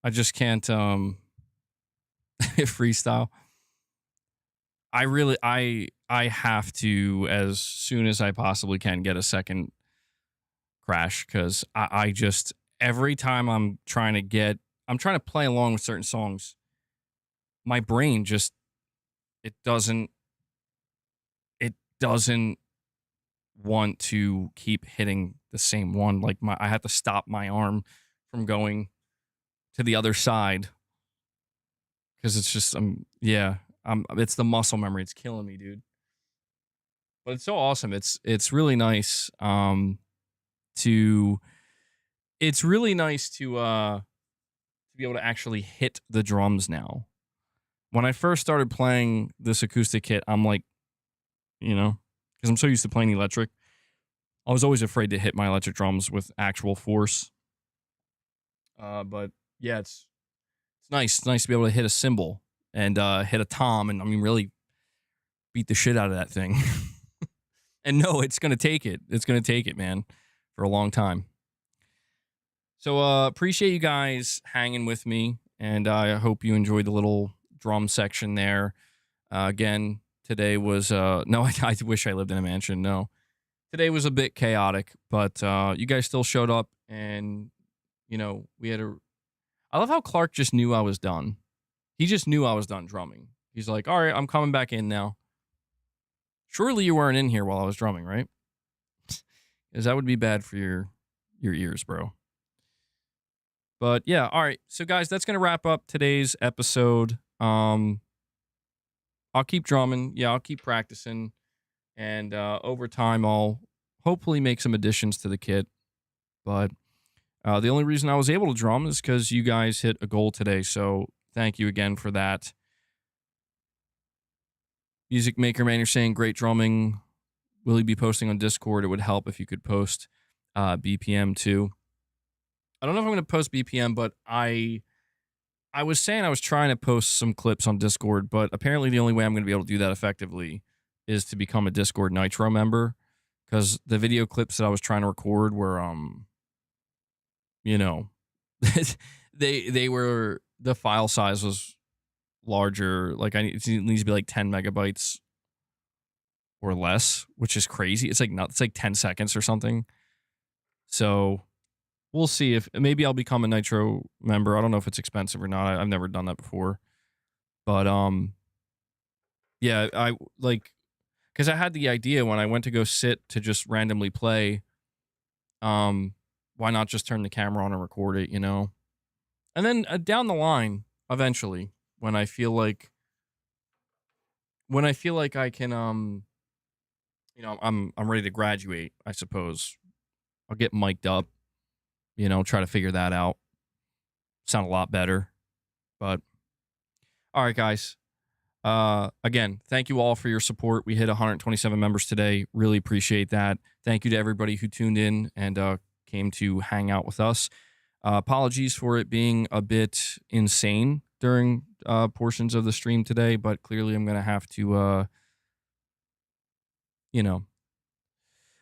I just can't freestyle. I have to, as soon as I possibly can, get a second crash, because I just, every time I'm trying to play along with certain songs, my brain just, it doesn't want to keep hitting the same one. Like, I have to stop my arm from going to the other side, because it's just, it's the muscle memory. It's killing me, dude. But it's so awesome. It's really nice to it's really nice to be able to actually hit the drums now. When I first started playing this acoustic kit, I'm like, because I'm so used to playing electric, I was always afraid to hit my electric drums with actual force. But yeah, it's nice. It's nice to be able to hit a cymbal and hit a tom, and really beat the shit out of that thing. And no, it's gonna take it. It's gonna take it, man, for a long time. So appreciate you guys hanging with me, and I hope you enjoyed the little drum section there. Again, today was no, I wish I lived in a mansion. No, today was a bit chaotic, but you guys still showed up, and we had I love how Clark just knew I was done. He just knew I was done drumming. He's like, all right, I'm coming back in now. Surely you weren't in here while I was drumming, right? Because that would be bad for your ears, bro. But yeah, all right. So guys, that's gonna wrap up today's episode. I'll keep drumming. Yeah, I'll keep practicing, and over time, I'll hopefully make some additions to the kit. But the only reason I was able to drum is because you guys hit a goal today. So thank you again for that. Music Maker Man, you're saying great drumming. Will you be posting on Discord? It would help if you could post BPM too. I don't know if I'm going to post BPM, but I was saying I was trying to post some clips on Discord, but apparently the only way I'm going to be able to do that effectively is to become a Discord Nitro member, because the video clips that I was trying to record were, they were, the file size was larger. Like, it needs to be like 10 megabytes or less, which is crazy. It's like 10 seconds or something. So we'll see if maybe I'll become a Nitro member. I don't know if it's expensive or not. I've never done that before. But yeah, I like, because I had the idea when I went to go sit to just randomly play, why not just turn the camera on and record it, And then down the line, eventually, when I feel like I can I'm ready to graduate, I suppose, I'll get mic'd up, try to figure that out. Sound a lot better. But all right, guys. Again, thank you all for your support. We hit 127 members today. Really appreciate that. Thank you to everybody who tuned in and came to hang out with us. Apologies for it being a bit insane during portions of the stream today, but clearly I'm going to have to,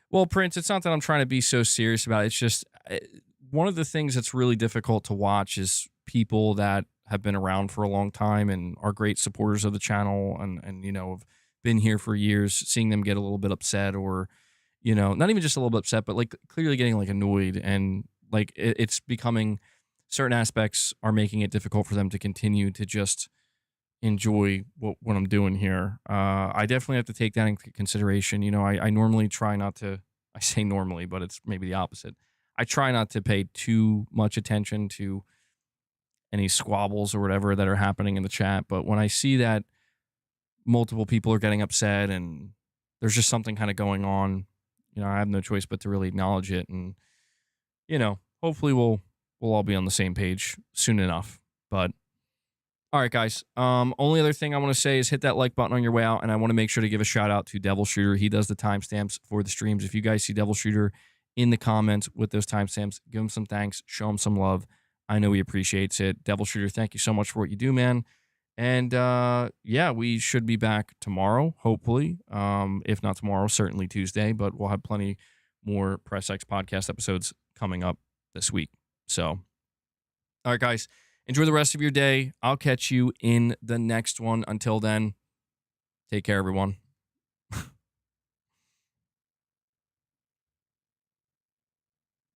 well, Prince, it's not that I'm trying to be so serious about it. It's just one of the things that's really difficult to watch is people that have been around for a long time and are great supporters of the channel and have been here for years, seeing them get a little bit upset or, not even just a little bit upset, but like clearly getting like annoyed, and like it's becoming, certain aspects are making it difficult for them to continue to just enjoy what I'm doing here. I definitely have to take that into consideration. I normally try not to, I say normally, but it's maybe the opposite. I try not to pay too much attention to any squabbles or whatever that are happening in the chat. But when I see that multiple people are getting upset and there's just something kind of going on, I have no choice but to really acknowledge it. And, hopefully we'll all be on the same page soon enough. But all right, guys. Only other thing I want to say is hit that like button on your way out, and I want to make sure to give a shout out to Devil Shooter. He does the timestamps for the streams. If you guys see Devil Shooter in the comments with those timestamps. Give him some thanks. Show him some love. I know he appreciates it. Devil Shooter, thank you so much for what you do, man. And yeah, we should be back tomorrow, hopefully. If not tomorrow, certainly Tuesday. But we'll have plenty more Press X podcast episodes coming up this week. So, all right, guys, enjoy the rest of your day. I'll catch you in the next one. Until then, take care, everyone.